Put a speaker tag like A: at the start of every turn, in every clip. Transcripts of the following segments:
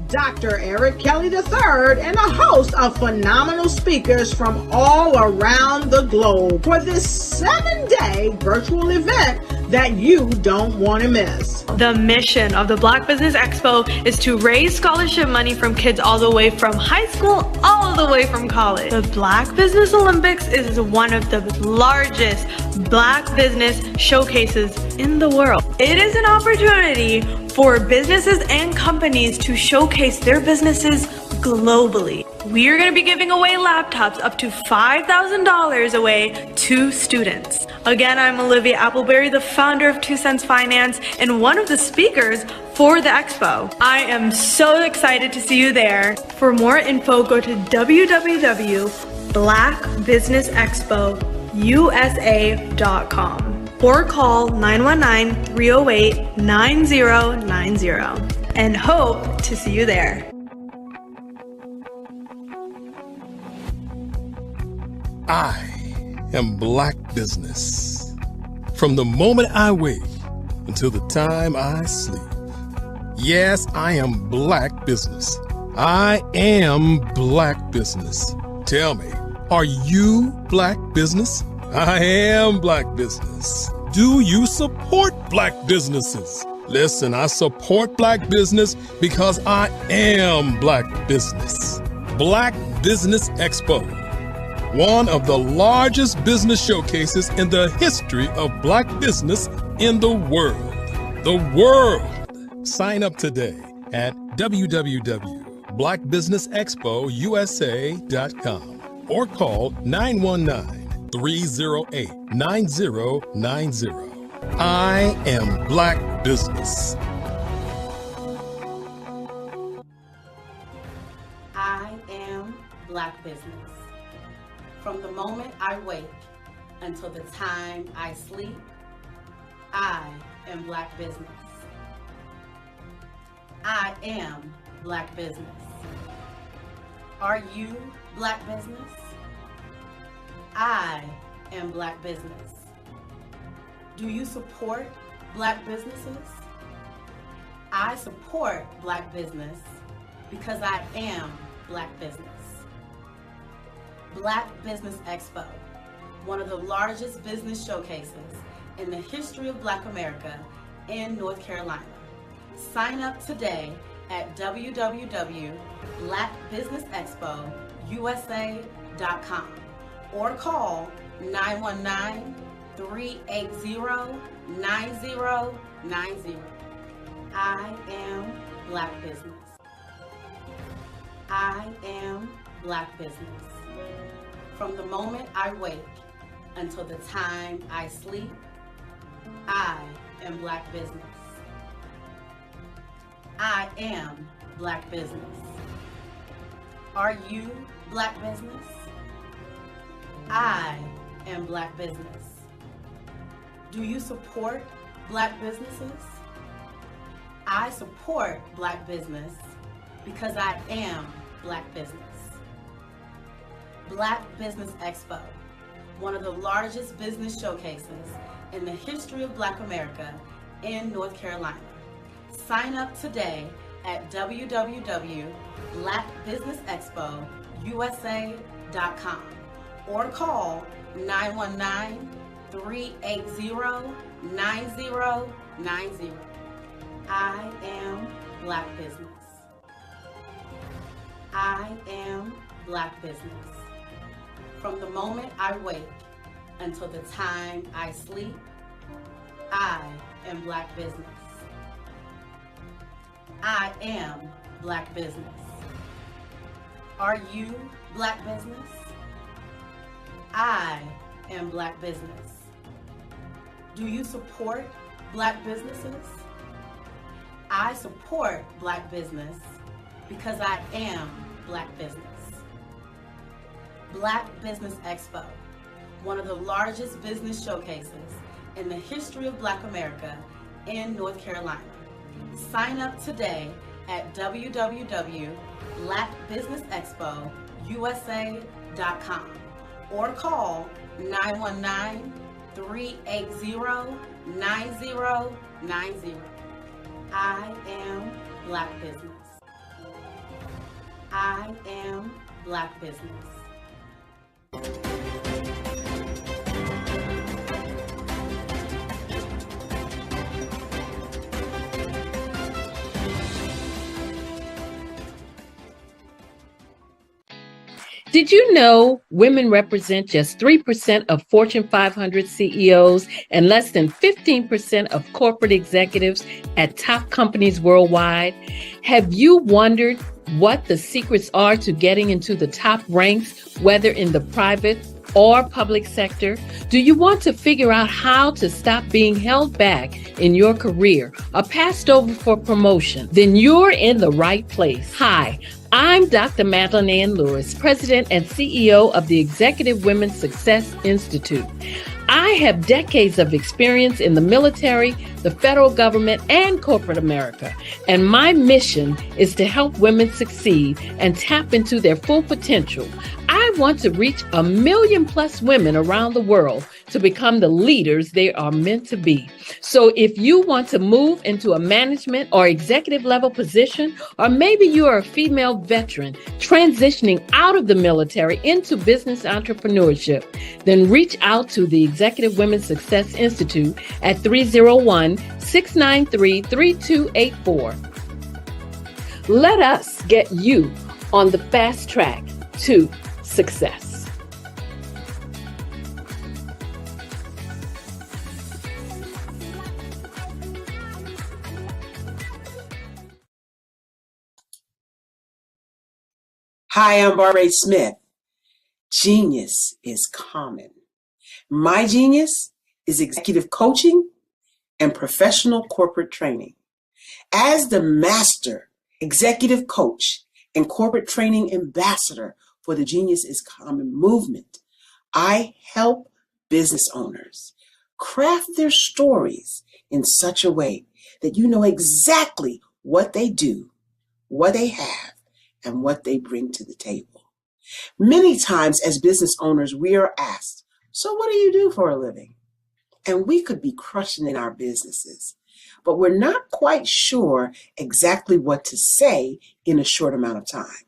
A: Dr. Eric Kelly III and a host of phenomenal speakers from all around the globe for this 7-day virtual event that you don't want to miss.
B: The mission of the Black Business Expo is to raise scholarship money from kids all the way from high school all the way from college. The Black Business Olympics is one of the largest Black business showcases in the world. It is an opportunity for businesses and companies to showcase their businesses globally. We are going to be giving away laptops up to $5,000 away to students. Again, I'm Olivia Appleberry, the founder of 2 Cents Finance and one of the speakers for the expo. I am so excited to see you there. For more info, go to www.blackbusinessexpousa.com or call 919-308-9090 and hope to see you there.
C: I am Black Business. From the moment I wake until the time I sleep. Yes, I am Black Business. I am Black Business. Tell me, are you Black Business? I am Black Business. Do you support Black businesses? Listen, I support Black business because I am Black Business. Black Business Expo, one of the largest business showcases in the history of Black business in the world. The world! Sign up today at www.blackbusinessexpousa.com or call 919-308-9090. I am Black Business.
D: I am Black Business. From the moment I wake until the time I sleep, I am Black Business. I am Black Business. Are you Black Business? I am Black Business. Do you support Black businesses? I support Black business because I am Black business. Black Business Expo, one of the largest business showcases in the history of Black America in North Carolina. Sign up today at www.blackbusinessexpousa.com or call 919-380-9090. I am Black Business. I am Black Business. From the moment I wake until the time I sleep, I am Black Business. I am Black Business. Are you Black Business? I am Black Business. Do you support Black businesses? I support Black business because I am Black business. Black Business Expo, one of the largest business showcases in the history of Black America in North Carolina. Sign up today at www.blackbusinessexpousa.com or call 919-380-9090. I am Black Business. I am Black Business. From the moment I wake until the time I sleep, I am Black business. I am Black business. Are you Black business? I am Black business. Do you support Black businesses? I support Black business because I am Black business. Black Business Expo, one of the largest business showcases in the history of Black America in North Carolina. Sign up today at www.blackbusinessexpousa.com or call 919-380-9090. I am Black business. I am Black business.
E: Did you know women represent just 3% of Fortune 500 CEOs and less than 15% of corporate executives at top companies worldwide? Have you wondered what the secrets are to getting into the top ranks, whether in the private or public sector? Do you want to figure out how to stop being held back in your career or passed over for promotion? Then you're in the right place. Hi, I'm Dr. Madeline Ann Lewis, President and CEO of the Executive Women's Success Institute. I have decades of experience in the military, the federal government, and corporate America, and my mission is to help women succeed and tap into their full potential. I want to reach 1 million plus women around the world to become the leaders they are meant to be. So if you want to move into a management or executive level position, or maybe you are a female veteran transitioning out of the military into business entrepreneurship, then reach out to the Executive Women's Success Institute at 301-693-3284. Let us get you on the fast track to success.
F: Hi, I'm Barbara Smith. Genius is common. My genius is executive coaching and professional corporate training. As the master executive coach and corporate training ambassador for the Genius is Common movement, I help business owners craft their stories in such a way that you know exactly what they do, what they have, and what they bring to the table. Many times as business owners, we are asked, so what do you do for a living? And we could be crushing in our businesses, but we're not quite sure exactly what to say in a short amount of time.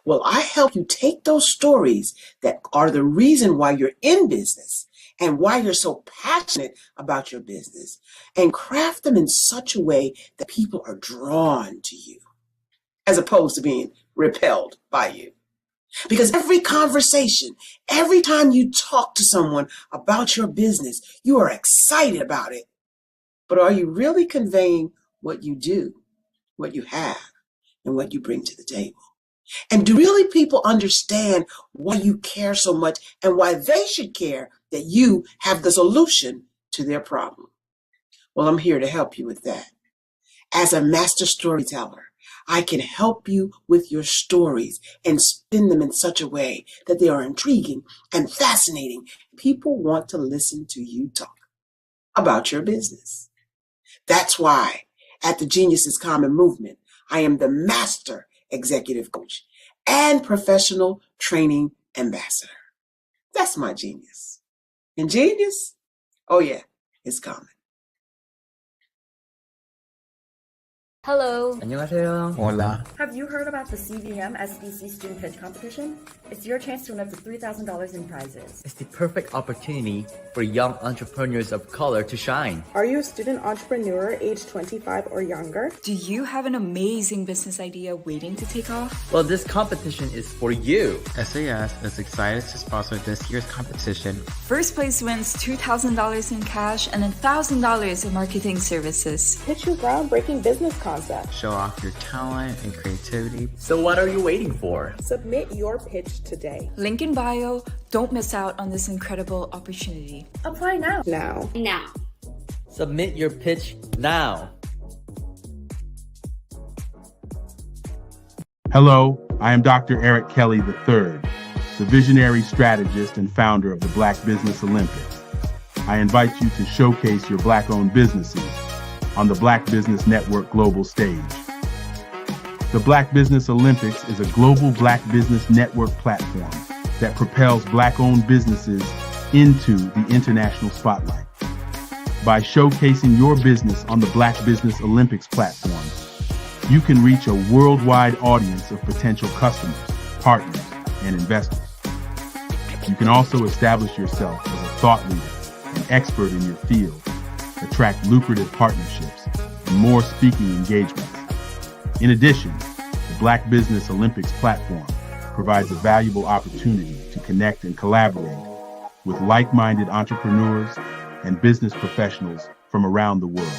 F: Well, I help you take those stories that are the reason why you're in business and why you're so passionate about your business and craft them in such a way that people are drawn to you as opposed to being repelled by you. Because every conversation, every time you talk to someone about your business, you are excited about it. But are you really conveying what you do, what you have, and what you bring to the table? And do really people understand why you care so much and why they should care that you have the solution to their problem? Well, I'm here to help you with that. As a master storyteller, I can help you with your stories and spin them in such a way that they are intriguing and fascinating. People want to listen to you talk about your business. That's why at the Genius is Common movement, I am the master executive coach and professional training ambassador. That's my genius. And genius, oh yeah, it's common.
G: Hello.
H: 안녕하세요.
I: Hola.
J: Have you heard about the CVM SDC Student Pitch Competition? It's your chance to win up to $3,000 in prizes.
H: It's the perfect opportunity for young entrepreneurs of color to shine.
K: Are you a student entrepreneur aged 25 or younger?
L: Do you have an amazing business idea waiting to take off?
H: Well, this competition is for you.
I: SAS is excited to sponsor this year's competition.
L: First place wins $2,000 in cash and $1,000 in marketing services.
K: Pitch your groundbreaking business concept.
I: Show off your talent and creativity.
H: So what are you waiting for?
K: Submit your pitch today.
L: Link in bio. Don't miss out on this incredible opportunity.
J: Apply now.
K: Now.
H: Submit your pitch now.
M: Hello, I am Dr. Eric Kelly III, the visionary strategist and founder of the Black Business Olympics. I invite you to showcase your Black-owned businesses on the Black Business Network global stage. The Black Business Olympics is a global Black Business Network platform that propels Black-owned businesses into the international spotlight. By showcasing your business on the Black Business Olympics platform, you can reach a worldwide audience of potential customers, partners, and investors. You can also establish yourself as a thought leader and expert in your field, attract lucrative partnerships, and more speaking engagements. In addition, the Black Business Olympics platform provides a valuable opportunity to connect and collaborate with like-minded entrepreneurs and business professionals from around the world.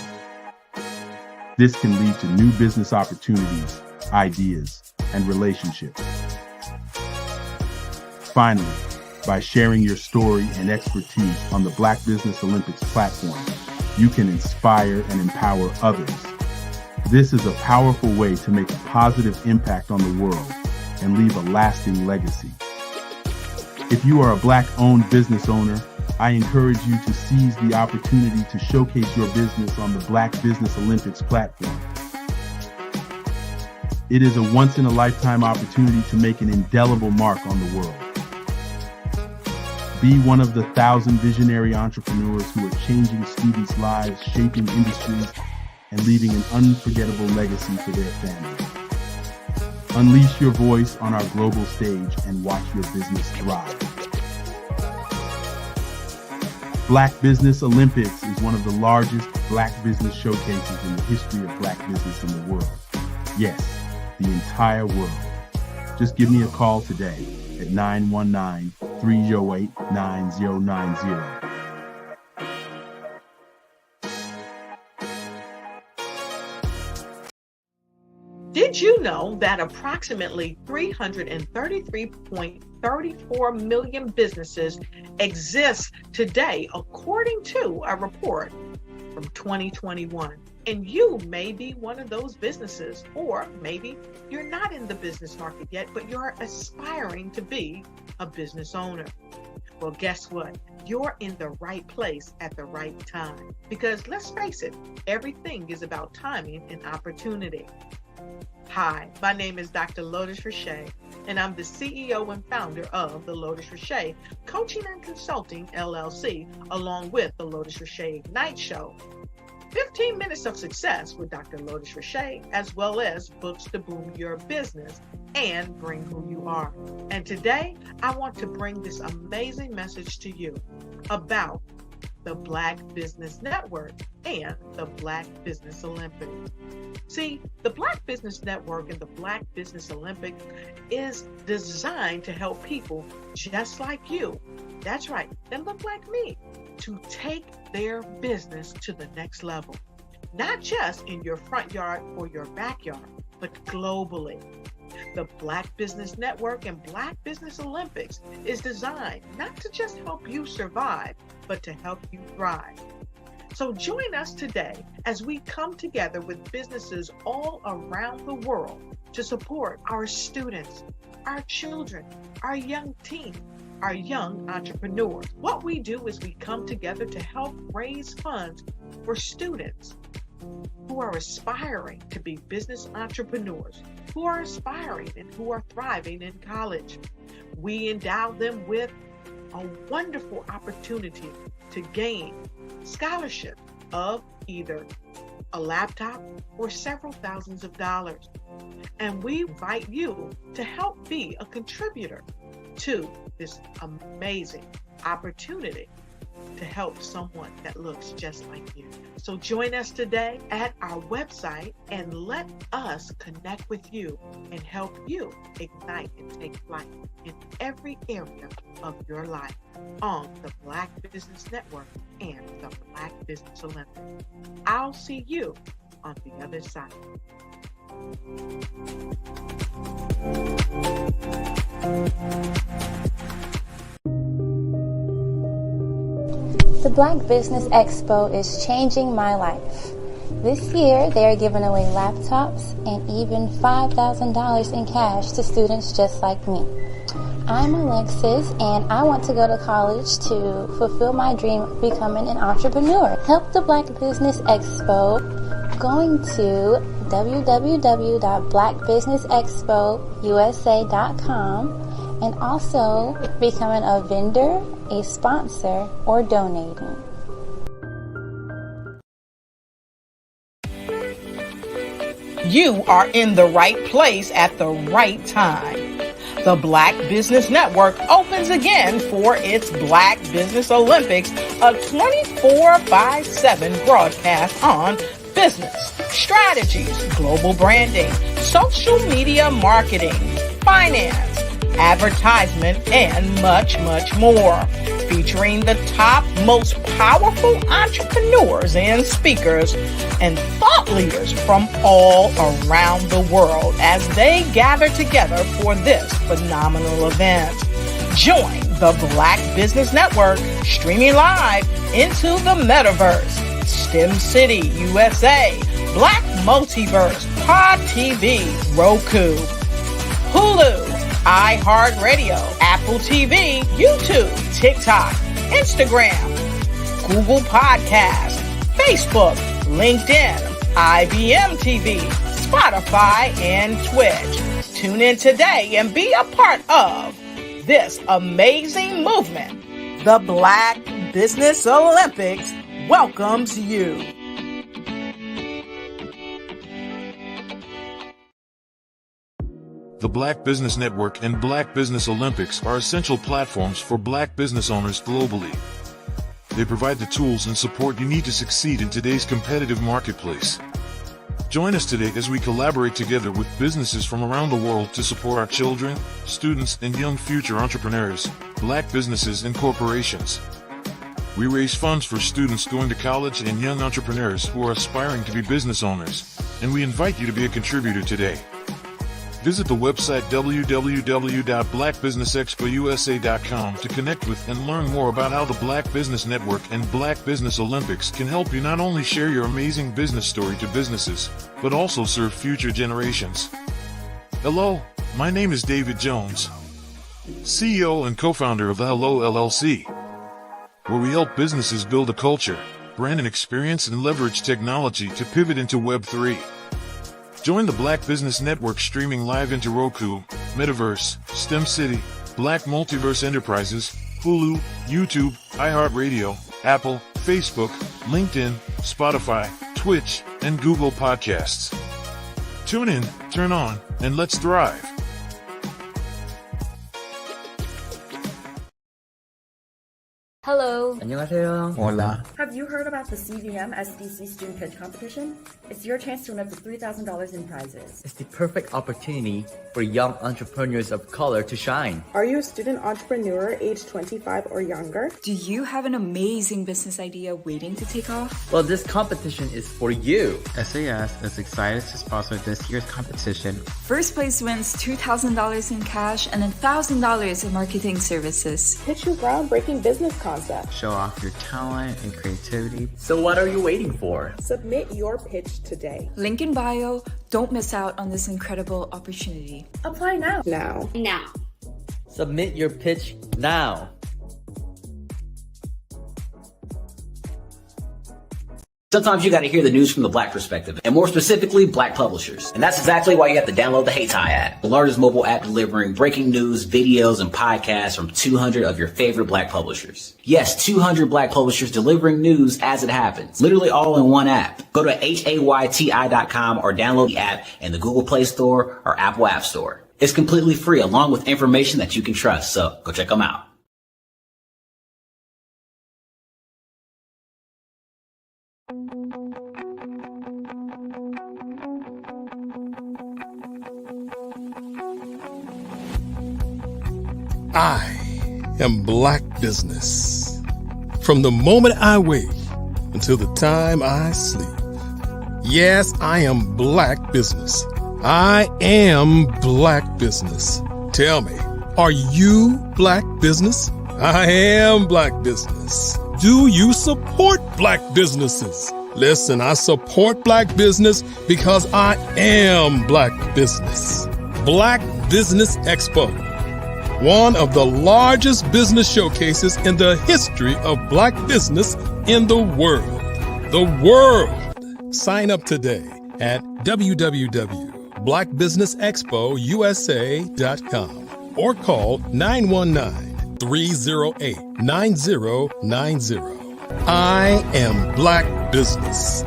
M: This can lead to new business opportunities, ideas, and relationships. Finally, by sharing your story and expertise on the Black Business Olympics platform, you can inspire and empower others. This is a powerful way to make a positive impact on the world and leave a lasting legacy. If you are a Black-owned business owner, I encourage you to seize the opportunity to showcase your business on the Black Business Olympics platform. It is a once-in-a-lifetime opportunity to make an indelible mark on the world. Be one of the 1,000 visionary entrepreneurs who are changing students' lives, shaping industries, and leaving an unforgettable legacy for their families. Unleash your voice on our global stage and watch your business thrive. Black Business Olympics is one of the largest Black business showcases in the history of Black business in the world. Yes, the entire world. Just give me a call today at 919-308-9090.
A: Did you know that approximately 333.34 million businesses exist today, according to a report from 2021? And you may be one of those businesses, or maybe you're not in the business market yet, but you're aspiring to be a business owner. Well, guess what? You're in the right place at the right time. Because let's face it, everything is about timing and opportunity. Hi, my name is Dr. Lotus Richey, and I'm the CEO and founder of the Lotus Richey Coaching and Consulting LLC, along with the Lotus Richey Ignite Show. 15 minutes of success with Dr. Lotus Richey, as well as books to boom your business and bring who you are. And today, I want to bring this amazing message to you about the Black Business Network and the Black Business Olympics. See, the Black Business Network and the Black Business Olympics is designed to help people just like you, that's right, that look like me, to take their business to the next level. Not just in your front yard or your backyard, but globally. The Black Business Network and Black Business Olympics is designed not to just help you survive, but to help you thrive. So join us today as we come together with businesses all around the world to support our students, our children, our young teens, our young entrepreneurs. What we do is we come together to help raise funds for students who are aspiring to be business entrepreneurs, who are aspiring and who are thriving in college. We endow them with a wonderful opportunity to gain scholarship of either a laptop or several thousands of dollars. And we invite you to help be a contributor to this amazing opportunity to help someone that looks just like you. So join us today at our website and let us connect with you and help you ignite and take flight in every area of your life on the Black Business Network and the Black Business Olympics. I'll see you on the other side.
G: The Black Business Expo is changing my life. This year, they are giving away laptops and even $5,000 in cash to students just like me. I'm Alexis, and I want to go to college to fulfill my dream of becoming an entrepreneur. Help the Black Business Expo going to www.blackbusinessexpousa.com and also becoming a vendor, a sponsor, or donating.
A: You are in the right place at the right time. The Black Business Network opens again for its Black Business Olympics, a 24/7 broadcast on business, strategies, global branding, social media marketing, finance, advertisement, and much, much more. Featuring the top, most powerful entrepreneurs and speakers and thought leaders from all around the world as they gather together for this phenomenal event. Join the Black Business Network streaming live into the metaverse, STEM City USA, Black Multiverse, Pod TV, Roku, Hulu, iHeartRadio, Apple TV, YouTube, TikTok, Instagram, Google Podcast, Facebook, LinkedIn, IBM TV, Spotify, and Twitch. Tune in today and be a part of this amazing movement. The Black Business Olympics welcomes you.
N: The Black Business Network and Black Business Olympics are essential platforms for Black business owners globally. They provide the tools and support you need to succeed in today's competitive marketplace. Join us today as we collaborate together with businesses from around the world to support our children, students, and young future entrepreneurs, Black businesses, and corporations. We raise funds for students going to college and young entrepreneurs who are aspiring to be business owners, and we invite you to be a contributor today. Visit the website www.blackbusinessexpousa.com to connect with and learn more about how the Black Business Network and Black Business Olympics can help you not only share your amazing business story to businesses, but also serve future generations. Hello, my name is David Jones, CEO and co-founder of the Hello LLC, where we help businesses build a culture, brand an experience, and leverage technology to pivot into Web3. Join the Black Business Network streaming live into Roku, Metaverse, STEM City, Black Multiverse Enterprises, Hulu, YouTube, iHeartRadio, Apple, Facebook, LinkedIn, Spotify, Twitch, and Google Podcasts. Tune in, turn on, and let's thrive.
J: Hello.
H: 안녕하세요.
I: Hola.
J: Have you heard about the CVM SDC Student Pitch Competition? It's your chance to win up to $3,000 in prizes.
H: It's the perfect opportunity for young entrepreneurs of color to shine.
K: Are you a student entrepreneur age 25 or younger?
L: Do you have an amazing business idea waiting to take off?
H: Well, this competition is for you.
I: SAS is excited to sponsor this year's competition.
L: First place wins $2,000 in cash and $1,000 in marketing services.
K: Pitch your groundbreaking business concept.
I: Show off your talent and creativity.
H: So what are you waiting for?
K: Submit your pitch today.
L: Link in bio. Don't miss out on this incredible opportunity.
J: Apply now.
K: Now.
H: Submit your pitch now.
O: Sometimes you got to hear the news from the Black perspective, and more specifically, Black publishers. And that's exactly why you have to download the HeyTie app, the largest mobile app delivering breaking news, videos, and podcasts from 200 of your favorite Black publishers. Yes, 200 Black publishers delivering news as it happens, literally all in one app. Go to HAYTI.com or download the app in the Google Play Store or Apple App Store. It's completely free, along with information that you can trust, so go check them out.
C: I am Black Business. From the moment I wake until the time I sleep. Yes, I am Black Business. I am Black Business. Tell me, are you Black Business? I am Black Business. Do you support Black businesses? Listen, I support Black business because I am Black Business. Black Business Expo, one of the largest business showcases in the history of Black business in the world. The world! Sign up today at www.blackbusinessexpousa.com or call 919-308-9090. I am Black Business.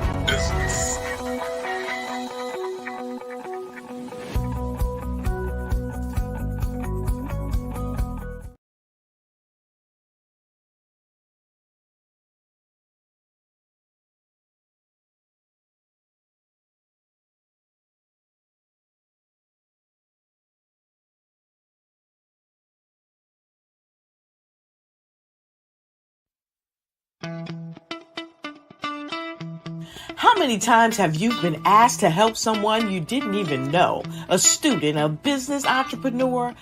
A: How many times have you been asked to help someone you didn't even know, a student, a business entrepreneur,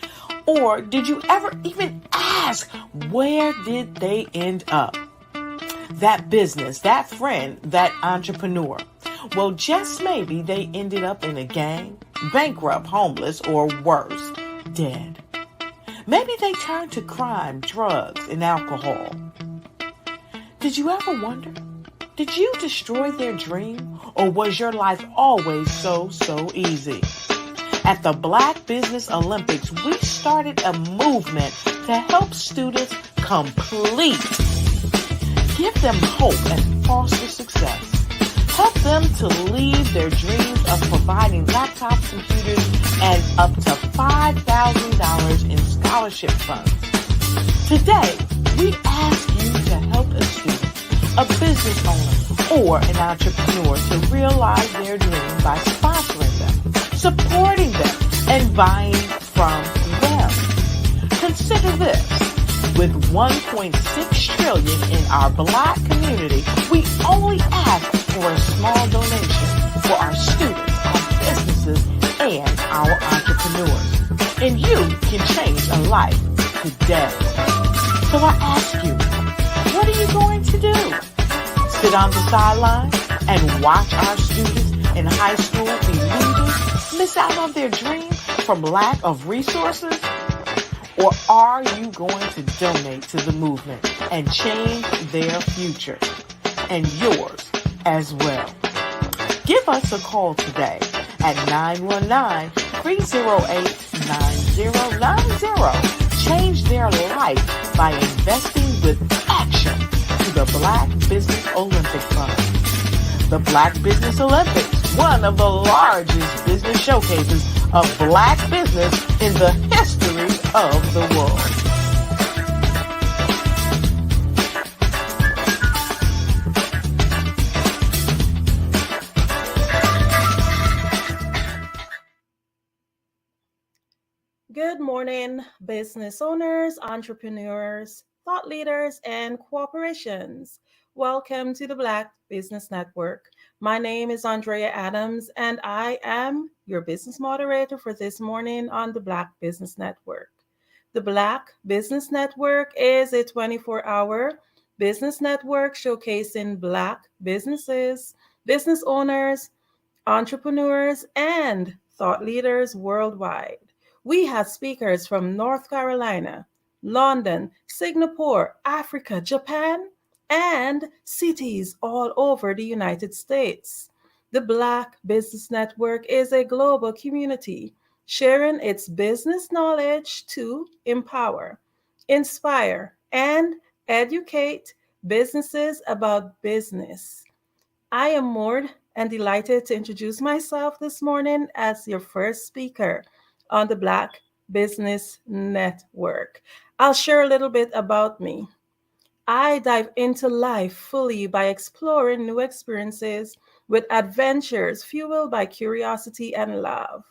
A: or did you ever even ask, where did they end up? That business, that friend, that entrepreneur. Well, just maybe they ended up in a gang, bankrupt, homeless, or worse, dead. Maybe they turned to crime, drugs, and alcohol. Did you ever wonder? Did you destroy their dream, or was your life always so easy? At the Black Business Olympics, we started a movement to help students complete. Give them hope and foster success. Help them to leave their dreams of providing laptops, computers, and up to $5,000 in scholarship funds. Today, we ask you to help a student, a business owner, or an entrepreneur to realize their dream by sponsoring them, supporting them, and buying from them. Consider this. With $1.6 trillion in our Black community, we only ask for a small donation for our students, our businesses, and our entrepreneurs. And you can change a life today. So I ask you, what are you going to do? Sit on the sideline and watch our students in high school be leaders, miss out on their dream from lack of resources? Or are you going to donate to the movement and change their future and yours as well? Give us a call today at 919-308-9090. Change their life by investing with action to the Black Business Olympic Fund. The Black Business Olympics, one of the largest business showcases of Black business in the history of the world.
K: Good morning, business owners, entrepreneurs, thought leaders, and corporations. Welcome to the Black Business Network. My name is Andrea Adams, and I am your business moderator for this morning on the Black Business Network. The Black Business Network is a 24-hour business network showcasing Black businesses, business owners, entrepreneurs, and thought leaders worldwide. We have speakers from North Carolina, London, Singapore, Africa, Japan, and cities all over the United States. The Black Business Network is a global community sharing its business knowledge to empower, inspire, and educate businesses about business. I am more and delighted to introduce myself this morning as your first speaker on the Black Business Network. I'll share a little bit about me. I dive into life fully by exploring new experiences with adventures fueled by curiosity and love.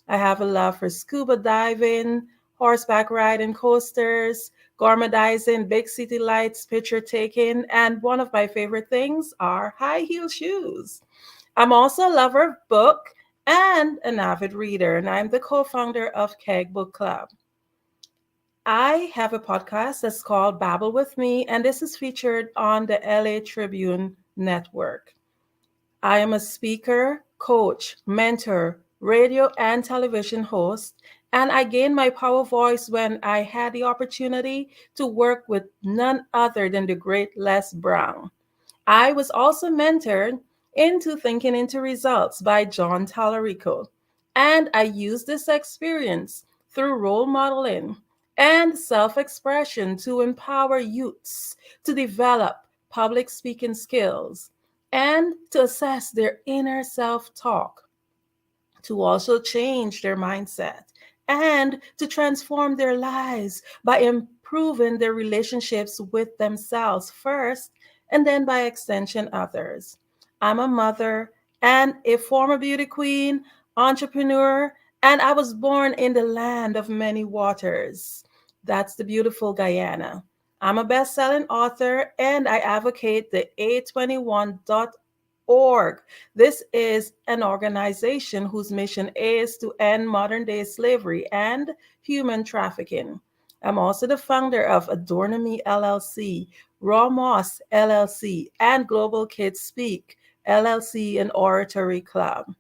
K: I have a love for scuba diving, horseback riding, coasters, gourmetizing, big city lights, picture taking, and one of my favorite things are high heel shoes. I'm also a lover of book and an avid reader, and I'm the co-founder of Keg Book Club. I have a podcast that's called Babble with Me, and this is featured on the LA Tribune Network. I am a speaker, coach, mentor, radio and television host, and I gained my power voice when I had the opportunity to work with none other than the great Les Brown. I was also mentored into Thinking into Results by John Tallarico, and I used this experience through role modeling and self-expression to empower youths to develop public speaking skills and to assess their inner self-talk, to also change their mindset and to transform their lives by improving their relationships with themselves first and then by extension others. I'm a mother and a former beauty queen, entrepreneur, and I was born in the land of many waters. That's the beautiful Guyana. I'm a best-selling author and I advocate the A21.org. This is an organization whose mission is to end modern day slavery and human trafficking. I'm also the founder of Adornomy LLC, Raw Moss LLC, and Global Kids Speak LLC and Oratory Club.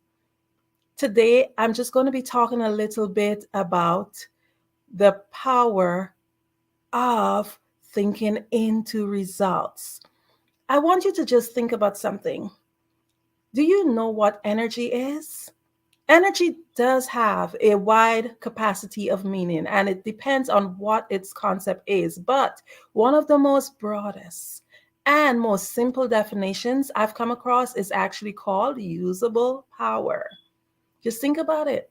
K: Today, I'm just going to be talking a little bit about the power of thinking into results. I want you to just think about something. Do you know what energy is? Energy does have a wide capacity of meaning and it depends on what its concept is. But one of the most broadest and most simple definitions I've come across is actually called usable power. Just think about it.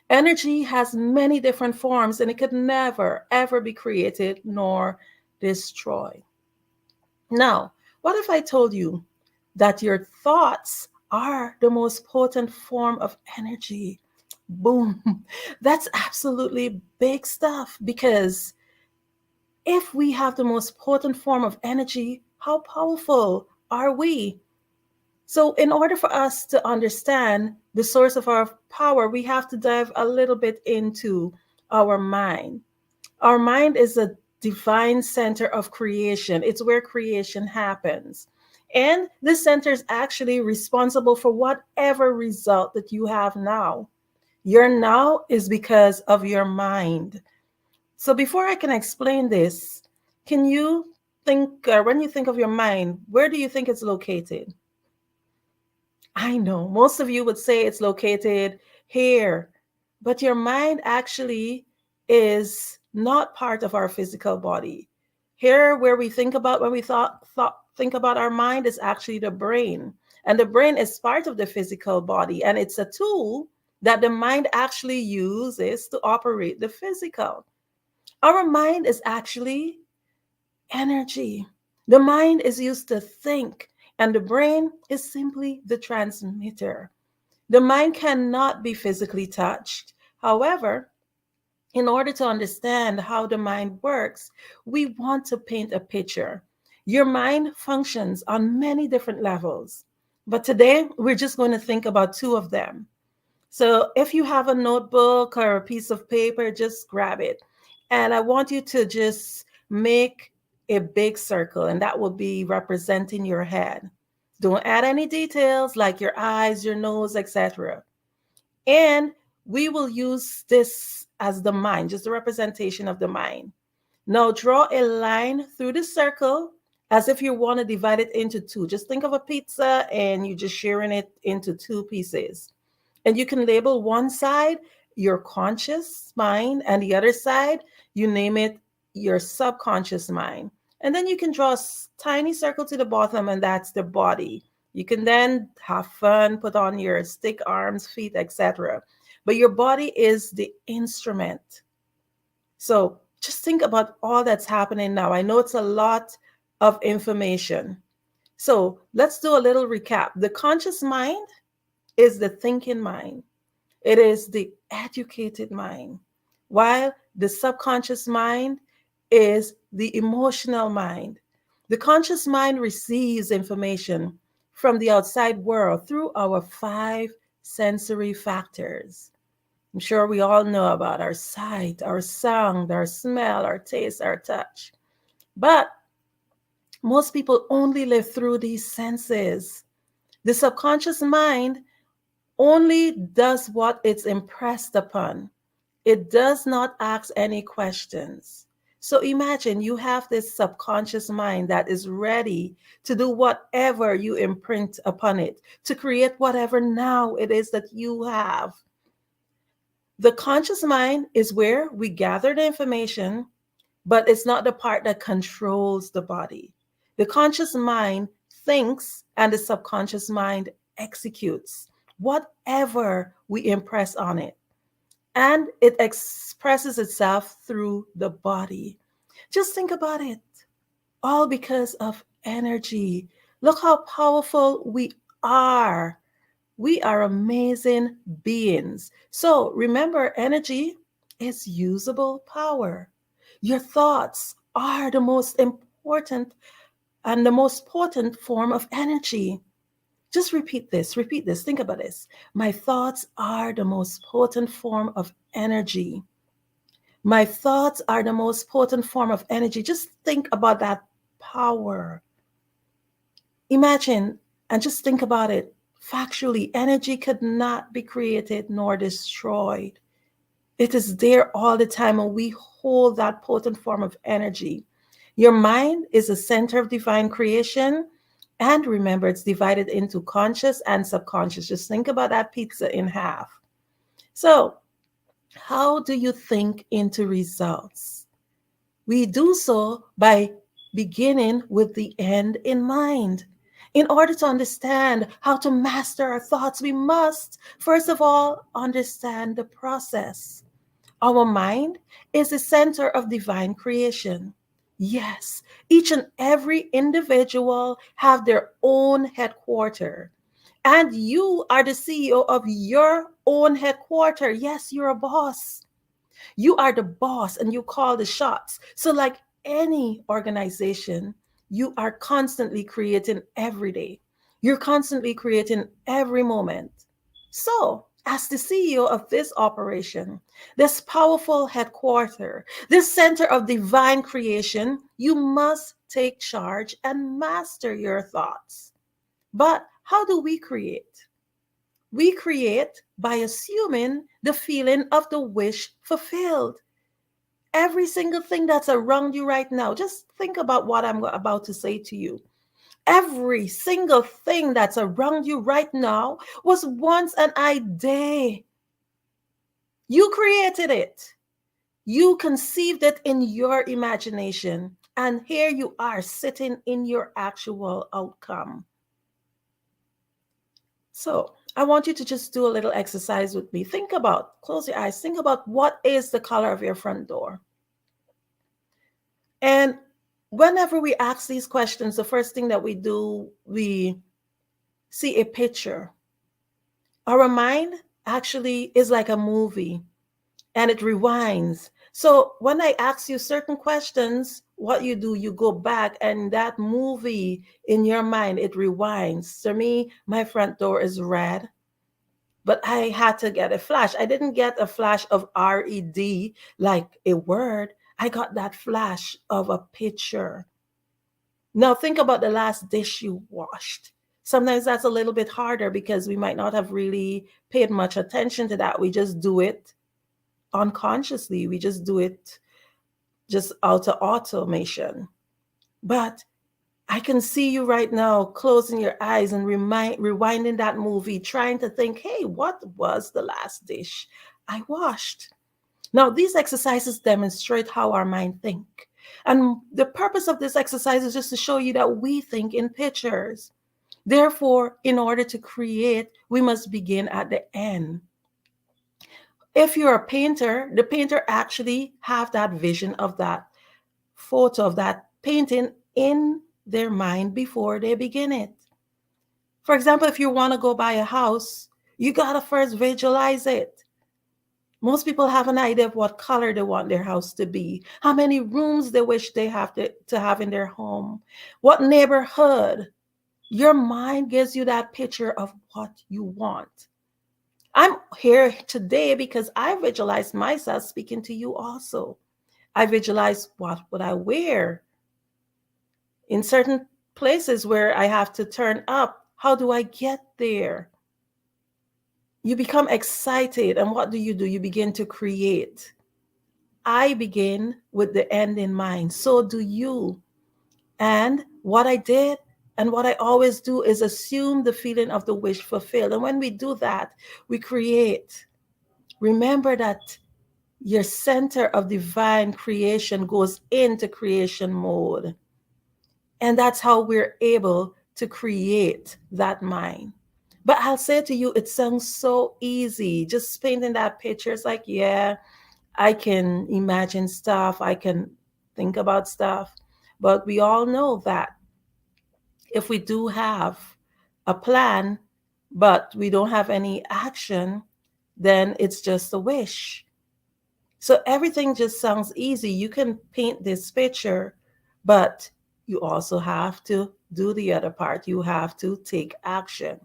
K: Energy has many different forms and it could never, ever be created nor destroyed. Now, what if I told you that your thoughts are the most potent form of energy? Boom. That's absolutely big stuff because if we have the most potent form of energy, how powerful are we? So, in order for us to understand the source of our power, we have to dive a little bit into our mind. Our mind is a divine center of creation, it's where creation happens. And this center is actually responsible for whatever result that you have now. Your now is because of your mind. So, before I can explain this, can you think, when you think of your mind, where do you think it's located? I know most of you would say it's located here, but your mind actually is not part of our physical body. Here, where we think about when we think about our mind is actually the brain, and the brain is part of the physical body, and it's a tool that the mind actually uses to operate the physical. Our mind is actually energy. The mind is used to think, and the brain is simply the transmitter. The mind cannot be physically touched. However, in order to understand how the mind works, we want to paint a picture. Your mind functions on many different levels, but today we're just going to think about two of them. So if you have a notebook or a piece of paper, just grab it. And I want you to just make a big circle, and that will be representing your head. Don't add any details like your eyes, your nose, etc. And we will use this as the mind, just a representation of the mind. Now draw a line through the circle as if you want to divide it into two. Just think of a pizza and you're just sharing it into two pieces. And you can label one side your conscious mind and the other side, you name it your subconscious mind. And then you can draw a tiny circle to the bottom, and that's the body. You can then have fun, put on your stick arms, feet, etc. But your body is the instrument. So just think about all that's happening now. I know it's a lot of information. So let's do a little recap. The conscious mind is the thinking mind. It is the educated mind, while the subconscious mind is the emotional mind. The conscious mind receives information from the outside world through our five sensory factors. I'm sure we all know about our sight, our sound, our smell, our taste, our touch. But most people only live through these senses. The subconscious mind only does what it's impressed upon. It does not ask any questions. So imagine you have this subconscious mind that is ready to do whatever you imprint upon it, to create whatever now it is that you have. The conscious mind is where we gather the information, but it's not the part that controls the body. The conscious mind thinks and the subconscious mind executes whatever we impress on it. And it expresses itself through the body. Just think about it. All because of energy. Look how powerful we are. We are amazing beings. So remember, energy is usable power. Your thoughts are the most important and the most potent form of energy. Just repeat this, think about this. My thoughts are the most potent form of energy. My thoughts are the most potent form of energy. Just think about that power. Imagine and just think about it. Factually, energy could not be created nor destroyed. It is there all the time, and we hold that potent form of energy. Your mind is the center of divine creation. And remember, it's divided into conscious and subconscious. Just think about that pizza in half. So, how do you think into results? We do so by beginning with the end in mind. In order to understand how to master our thoughts, we must, first of all, understand the process. Our mind is the center of divine creation. Yes, each and every individual have their own headquarters. And you are the CEO of your own headquarters. Yes, you're a boss. You are the boss and you call the shots. So like any organization, you are constantly creating every day. You're constantly creating every moment. So as the CEO of this operation, this powerful headquarters, this center of divine creation, you must take charge and master your thoughts. But how do we create? We create by assuming the feeling of the wish fulfilled. Every single thing that's around you right now, just think about what I'm about to say to you. Every single thing that's around you right now was once an idea. You created it. You conceived it in your imagination. And here you are sitting in your actual outcome. So I want you to just do a little exercise with me. Close your eyes. Think about what is the color of your front door. And whenever we ask these questions, the first thing that we do, we see a picture. Our mind actually is like a movie and it rewinds. So when I ask you certain questions, what you do, you go back and that movie in your mind, it rewinds. To me, my front door is red, but I had to get a flash. I didn't get a flash of RED like a word. I got that flash of a picture. Now think about the last dish you washed. Sometimes that's a little bit harder because we might not have really paid much attention to that. We just do it unconsciously. We just do it just out of automation. But I can see you right now closing your eyes and rewinding that movie, trying to think, hey, what was the last dish I washed? Now, these exercises demonstrate how our mind think. And the purpose of this exercise is just to show you that we think in pictures. Therefore, in order to create, we must begin at the end. If you're a painter, the painter actually have that vision of that photo of that painting in their mind before they begin it. For example, if you want to go buy a house, you got to first visualize it. Most people have an idea of what color they want their house to be, how many rooms they wish they have to have in their home, what neighborhood. Your mind gives you that picture of what you want. I'm here today because I visualize myself speaking to you also. I visualize what would I wear in certain places where I have to turn up. How do I get there? You become excited, and what do? You begin to create. I begin with the end in mind. So do you. And what I did and what I always do is assume the feeling of the wish fulfilled. And when we do that, we create. Remember that your center of divine creation goes into creation mode. And that's how we're able to create that mind. But I'll say to you, it sounds so easy. Just painting that picture, it's like, yeah, I can imagine stuff. I can think about stuff. But we all know that if we do have a plan, but we don't have any action, then it's just a wish. So everything just sounds easy. You can paint this picture, but you also have to do the other part. You have to take action.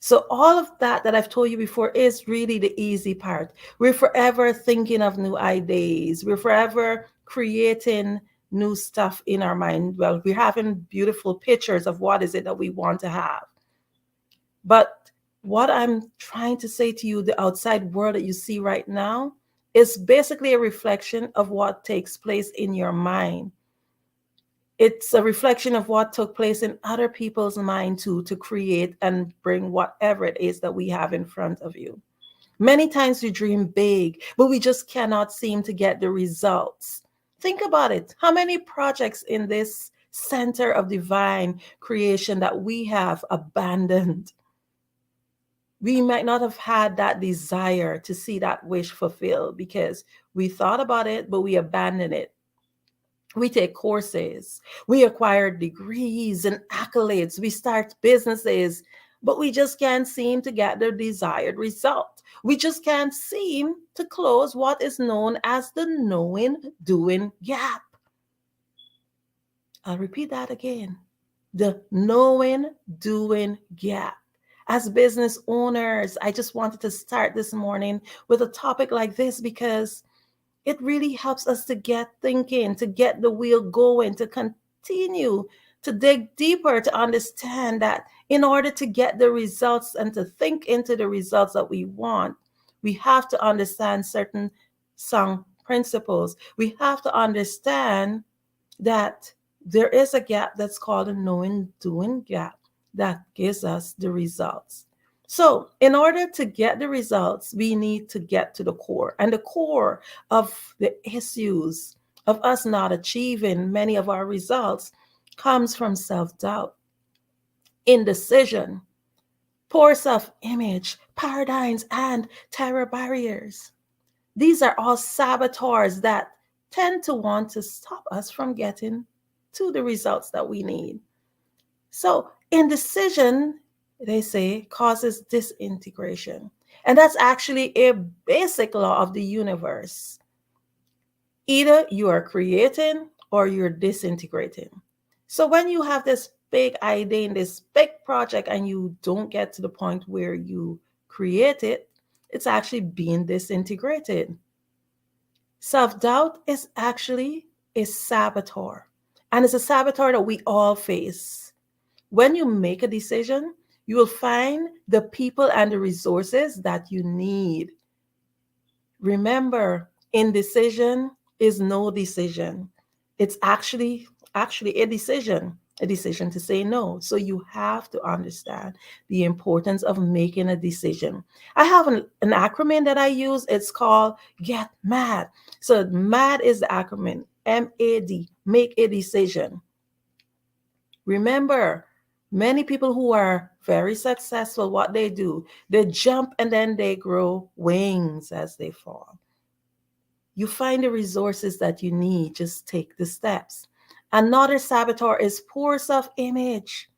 K: So all of that I've told you before is really the easy part. We're forever thinking of new ideas. We're forever creating new stuff in our mind. Well, we're having beautiful pictures of what is it that we want to have. But what I'm trying to say to you, the outside world that you see right now, is basically a reflection of what takes place in your mind. It's a reflection of what took place in other people's mind too, to create and bring whatever it is that we have in front of you. Many times we dream big, but we just cannot seem to get the results. Think about it. How many projects in this center of divine creation that we have abandoned? We might not have had that desire to see that wish fulfilled because we thought about it, but we abandoned it. We take courses, we acquire degrees and accolades, we start businesses, but we just can't seem to get the desired result. We just can't seem to close what is known as the knowing-doing gap. I'll repeat that again. The knowing-doing gap. As business owners, I just wanted to start this morning with a topic like this because it really helps us to get thinking, to get the wheel going, to continue to dig deeper, to understand that in order to get the results and to think into the results that we want, we have to understand certain sound principles. We have to understand that there is a gap that's called a knowing-doing gap that gives us the results. So in order to get the results, we need to get to the core. And the core of the issues of us not achieving many of our results comes from self-doubt, indecision, poor self-image, paradigms, and terror barriers. These are all saboteurs that tend to want to stop us from getting to the results that we need. So indecision, they say, causes disintegration. And that's actually a basic law of the universe. Either you are creating or you're disintegrating. So when you have this big idea in this big project and you don't get to the point where you create it, it's actually being disintegrated. Self-doubt is actually a saboteur. And it's a saboteur that we all face. When you make a decision, you will find the people and the resources that you need. Remember, indecision is no decision. It's actually actually a decision to say no. So you have to understand the importance of making a decision. I have an acronym that I use. It's called Get Mad. So MAD is the acronym, MAD, make a decision. Remember, many people who are very successful, what they do, they jump and then they grow wings as they fall. You find the resources that you need, just take the steps. Another saboteur is poor self-image.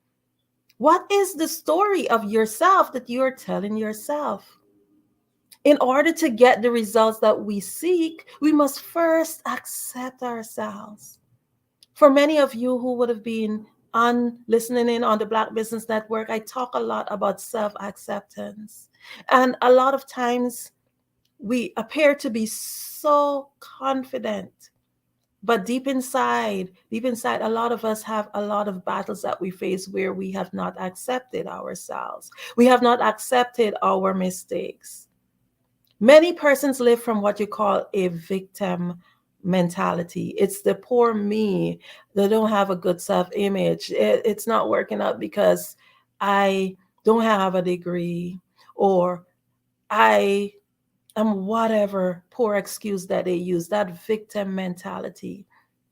K: What is the story of yourself that you're telling yourself? In order to get the results that we seek, we must first accept ourselves. For many of you who would have been listening in on the Black Business Network, I talk a lot about self-acceptance. And a lot of times we appear to be so confident. But deep inside, a lot of us have a lot of battles that we face where we have not accepted ourselves. We have not accepted our mistakes. Many persons live from what you call a victim mentality. It's the poor me. They don't have a good self-image. It's not working out because I don't have a degree, or I am whatever poor excuse that they use, that victim mentality.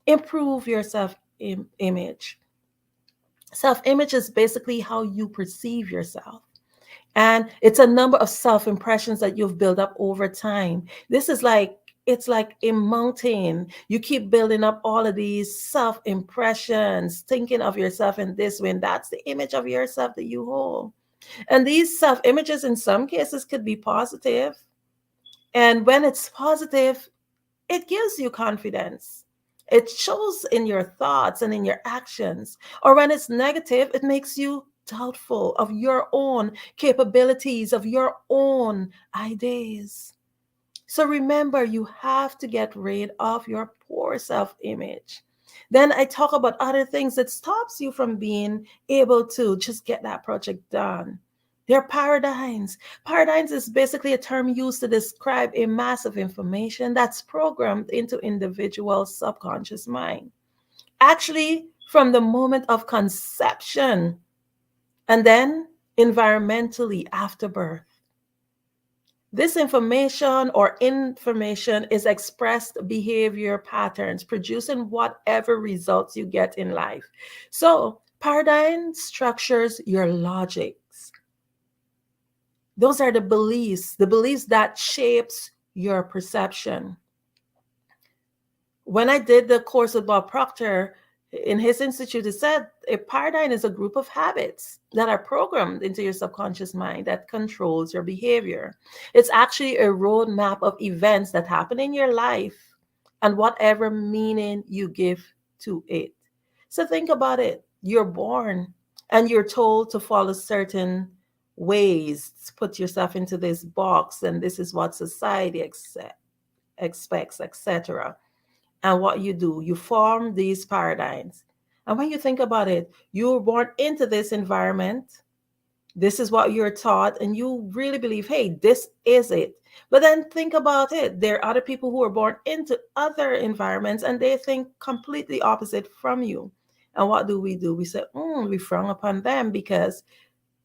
K: Improve your self-image. Self-image is basically how you perceive yourself. And it's a number of self-impressions that you've built up over time. It's like a mountain. You keep building up all of these self-impressions, thinking of yourself in this way, and that's the image of yourself that you hold. And these self-images in some cases could be positive. And when it's positive, it gives you confidence. It shows in your thoughts and in your actions. Or when it's negative, it makes you doubtful of your own capabilities, of your own ideas. So remember, you have to get rid of your poor self-image. Then I talk about other things that stops you from being able to just get that project done. They're paradigms. Paradigms is basically a term used to describe a mass of information that's programmed into individual's subconscious mind. Actually, from the moment of conception, and then environmentally after birth. This information is expressed behavior patterns, producing whatever results you get in life. So paradigm structures your logics. Those are the beliefs that shapes your perception. When I did the course with Bob Proctor, in his institute, it said a paradigm is a group of habits that are programmed into your subconscious mind that controls your behavior. It's actually a roadmap of events that happen in your life and whatever meaning you give to it. So think about it. You're born and you're told to follow certain ways, to put yourself into this box, and this is what society expects, etc. And what you do, you form these paradigms. And when you think about it, you were born into this environment. This is what you're taught, and you really believe, hey, this is it. But then think about it. There are other people who are born into other environments, and they think completely opposite from you. And what do? We say, we frown upon them because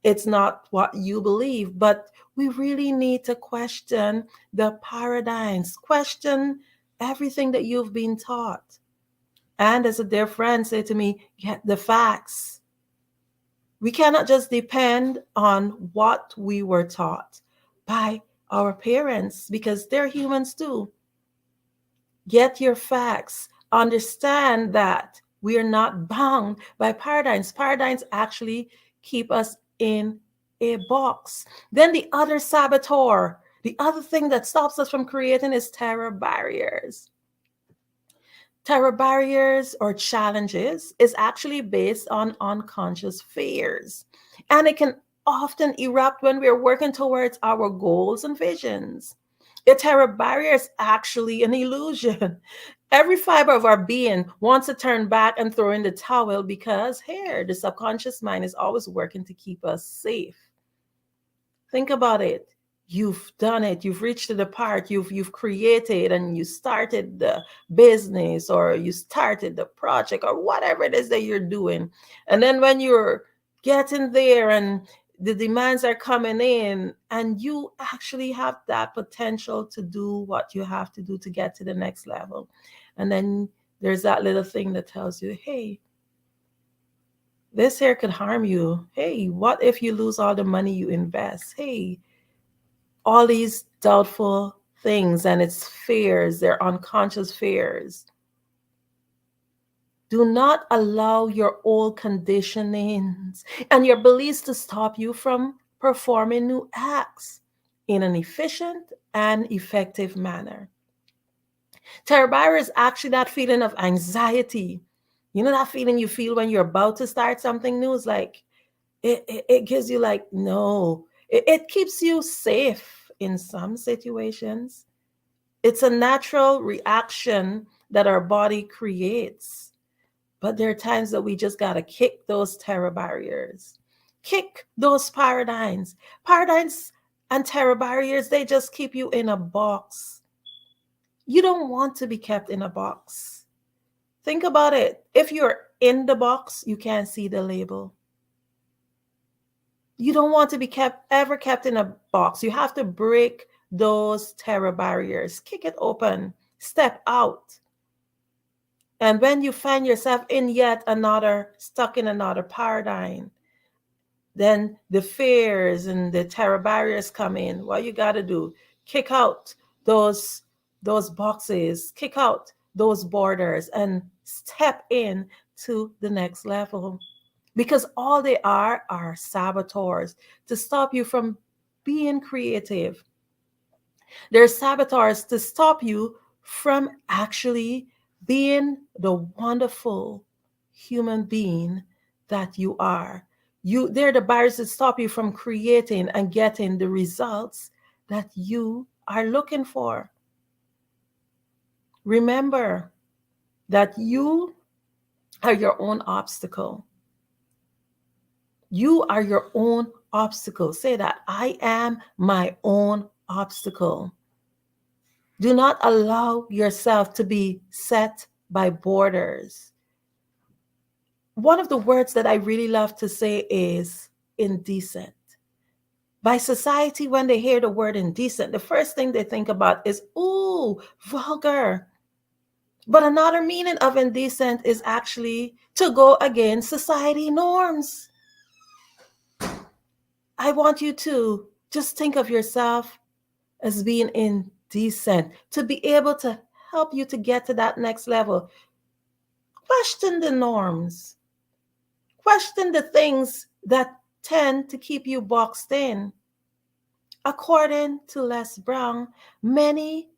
K: it's not what you believe. But we really need to question the paradigms, question everything that you've been taught. And as a dear friend said to me, get the facts. We cannot just depend on what we were taught by our parents because they're humans too. Get your facts. Understand that we are not bound by paradigms. Paradigms actually keep us in a box. Then the other saboteur, the other thing that stops us from creating is terror barriers. Terror barriers or challenges is actually based on unconscious fears. And it can often erupt when we're working towards our goals and visions. A terror barrier is actually an illusion. Every fiber of our being wants to turn back and throw in the towel because here, the subconscious mind is always working to keep us safe. Think about it. you've done it, you've reached to the part, you've created and you started the business or you started the project or whatever it is that you're doing. And then when you're getting there and the demands are coming in and you actually have that potential to do what you have to do to get to the next level. And then there's that little thing that tells you, hey, this here could harm you. Hey, what if you lose all the money you invest? Hey, all these doubtful things, and it's fears, they're unconscious fears. Do not allow your old conditionings and your beliefs to stop you from performing new acts in an efficient and effective manner. Terror is actually that feeling of anxiety. You know that feeling you feel when you're about to start something new? It's like, it gives you like, no. It keeps you safe in some situations. It's a natural reaction that our body creates. But there are times that we just got to kick those terror barriers, kick those paradigms. Paradigms and terror barriers, they just keep you in a box. You don't want to be kept in a box. Think about it. If you're in the box, you can't see the label. You don't want to be ever kept in a box. You have to break those terror barriers, kick it open, step out. And when you find yourself in stuck in another paradigm, then the fears and the terror barriers come in. What you got to do, kick out those boxes, kick out those borders and step in to the next level. Because all they are saboteurs to stop you from being creative. They're saboteurs to stop you from actually being the wonderful human being that you are. They're the barriers that stop you from creating and getting the results that you are looking for. Remember that you are your own obstacle. You are your own obstacle. Say that. I am my own obstacle. Do not allow yourself to be set by borders. One of the words that I really love to say is indecent. By society, when they hear the word indecent, the first thing they think about is, ooh, vulgar. But another meaning of indecent is actually to go against society norms. I want you to just think of yourself as being indecent, to be able to help you to get to that next level. Question the norms. Question the things that tend to keep you boxed in. According to Les Brown, many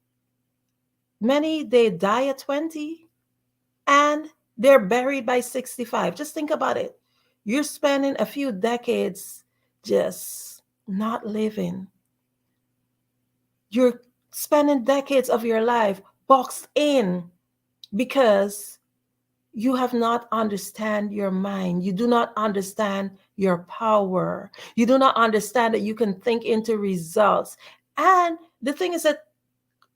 K: they die at 20 and they're buried by 65. Just think about it. You're spending a few decades just not living. You're spending decades of your life boxed in because you have not understand your mind. You do not understand your power. You do not understand that you can think into results. And the thing is that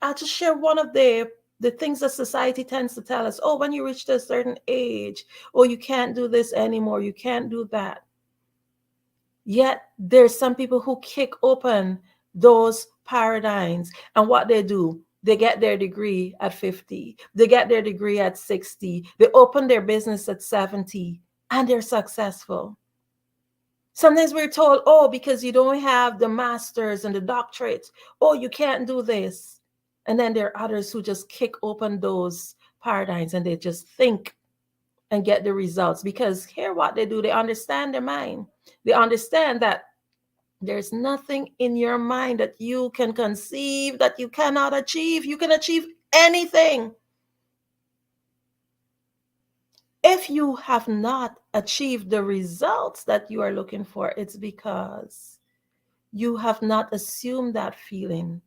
K: I'll just share one of the things that society tends to tell us. Oh, when you reach a certain age, oh, you can't do this anymore. You can't do that. Yet there's some people who kick open those paradigms, and what they do, they get their degree at 50. They get their degree at 60. They open their business at 70 and they're successful. Sometimes we're told, oh, because you don't have the masters and the doctorates, oh, you can't do this. And then there are others who just kick open those paradigms and they just think and get the results, because here what they do, they understand their mind. They understand that there's nothing in your mind that you can conceive that you cannot achieve. You can achieve anything. If you have not achieved the results that you are looking for, it's because you have not assumed that feeling.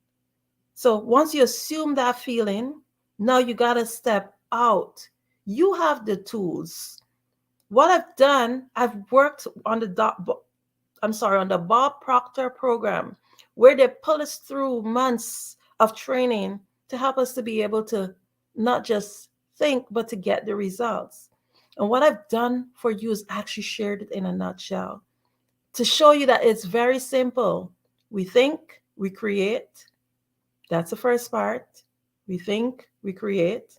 K: So once you assume that feeling, now you got to step out. You have the tools. What I've done, I've worked on the Bob Proctor program. where they pull us through months of training to help us to be able to not just think, but to get the results. And what I've done for you is actually shared it in a nutshell to show you that it's very simple. We think, we create. That's the first part. We think, we create.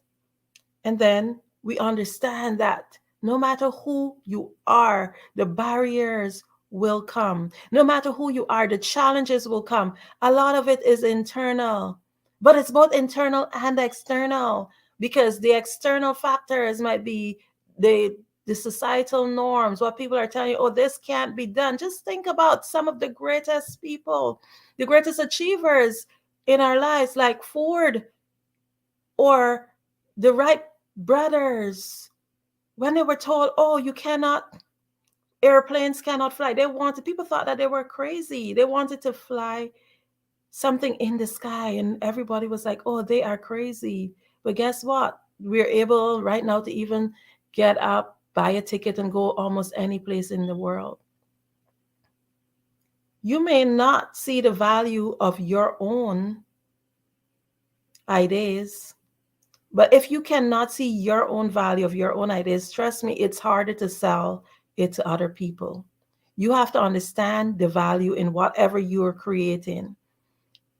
K: And then we understand that no matter who you are, the barriers will come. No matter who you are, the challenges will come. A lot of it is internal, but it's both internal and external, because the external factors might be the societal norms, what people are telling you, oh, this can't be done. Just think about some of the greatest people, the greatest achievers in our lives, like Ford or the Wright brothers. When they were told, oh, you cannot, airplanes cannot fly, people thought that they were crazy. They wanted to fly something in the sky, and everybody was like, oh, they are crazy. But guess what? We're able right now to even get up, buy a ticket, and go almost any place in the world. You may not see the value of your own ideas, but if you cannot see your own value of your own ideas, trust me, it's harder to sell it to other people. You have to understand the value in whatever you are creating.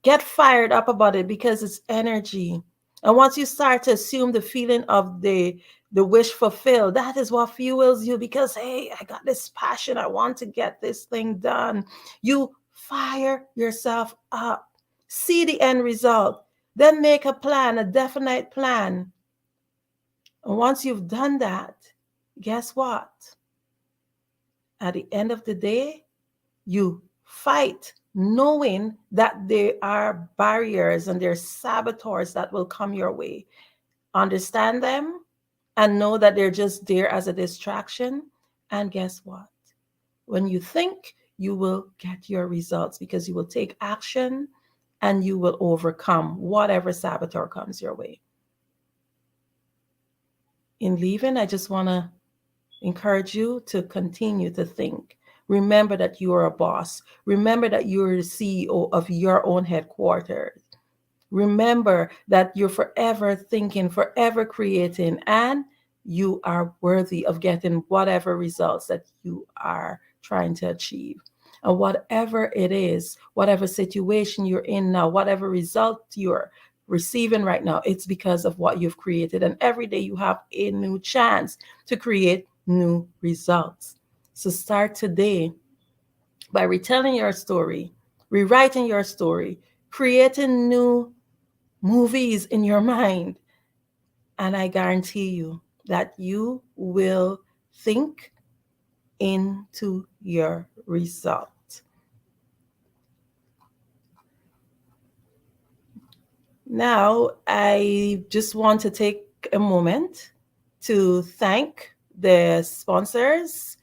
K: Get fired up about it, because it's energy. And once you start to assume the feeling of the wish fulfilled, that is what fuels you, because, hey, I got this passion. I want to get this thing done. You fire yourself up. See the end result. Then make a plan, a definite plan. And once you've done that, guess what? At the end of the day, you fight knowing that there are barriers and there are saboteurs that will come your way. Understand them and know that they're just there as a distraction. And guess what? When you think, you will get your results, because you will take action and you will overcome whatever saboteur comes your way. In leaving, I just want to encourage you to continue to think. Remember that you are a boss. Remember that you are the CEO of your own headquarters. Remember that you're forever thinking, forever creating, and you are worthy of getting whatever results that you are trying to achieve. And whatever it is, whatever situation you're in now, whatever result you're receiving right now, it's because of what you've created. And every day you have a new chance to create new results. So start today by retelling your story, rewriting your story, creating new movies in your mind. And I guarantee you that you will think into your result. Now, I just want to take a moment to thank the sponsors.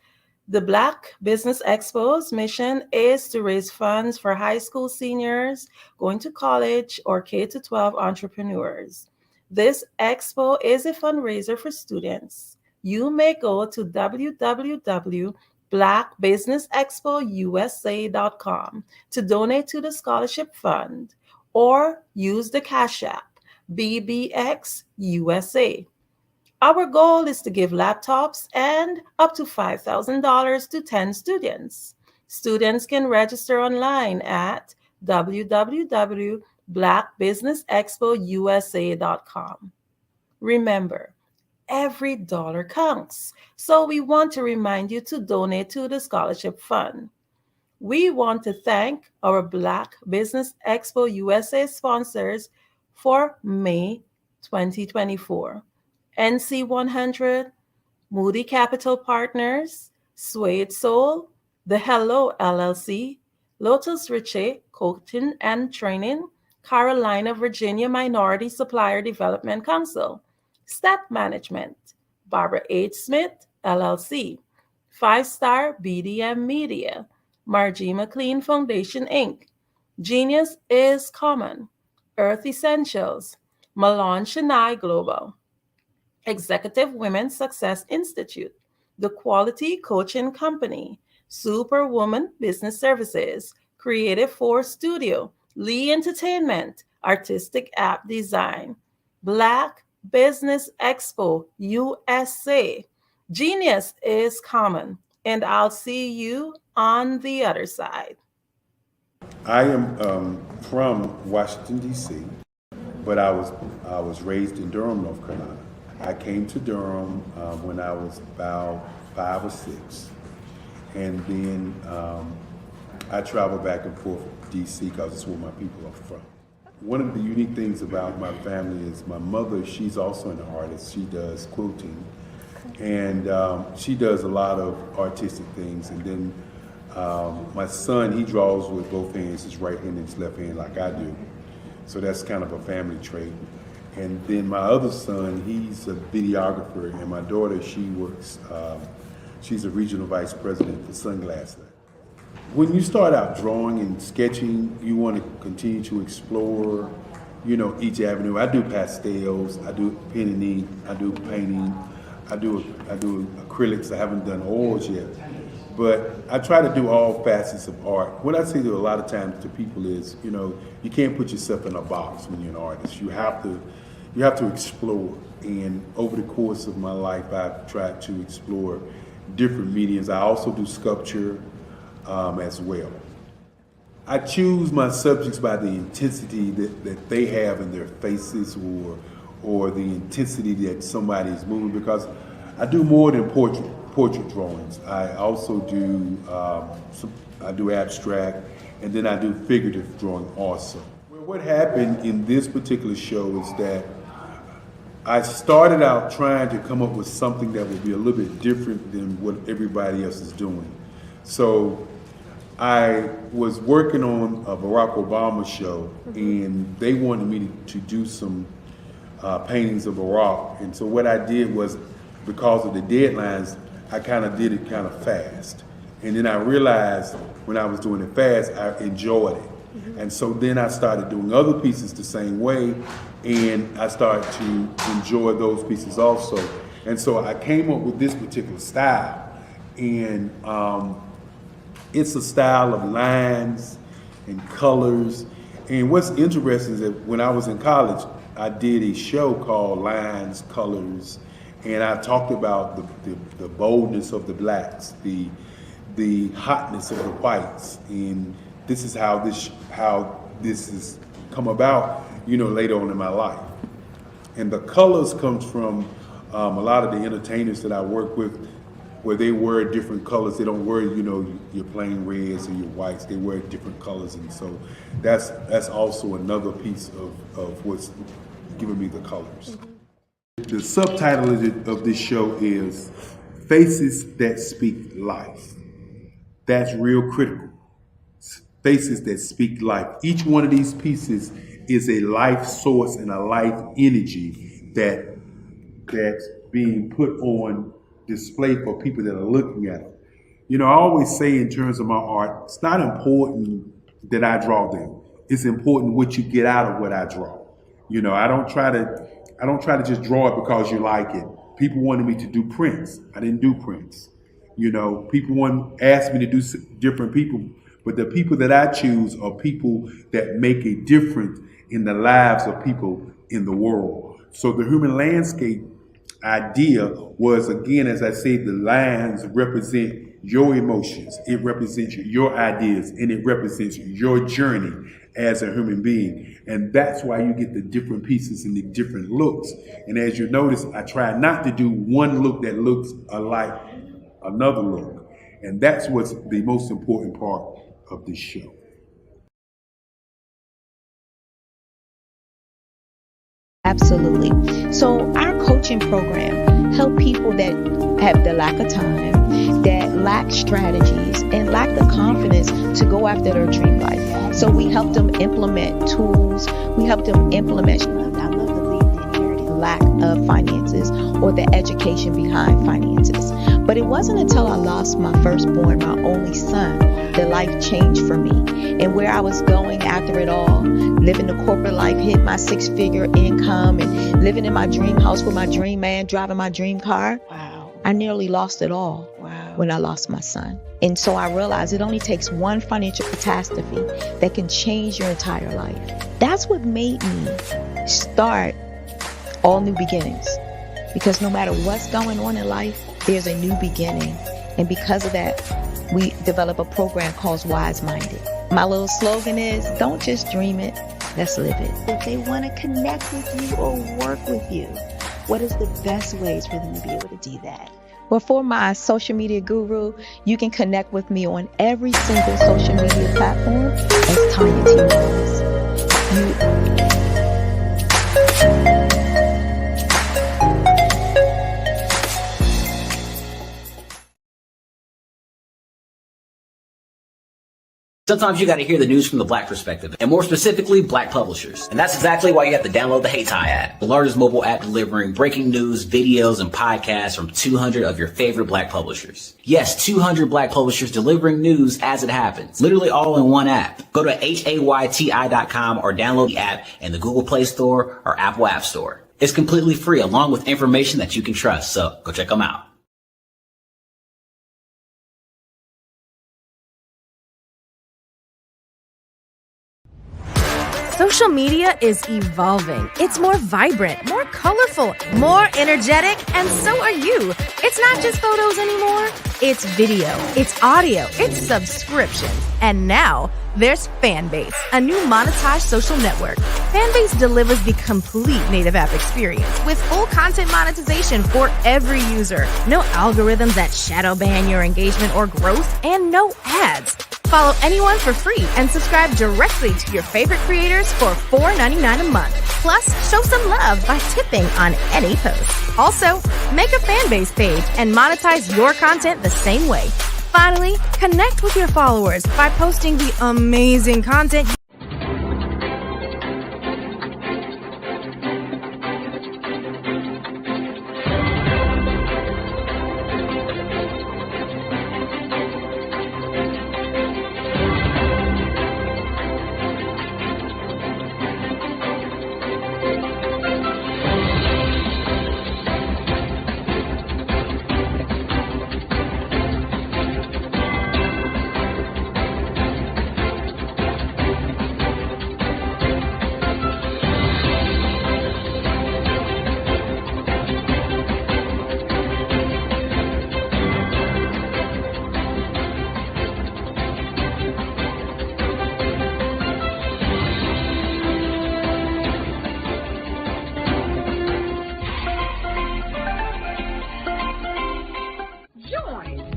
K: The Black Business Expo's mission is to raise funds for high school seniors going to college or K-12 entrepreneurs. This expo is a fundraiser for students. You may go to www.blackbusinessexpousa.com to donate to the scholarship fund, or use the Cash App, BBXUSA. Our goal is to give laptops and up to $5,000 to 10 students. Students can register online at www.blackbusinessexpousa.com. Remember, every dollar counts, so we want to remind you to donate to the scholarship fund. We want to thank our Black Business Expo USA sponsors for May 2024. NC100, Moody Capital Partners, Suede Soul, The Hello LLC, Lotus Riche Coaching and Training, Carolina, Virginia Minority Supplier Development Council, Step Management, Barbara H. Smith LLC, 5-Star BDM Media, Margie McLean Foundation Inc., Genius is Common, Earth Essentials, Malone Chennai Global, Executive Women Success Institute, The Quality Coaching Company, Superwoman Business Services, Creative Force Studio, Lee Entertainment, Artistic App Design, Black Business Expo USA. Genius is common, and I'll see you on the other side.
M: I am from Washington, D.C., but I was raised in Durham, North Carolina. I came to Durham when I was about 5 or 6, and then I traveled back and forth to D.C. because it's where my people are from. One of the unique things about my family is my mother, she's also an artist. She does quilting, and she does a lot of artistic things. And then my son, he draws with both hands, his right hand and his left hand like I do. So that's kind of a family trait. And then my other son, he's a videographer, and my daughter, she works, she's a regional vice president for Sunglasses. When you start out drawing and sketching, you want to continue to explore, each avenue. I do pastels, I do pen and ink, I do painting, I do acrylics. I haven't done oils yet, but I try to do all facets of art. What I say to a lot of times to people is, you can't put yourself in a box when you're an artist. You have to explore. And over the course of my life, I've tried to explore different mediums. I also do sculpture as well. I choose my subjects by the intensity that they have in their faces, or the intensity that somebody is moving, because I do more than portrait drawings. I also do I do abstract, and then I do figurative drawing also. Well, what happened in this particular show is that I started out trying to come up with something that would be a little bit different than what everybody else is doing. So I was working on a Barack Obama show, and they wanted me to do some paintings of Barack. And so what I did was, because of the deadlines, I kind of did it kind of fast. And then I realized when I was doing it fast, I enjoyed it. And so then I started doing other pieces the same way, and I started to enjoy those pieces also. And so I came up with this particular style, and it's a style of lines and colors. And what's interesting is that when I was in college, I did a show called Lines, Colors, and I talked about the boldness of the blacks, the hotness of the whites, and this is how this has come about, later on in my life. And the colors comes from a lot of the entertainers that I work with, where they wear different colors. They don't wear, your plain reds or your whites. They wear different colors, and so that's also another piece of what's giving me the colors. The subtitle of this show is Faces That Speak Life. That's real critical. Faces that speak life. Each one of these pieces is a life source and a life energy that's being put on display for people that are looking at them. I always say in terms of my art, it's not important that I draw them. It's important what you get out of what I draw. I don't try to just draw it because you like it. People wanted me to do prints. I didn't do prints. People asked me to do different people, but the people that I choose are people that make a difference in the lives of people in the world. So the human landscape idea was, again, as I say, the lines represent your emotions, it represents your ideas, and it represents your journey as a human being. And that's why you get the different pieces and the different looks. And as you notice, I try not to do one look that looks alike another look. And that's what's the most important part of this show.
P: Absolutely. So our coaching program help people that have the lack of time, that lack strategies, and lack the confidence to go after their dream life. So we help them implement tools. We help them implement, I love to leave the inherited lack of finances or the education behind finances. But it wasn't until I lost my firstborn, my only son, that life changed for me. And where I was going after it all, living the corporate life, hit my 6-figure income, and living in my dream house with my dream man, driving my dream car. Wow. I nearly lost it all. Wow. when I lost my son. And so I realized it only takes one financial catastrophe that can change your entire life. That's what made me start All New Beginnings. Because no matter what's going on in life, there's a new beginning. And because of that, we develop a program called Wise Minded. My little slogan is, don't just dream it, let's live it. If they want to connect with you or work with you, what is the best ways for them to be able to do that? Well, for my social media guru, you can connect with me on every single social media platform as Tanya T. Rose.
O: Sometimes you got to hear the news from the Black perspective, and more specifically, Black publishers. And that's exactly why you have to download the Hey Tie app, the largest mobile app delivering breaking news, videos, and podcasts from 200 of your favorite Black publishers. Yes, 200 Black publishers delivering news as it happens, literally all in one app. Go to HAYTI.com or download the app in the Google Play Store or Apple App Store. It's completely free, along with information that you can trust, so go check them out.
Q: Social media is evolving. It's more vibrant, more colorful, more energetic, and so are you. It's not just photos anymore. It's video, it's audio, it's subscriptions. And now there's Fanbase, a new monetized social network. Fanbase delivers the complete native app experience with full content monetization for every user. No algorithms that shadow ban your engagement or growth, and no ads. Follow anyone for free and subscribe directly to your favorite creators for $4.99 a month. Plus, show some love by tipping on any post. Also, make a Fanbase page and monetize your content the same way. Finally, connect with your followers by posting the amazing content.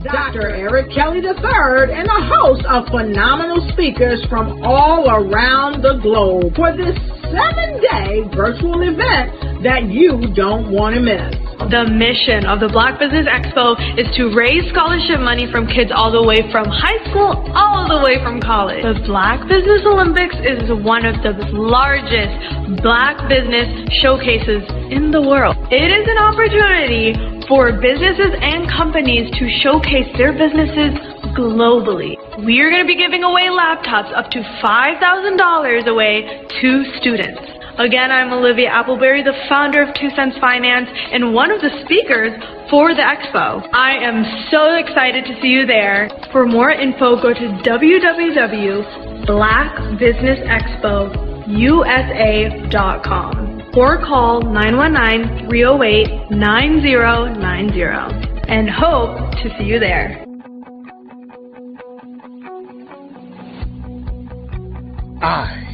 A: Dr. Eric Kelly III and a host of phenomenal speakers from all around the globe for this 7-day virtual event that you don't want to miss.
B: The mission of the Black Business Expo is to raise scholarship money from kids all the way from high school, all the way from college. The Black Business Olympics is one of the largest Black business showcases in the world. It is an opportunity for businesses and companies to showcase their businesses globally. We are going to be giving away laptops up to $5,000 away to students. Again, I'm Olivia Appleberry, the founder of 2 Cents Finance and one of the speakers for the expo. I am so excited to see you there. For more info, go to www.blackbusinessexpousa.com or call 919-308-9090 and hope to see you there.
C: I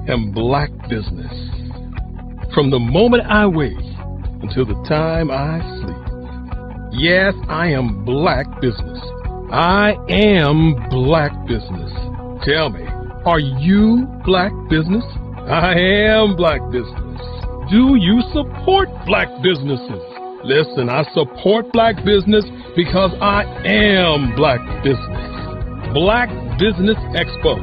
C: am Black Business. From the moment I wake until the time I sleep. Yes, I am Black Business. I am Black Business. Tell me, are you Black Business? I am Black Business. Do you support Black businesses? Listen, I support Black business because I am Black Business. Black Business Expo,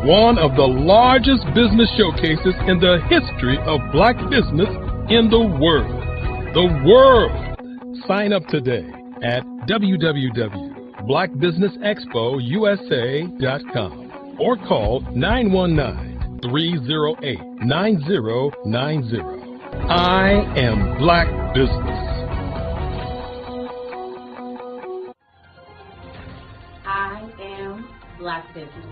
C: one of the largest business showcases in the history of Black business in the world. The world! Sign up today at www.blackbusinessexpousa.com or call 919-308-9090. I am Black Business.
D: Black business.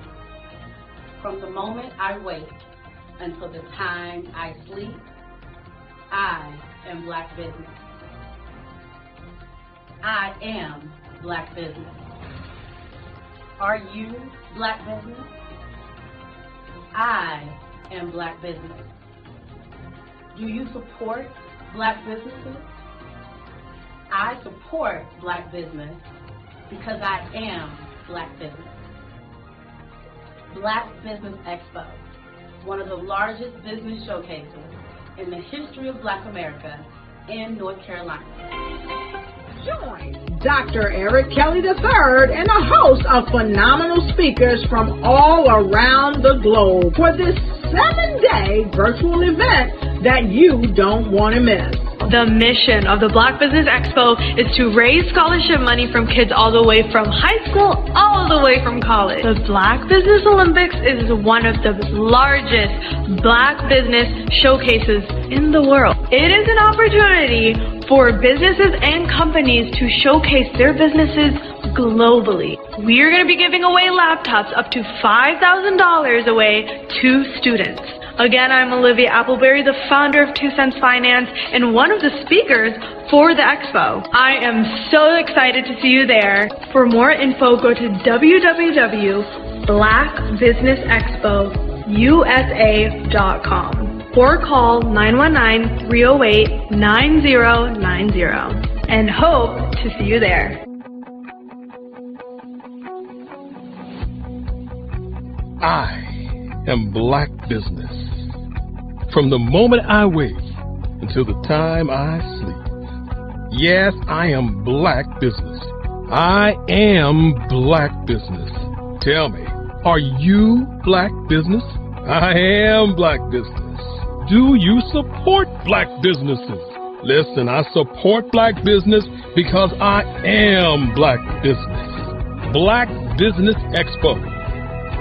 D: From the moment I wake until the time I sleep, I am Black business. I am Black business. Are you Black business? I am Black business. Do you support Black businesses? I support Black business because I am Black business. Black Business Expo, one of the largest business showcases in the history of Black America in North Carolina.
A: Join Dr. Eric Kelly III and a host of phenomenal speakers from all around the globe for this 7-day virtual event that you don't want to miss.
B: The mission of the Black Business Expo is to raise scholarship money from kids all the way from high school all the way from college. The Black Business Olympics is one of the largest Black business showcases in the world. It is an opportunity for businesses and companies to showcase their businesses globally. We are going to be giving away laptops up to $5,000 away to students. Again, I'm Olivia Appleberry, the founder of 2 Cents Finance and one of the speakers for the expo. I am so excited to see you there. For more info, go to www.blackbusinessexpousa.com or call 919-308-9090 and hope to see you there.
C: I am Black business. From the moment I wake until the time I sleep. Yes, I am Black business. I am Black business. Tell me, are you Black business? I am Black business. Do you support Black businesses? Listen, I support Black business because I am Black business. Black Business Expo,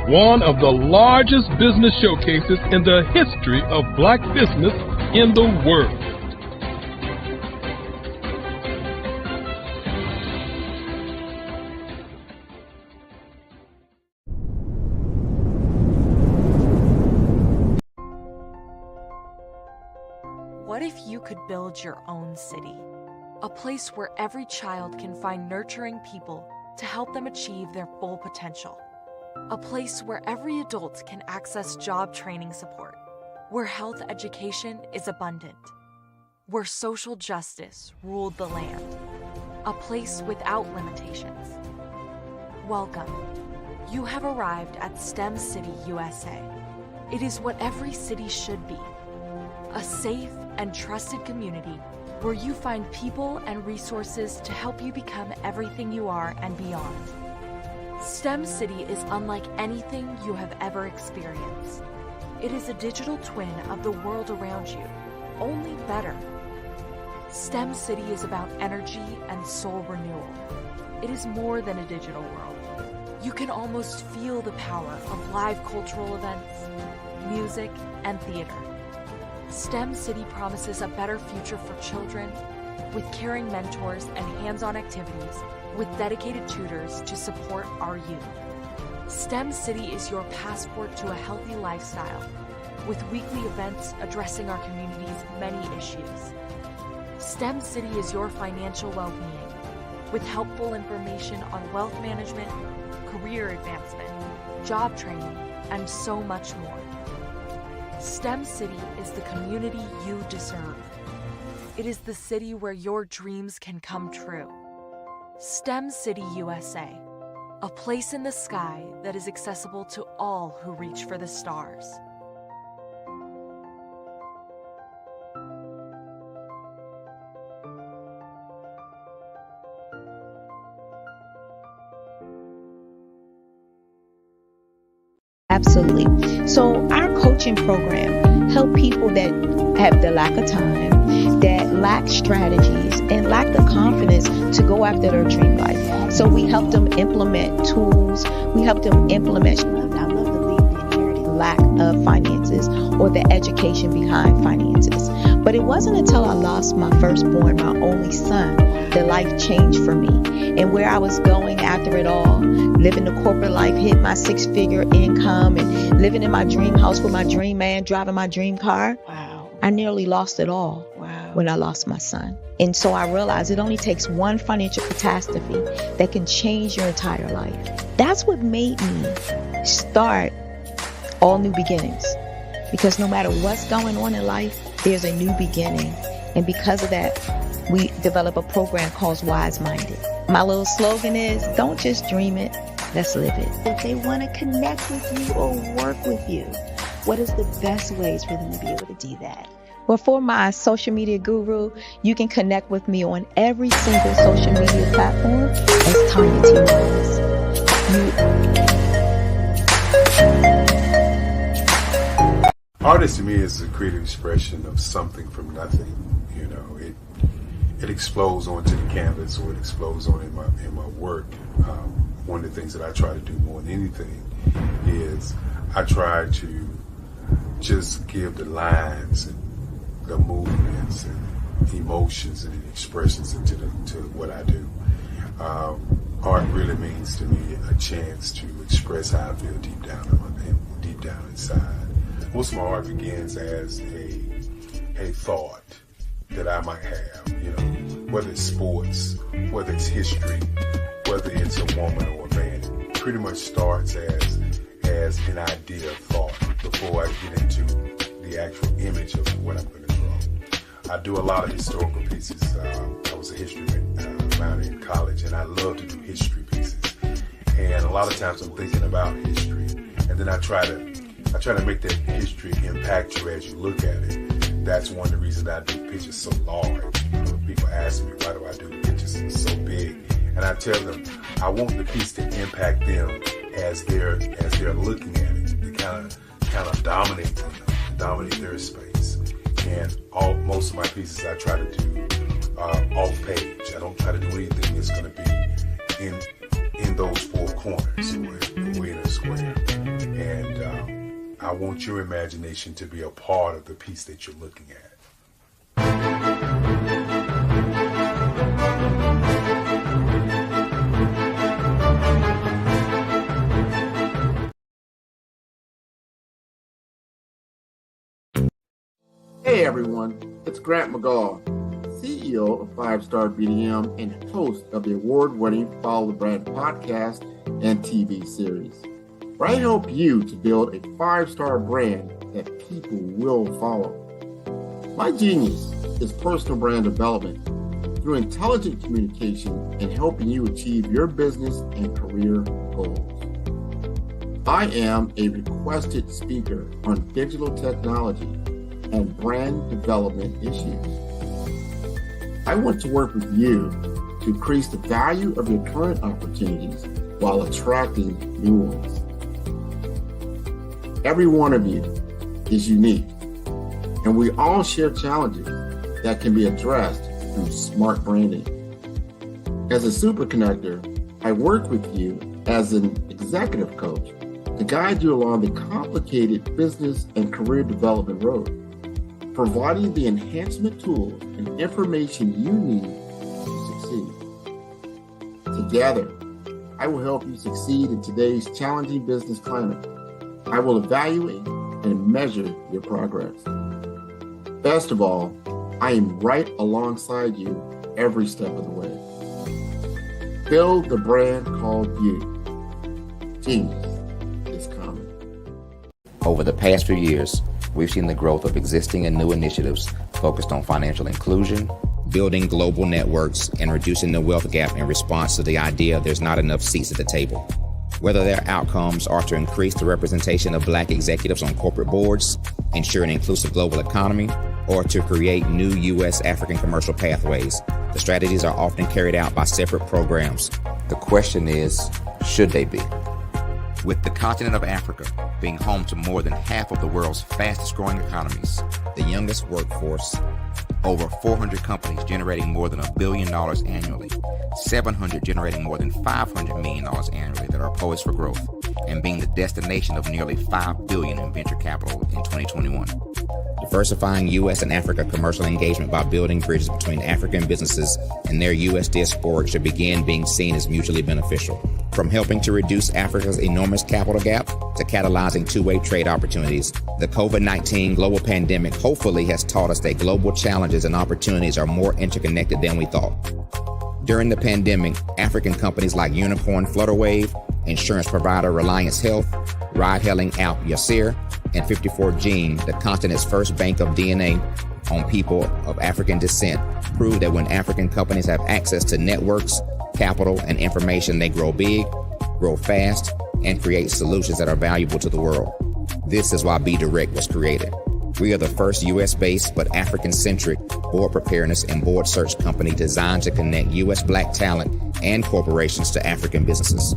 C: one of the largest business showcases in the history of Black business in the world.
R: What if you could build your own city? A place where every child can find nurturing people to help them achieve their full potential. A place where every adult can access job training support, where health education is abundant, where social justice ruled the land. A place without limitations. Welcome. You have arrived at STEM City USA. It is what every city should be. A safe and trusted community where you find people and resources to help you become everything you are and beyond. STEM City is unlike anything you have ever experienced. It is a digital twin of the world around you, only better. STEM City is about energy and soul renewal. It is more than a digital world. You can almost feel the power of live cultural events, music, and theater. STEM City promises a better future for children with caring mentors and hands-on activities with dedicated tutors to support our youth. STEM City is your passport to a healthy lifestyle with weekly events addressing our community's many issues. STEM City is your financial well-being with helpful information on wealth management, career advancement, job training, and so much more. STEM City is the community you deserve. It is the city where your dreams can come true. STEM City USA, a place in the sky that is accessible to all who reach for the stars.
P: Absolutely. So our coaching program help people that have the lack of time, that lack strategies, and lack the confidence to go after their dream life. So we help them implement tools. We help them implement. I love the lead, the inherited lack of finances or the education behind finances. But it wasn't until I lost my firstborn, my only son, that life changed for me. And where I was going after it all, living the corporate life, hit my 6-figure income and living in my dream house with my dream man, driving my dream car. Wow. I nearly lost it all. Wow. When I lost my son. And so I realized it only takes one financial catastrophe that can change your entire life. That's what made me start All New Beginnings. Because no matter what's going on in life, there's a new beginning. And because of that, we develop a program called Wise Minded. My little slogan is, don't just dream it, let's live it. If they want to connect with you or work with you, what is the best ways for them to be able to do that? Well, for my social media guru, you can connect with me on every single social media platform as Tanya T. Wallace.
S: Artist to me is a creative expression of something from nothing. You know, it explodes onto the canvas, or it explodes on in my work. One of the things that I try to do more than anything is I try to just give the lines and the movements and emotions and expressions into what I do. Art really means to me a chance to express how I feel deep down inside. Most of my art begins as a thought that I might have, you know, whether it's sports, whether it's history, whether it's a woman or a man. It pretty much starts as an idea of thought before I get into the actual image of what I'm going to draw. I do a lot of historical pieces. I was a history minor in college, and I love to do history pieces. And a lot of times I'm thinking about history, and then I try to make that history impact you as you look at it. That's one of the reasons I do pictures so large. You know, people ask me, why do I do the pictures so big? And I tell them, I want the piece to impact them as they're looking at it. To kind of dominate them, dominate their space. And most of my pieces I try to do off page. I don't try to do anything that's going to be in those four corners or in a square. And I want your imagination to be a part of the piece that you're looking at.
T: Hey everyone, it's Grant McGaw, CEO of 5 Star BDM and host of the award-winning Follow the Brand podcast and TV series, where I help you to build a 5-star brand that people will follow. My genius is personal brand development through intelligent communication and helping you achieve your business and career goals. I am a requested speaker on digital technology and brand development issues. I want to work with you to increase the value of your current opportunities while attracting new ones. Every one of you is unique, and we all share challenges that can be addressed through smart branding. As a super connector, I work with you as an executive coach to guide you along the complicated business and career development road, providing the enhancement tools and information you need to succeed. Together, I will help you succeed in today's challenging business climate. I will evaluate and measure your progress. Best of all, I am right alongside you every step of the way. Build the brand called you. Genius is coming.
U: Over the past few years, we've seen the growth of existing and new initiatives focused on financial inclusion, building global networks, and reducing the wealth gap in response to the idea there's not enough seats at the table. Whether their outcomes are to increase the representation of Black executives on corporate boards, ensure an inclusive global economy, or to create new U.S. African commercial pathways, the strategies are often carried out by separate programs. The question is, should they be? With the continent of Africa being home to more than half of the world's fastest growing economies, the youngest workforce, over 400 companies generating more than $1 billion annually, 700 generating more than $500 million annually that are poised for growth, and being the destination of nearly $5 billion in venture capital in 2021. Diversifying U.S. and Africa commercial engagement by building bridges between African businesses and their U.S. diaspora should begin being seen as mutually beneficial. From helping to reduce Africa's enormous capital gap to catalyzing two-way trade opportunities, the COVID-19 global pandemic hopefully has taught us that global challenges and opportunities are more interconnected than we thought. During the pandemic, African companies like Unicorn Flutterwave, insurance provider Reliance Health, ride-hailing app Yasir, and 54Gene, the continent's first bank of DNA on people of African descent, proved that when African companies have access to networks, capital, and information, they grow big, grow fast, and create solutions that are valuable to the world. This is why BDirect was created. We are the first U.S.-based but African-centric board preparedness and board search company designed to connect U.S. Black talent and corporations to African businesses.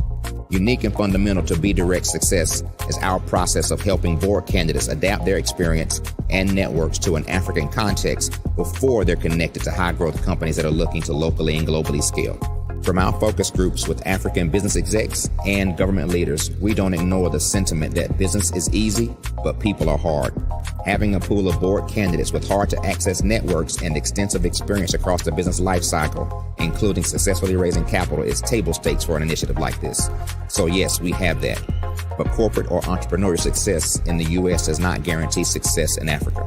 U: Unique and fundamental to BDirect's success is our process of helping board candidates adapt their experience and networks to an African context before they're connected to high-growth companies that are looking to locally and globally scale. From our focus groups with African business execs and government leaders, we don't ignore the sentiment that business is easy, but people are hard. Having a pool of board candidates with hard-to-access networks and extensive experience across the business lifecycle, including successfully raising capital, is table stakes for an initiative like this. So yes, we have that. But corporate or entrepreneurial success in the U.S. does not guarantee success in Africa.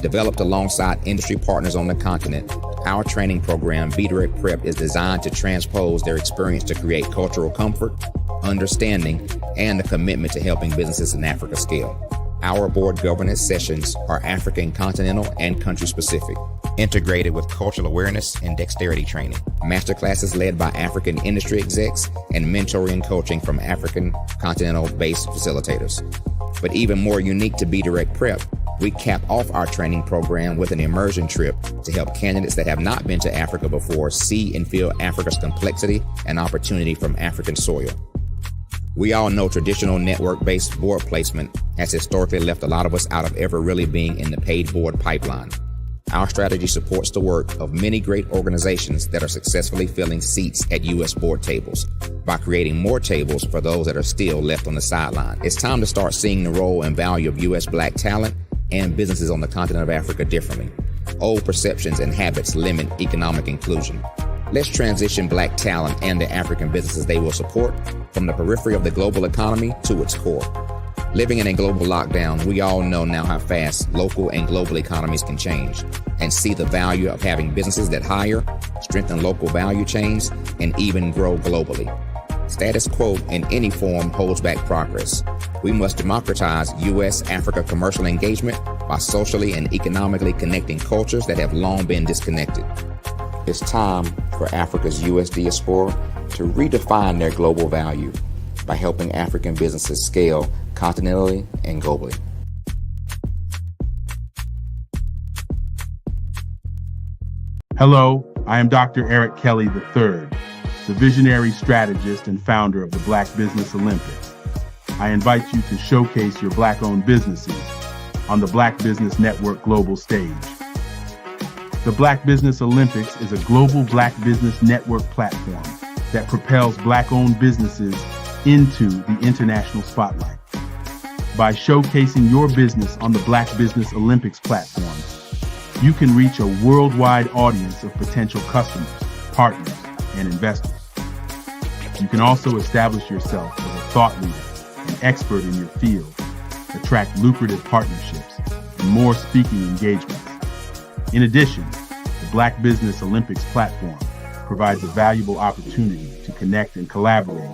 U: Developed alongside industry partners on the continent, our training program, BDirect Prep, is designed to transpose their experience to create cultural comfort, understanding, and a commitment to helping businesses in Africa scale. Our board governance sessions are African continental and country specific, integrated with cultural awareness and dexterity training, masterclasses led by African industry execs, and mentoring and coaching from African continental-based facilitators. But even more unique to BDirect Prep, we cap off our training program with an immersion trip to help candidates that have not been to Africa before see and feel Africa's complexity and opportunity from African soil. We all know traditional network-based board placement has historically left a lot of us out of ever really being in the paid board pipeline. Our strategy supports the work of many great organizations that are successfully filling seats at U.S. board tables by creating more tables for those that are still left on the sideline. It's time to start seeing the role and value of U.S. Black talent and businesses on the continent of Africa differently. Old perceptions and habits limit economic inclusion. Let's transition Black talent and the African businesses they will support from the periphery of the global economy to its core. Living in a global lockdown, we all know now how fast local and global economies can change, and see the value of having businesses that hire, strengthen local value chains, and even grow globally. Status quo in any form holds back progress. We must democratize U.S.-Africa commercial engagement by socially and economically connecting cultures that have long been disconnected. It's time for Africa's U.S. diaspora to redefine their global value by helping African businesses scale continentally and globally.
M: Hello, I am Dr. Eric Kelly III, the visionary strategist and founder of the Black Business Olympics. I invite you to showcase your Black-owned businesses on the Black Business Network global stage. The Black Business Olympics is a global Black Business Network platform that propels Black-owned businesses into the international spotlight. By showcasing your business on the Black Business Olympics platform, you can reach a worldwide audience of potential customers, partners, and investors. You can also establish yourself as a thought leader and expert in your field, attract lucrative partnerships, and more speaking engagements. In addition, the Black Business Olympics platform provides a valuable opportunity to connect and collaborate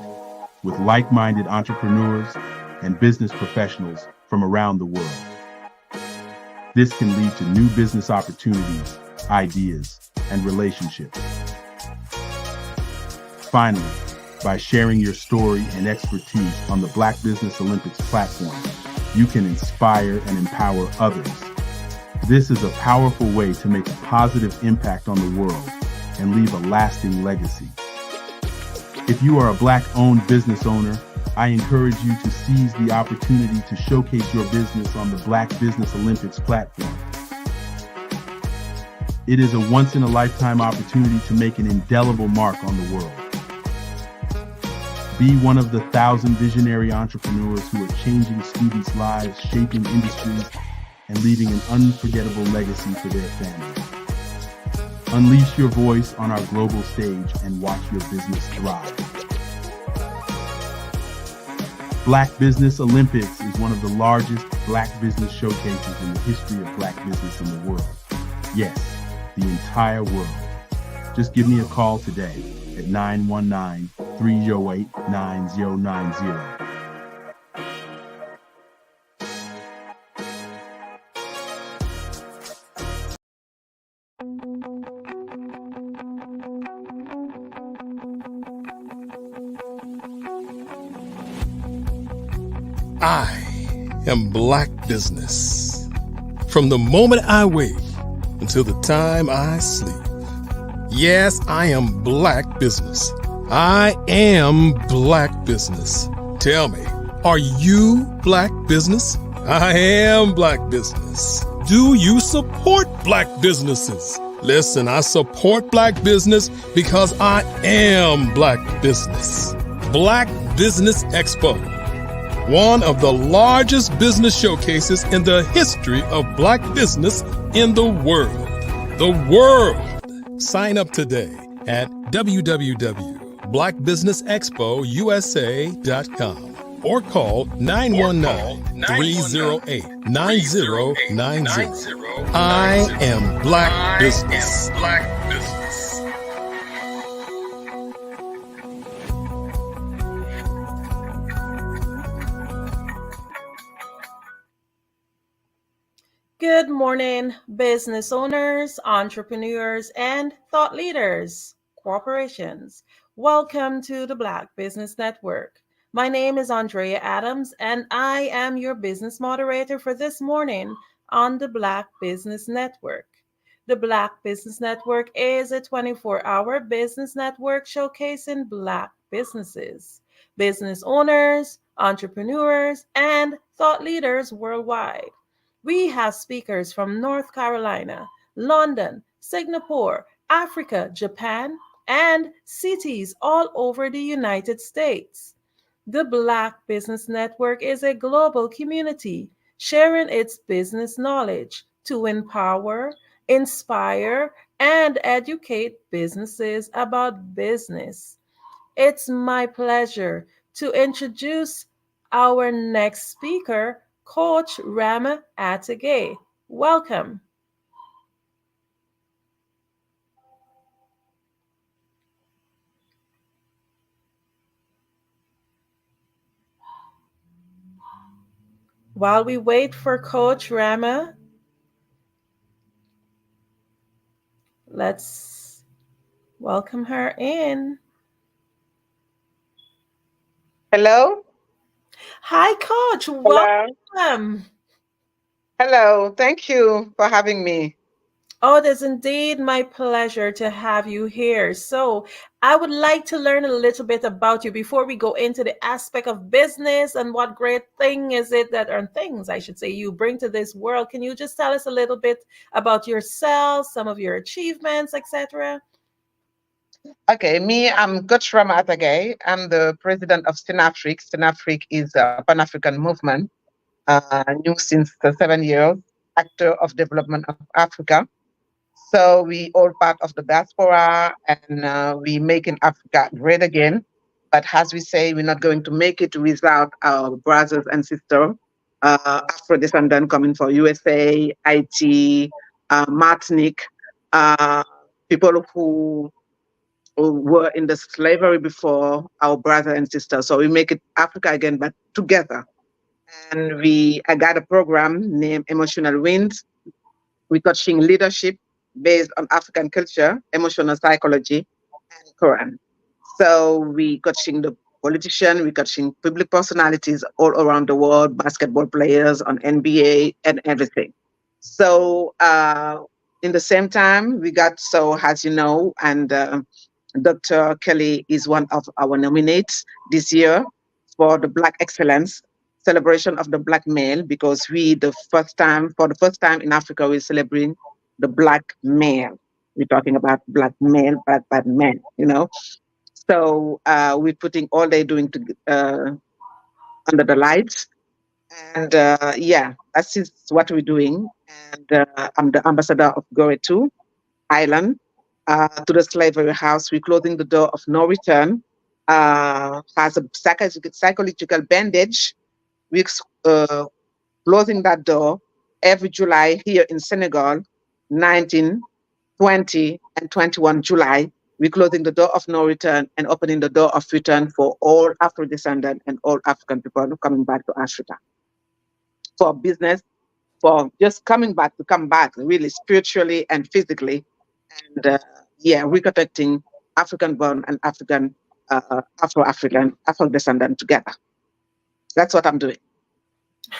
M: with like-minded entrepreneurs and business professionals from around the world. This can lead to new business opportunities, ideas, and relationships. Finally, by sharing your story and expertise on the Black Business Olympics platform, you can inspire and empower others. This is a powerful way to make a positive impact on the world and leave a lasting legacy. If you are a Black-owned business owner, I encourage you to seize the opportunity to showcase your business on the Black Business Olympics platform. It is a once-in-a-lifetime opportunity to make an indelible mark on the world. Be one of the 1,000 visionary entrepreneurs who are changing students' lives, shaping industries, and leaving an unforgettable legacy for their families. Unleash your voice on our global stage and watch your business thrive. Black Business Olympics is one of the largest Black business showcases in the history of Black business in the world. Yes, the entire world. Just give me a call today at 919-308-9090.
C: I am Black Business. From the moment I wake until the time I sleep. Yes, I am Black Business. I am Black Business. Tell me, are you Black Business? I am Black Business. Do you support Black businesses? Listen, I support Black business because I am Black Business. Black Business Expo, one of the largest business showcases in the history of Black business in the world. The world! Sign up today at www.blackbusinessexpousa.com or call 919-308-9090. I am Black Business.
K: Good morning, business owners, entrepreneurs, and thought leaders, corporations. Welcome to the Black Business Network. My name is Andrea Adams, and I am your business moderator for this morning on the Black Business Network. The Black Business Network is a 24-hour business network showcasing Black businesses, business owners, entrepreneurs, and thought leaders worldwide. We have speakers from North Carolina, London, Singapore, Africa, Japan, and cities all over the United States. The Black Business Network is a global community sharing its business knowledge to empower, inspire, and educate businesses about business. It's my pleasure to introduce our next speaker, Coach Rama Atage. Welcome. While we wait for Coach Rama, let's welcome her in.
E: Hello.
K: Hi, Coach.
E: Hello.
K: Welcome.
E: Hello. Thank you for having me.
K: Oh, it is indeed my pleasure to have you here. So, I would like to learn a little bit about you before we go into the aspect of business and what great thing is it that, or things I should say, you bring to this world. Can you just tell us a little bit about yourself, some of your achievements, etc.?
E: Okay, I'm Coach Rama Atage. I'm the president of SYNAFRIC. SYNAFRIC is a Pan-African movement, new since 7 years, actor of development of Africa. So we all part of the diaspora, and we making Africa great again. But as we say, we're not going to make it without our brothers and sisters, Afro-descendant coming from USA, Haiti, Martinique, people who were in the slavery before, our brother and sister. So we make it Africa again, but together. And I got a program named Emotional Wins. We're touching leadership based on African culture, emotional psychology, and Quran. So we coaching the politician, we coaching public personalities all around the world, basketball players on NBA and everything. So in the same time, we got, so as you know, and Dr. Kelly is one of our nominates this year for the Black Excellence celebration of the Black male, because for the first time in Africa, we're celebrating the Black male. We're talking about Black male, Black men, So we're putting all they're doing under the lights. And yeah, that's just what we're doing. And I'm the ambassador of Goretu Island to the slavery house. We're closing the door of no return. Has a psychological bandage. We're closing that door every July here in Senegal, 19, 20, and 21 July. We're closing the door of no return and opening the door of return for all Afro-descendant and all African people coming back to Africa for business, for just coming back to come back really spiritually and physically. And yeah, reconnecting African-born and Afro-African, Afro-descendant together. That's what I'm doing.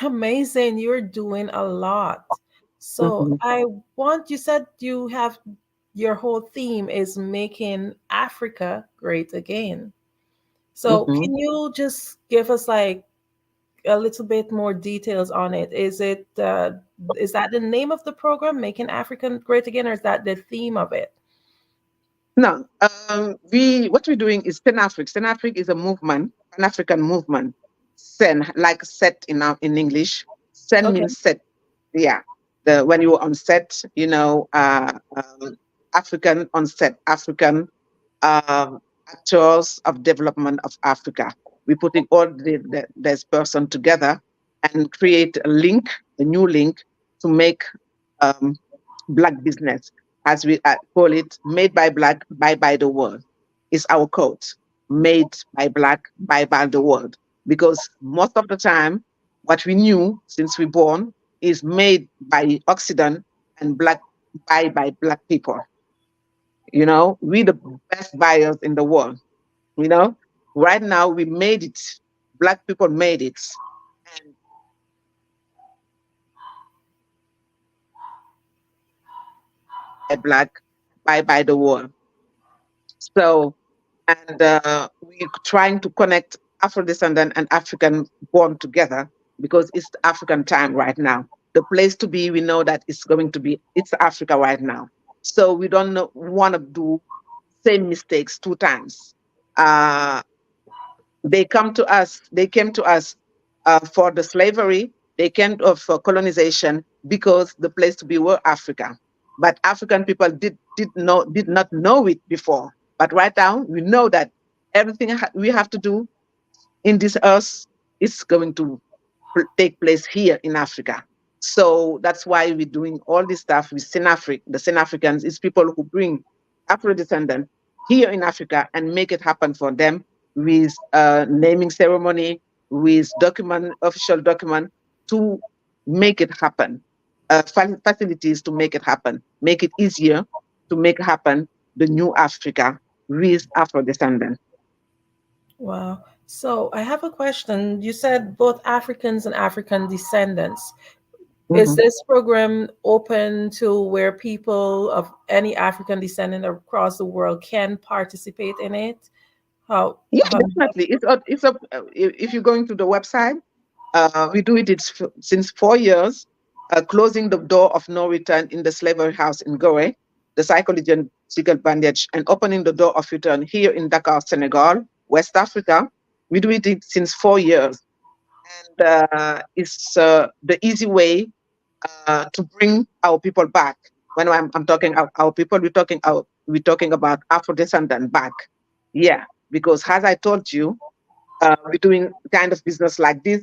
K: Amazing. You're doing a lot. So you said you have your whole theme is making Africa great again. So can you just give us like a little bit more details on it? Is that the name of the program, Making Africa Great Again, or is that the theme of it?
E: No, what we're doing is Senafric. Senafric is a movement, an African movement. Sen, like set in English. Sen means set. Yeah, when you're on set, African on set, African actors of development of Africa. We're putting all this person together and create a link, a new link to make Black business, as we call it, made by Black, buy by the world. Is our code. Made by Black, buy by the world. Because most of the time, what we knew since we're born is made by Occident and Black, buy by Black people. We're the best buyers in the world. Right now we made it. Black people made it. And Black, buy by the world. So, and we're trying to connect Afro-descendant and African born together because it's the African time right now. The place to be, we know that it's Africa right now. So we don't want to do same mistakes 2 times. They came to us for the slavery. They came for colonization because the place to be were Africa. But African people did not know it before. But right now, we know that everything we have to do in this earth is going to take place here in Africa. So that's why we're doing all this stuff with Senafric. The Senafricans is people who bring Afro-descendants here in Africa and make it happen for them with naming ceremony, with official document to make it happen. Facilities to make it happen, make it easier to make happen the new Africa with Afro-descendants.
K: Wow. So I have a question. You said both Africans and African descendants. Is this program open to where people of any African descendant across the world can participate in it?
E: Yeah, definitely. It's up. If you're going to the website, we do it since 4 years, closing the door of no return in the slavery house in Gore, the psychological bandage, and opening the door of return here in Dakar, Senegal, West Africa. We do it since 4 years. And it's the easy way to bring our people back. When I'm talking our people, we're talking about Afro-descendant back. Yeah, because as I told you, we're doing kind of business like this,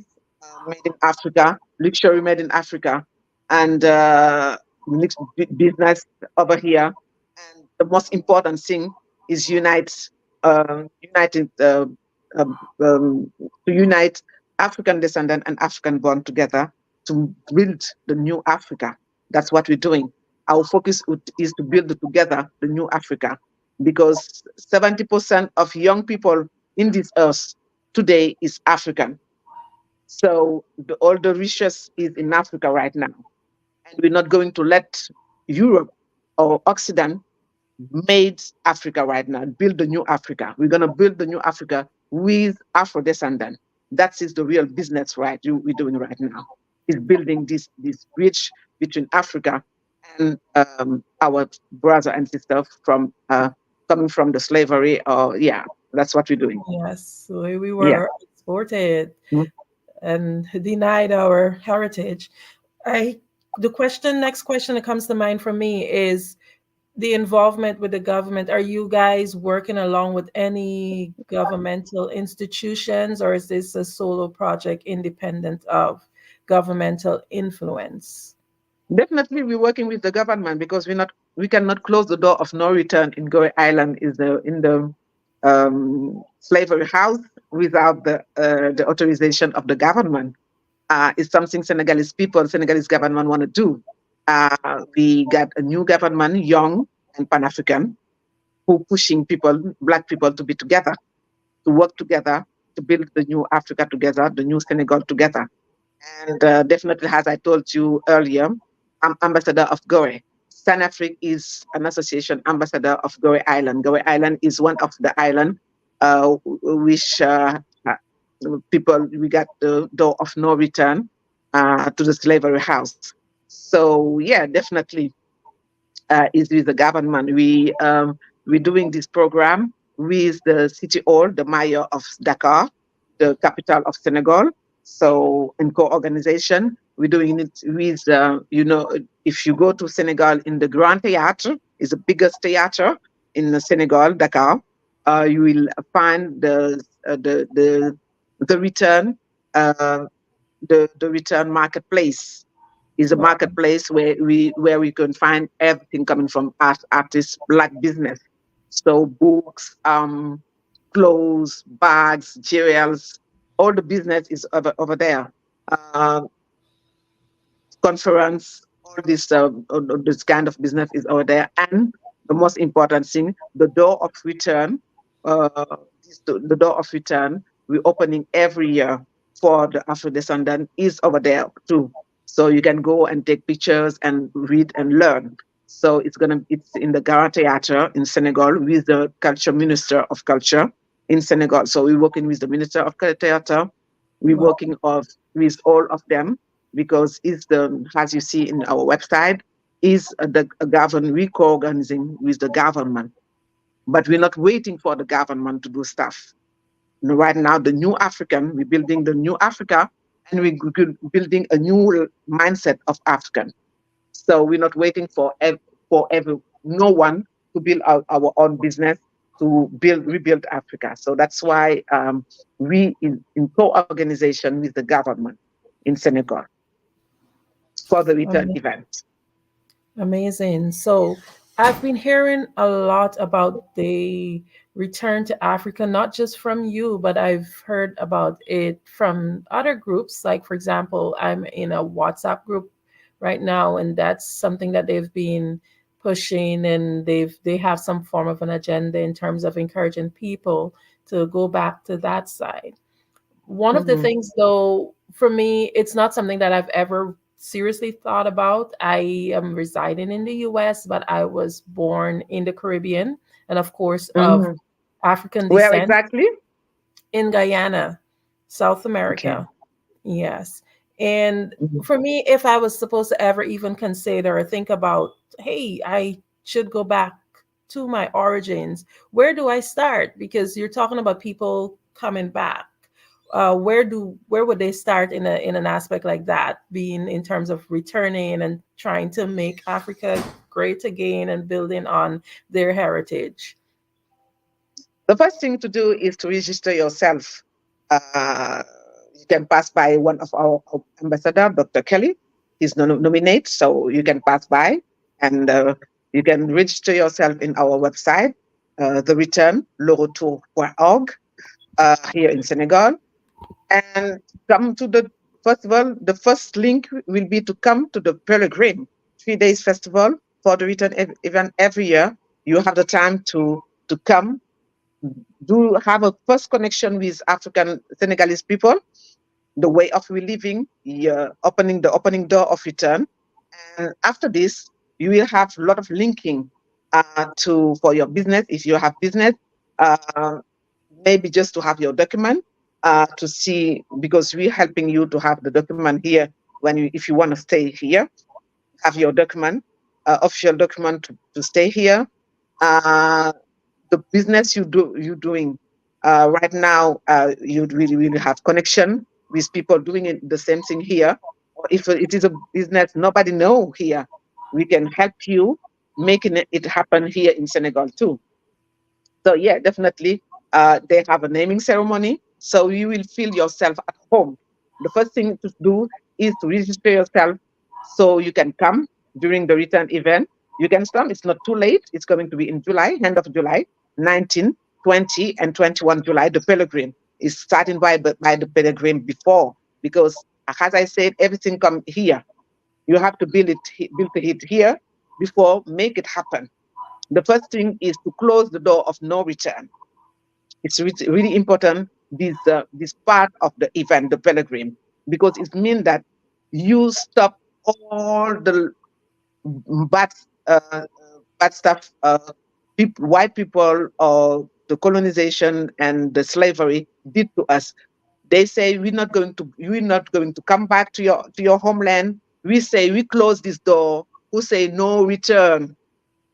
E: made in Africa, luxury made in Africa, and business over here. And the most important thing is to unite African descendant and African born together to build the new Africa. That's what we're doing. Our focus is to build together the new Africa, because 70% of young people in this earth today is African. So all the riches is in Africa right now. And we're not going to let Europe or Occident made Africa right now, build the new Africa. We're going to build the new Africa with Afro-descendant. That is the real business we're doing right now, is building this bridge between Africa and our brother and sister from coming from the slavery or That's what we're doing.
K: Yes, we
E: Yeah.
K: were exported
E: Mm.
K: and denied our heritage. I the next question that comes to mind for me is the involvement with the government. Are you guys working along with any governmental institutions, or is this a solo project independent of governmental influence?
E: Definitely, we're working with the government because we cannot close the door of no return in Goree Island is in the slavery house without the authorization of the government. It's something Senegalese government want to do. We got a new government, young and Pan-African, who pushing black people to be together, to work together, to build the new Africa together, the new Senegal together. And definitely, as I told you earlier, I'm ambassador of Goree. Sanafric is an association ambassador of Goree Island. Goree Island is one of the island which people, we got the door of no return to the slavery house. So yeah, definitely is with the government. We're doing this program with the city hall, the mayor of Dakar, the capital of Senegal. So in co-organization, we're doing it with, if you go to Senegal in the Grand Theatre, is the biggest theater in Senegal, Dakar. You will find the return, the return marketplace is a marketplace where we can find everything coming from artists, black business. So books, clothes, bags, jewels, all the business is over there. Uh, Conference, all this kind of business is over there. And the most important thing, the door of return, the door of return, we're opening every year for the Afro-descendant is over there too. So you can go and take pictures and read and learn. So it's in the Gara Theatre in Senegal with the culture minister of culture in Senegal. So we're working with the minister of theatre. We're working with all of them because it's as you see in our website, is the government, we co-organizing with the government. But we're not waiting for the government to do stuff. Right now, the new African, we're building the new Africa, and we're building a new mindset of African. So we're not waiting for no one to build our own business to rebuild Africa. So that's why we in co-organization with the government in Senegal for the return event.
K: Amazing. So I've been hearing a lot about the return to Africa, not just from you, but I've heard about it from other groups. Like, for example, I'm in a WhatsApp group right now, and that's something that they've been pushing, and they have some form of an agenda in terms of encouraging people to go back to that side. One of the things, though, for me, it's not something that I've ever seriously thought about. I am residing in the US, but I was born in the Caribbean and, of course, of African
E: Where
K: descent.
E: exactly?
K: In Guyana, South America. Yes. And for me, if I was supposed to ever even consider or think about, hey, I should go back to my origins, where do I start? Because you're talking about people coming back. Where would they start in an aspect like that, being in terms of returning and trying to make Africa great again and building on their heritage?
E: The first thing to do is to register yourself. You can pass by one of our ambassador, Dr. Kelly. He's nominate, so you can pass by and you can register yourself in our website, the return, leretour.org, here in Senegal. And come to the festival. The first link will be to come to the Peregrine 3 days festival for the return event every year. You have the time to come, do have a first connection with African Senegalese people, the way of we living, opening the opening door of return. And after this, you will have a lot of linking for your business. If you have business, maybe just to have your document to see, because we're helping you to have the document here if you want to stay here, have your document, official document to stay here. The business you're doing, Right now, you really have connection with people doing the same thing here. Or if it is a business nobody know here, we can help you making it happen here in Senegal too. So yeah, definitely, they have a naming ceremony, so you will feel yourself at home. The first thing to do is to register yourself so you can come during the return event. You can come. It's not too late. It's going to be in July, end of July, 19, 20, and 21 July. The pilgrim is starting by the pilgrim before, because as I said, everything come here. You have to build it here before make it happen. The first thing is to close the door of no return. It's really important, this part of the event, the pilgrim, because it means that you stop all the bad uh, bad stuff, white people, or the colonization and the slavery did to us. They say you're not going to come back to your homeland. We say we close this door. Who say no return?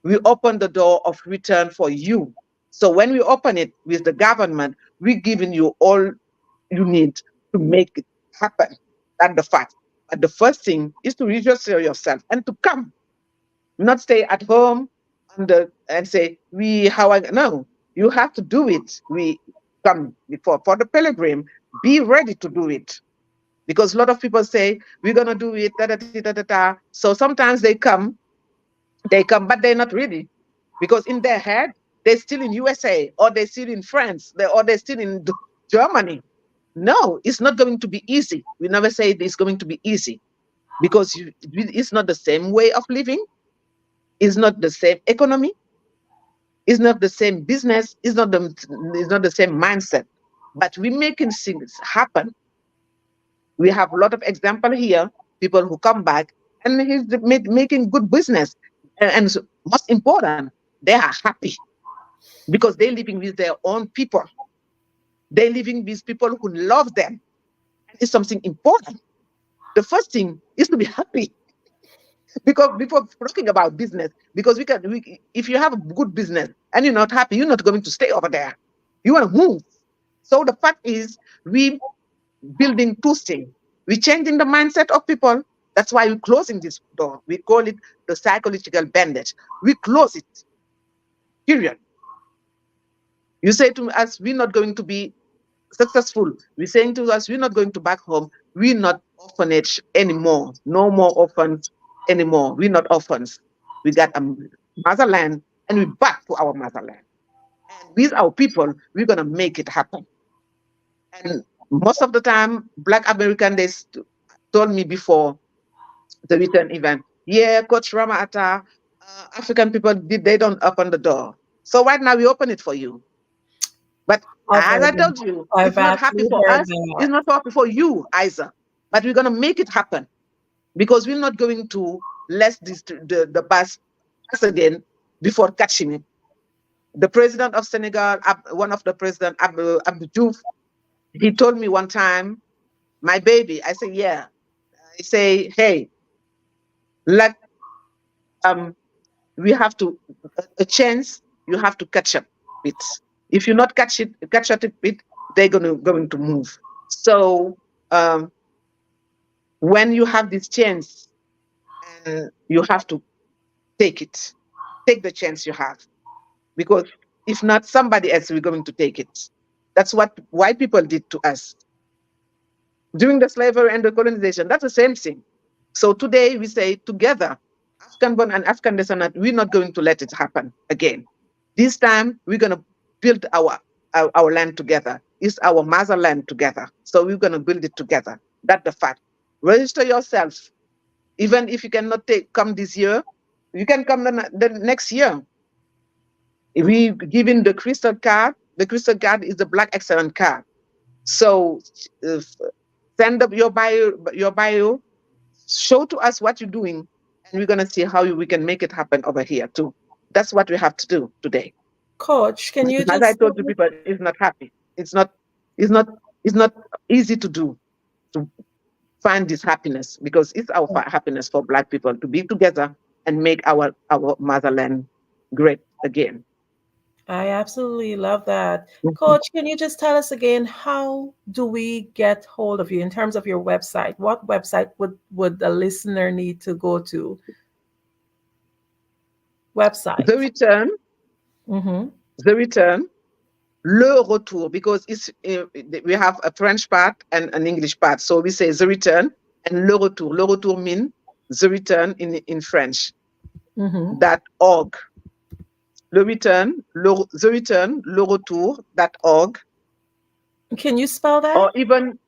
E: We open the door of return for you. So when we open it with the government, we're giving you all you need to make it happen. That's the fact. But the first thing is to register yourself and to come, not stay at home and say, no, you have to do it. We come before for the pilgrim, be ready to do it. Because a lot of people say, we're going to do it, da, da, da, da, da, da. So sometimes they come, but they're not ready, because in their head they're still in USA, or they're still in France, or they're still in Germany. No, it's not going to be easy. We never say it's going to be easy, because it's not the same way of living, it's not the same economy, it's not the same business, it's not the same mindset. But we're making things happen. We have a lot of example here, people who come back and he's making good business, and most important, they are happy, because they're living with their own people. They're living with people who love them. And it's something important. The first thing is to be happy. Because before talking about business, because if you have a good business and you're not happy, you're not going to stay over there. You want to move. So the fact is, we building two things. We're changing the mindset of people. That's why we're closing this door. We call it the psychological bandage. We close it. Period. You say to us, we're not going to be successful. We're saying to us, we're not going to back home. We're not orphanage anymore. No more orphans anymore. We're not orphans. We got a motherland, and we're back to our motherland. And with our people, we're going to make it happen. And most of the time, Black American, they told me before the return event, yeah, Coach Ramata, African people, they don't open the door. So right now we open it for you. But as I told you, it's not happy for us. It's not happy for you either. But we're going to make it happen, because we're not going to let the bus pass again before catching it. The president of Senegal, one of the president, Abdou Diouf, he told me one time, my baby, I say, yeah. I say, hey, we have to, a chance, you have to catch up with. If you not catch up with, they're going to move. So when you have this chance, you have to take it. Take the chance you have, because if not, somebody else will going to take it. That's what white people did to us during the slavery and the colonization. That's the same thing. So today we say together, Afghan-born and Afghan descendant, we're not going to let it happen again. This time we're going to build our land together. It's our motherland together. So we're going to build it together. That's the fact. Register yourself. Even if you cannot come this year, you can come the next year. If we giving the crystal card is the Black Excellent card. So send up your bio, show to us what you're doing, and we're gonna see how we can make it happen over here too. That's what we have to do today.
K: Coach, can you
E: as I told the people, it's not happy. It's not easy to do, to find this happiness, because it's our happiness for Black people to be together and make our motherland great again.
K: I absolutely love that. Coach, can you just tell us again, how do we get hold of you in terms of your website? What website would the listener need to go to? Website.
E: The return,
K: Mm-hmm.
E: the return, le retour, because we have a French part and an English part. So we say the return and le retour. Le retour means the return in French.
K: Mm-hmm.
E: .org. Le return, the return, le retour.org.
K: Can you spell that?
E: Or even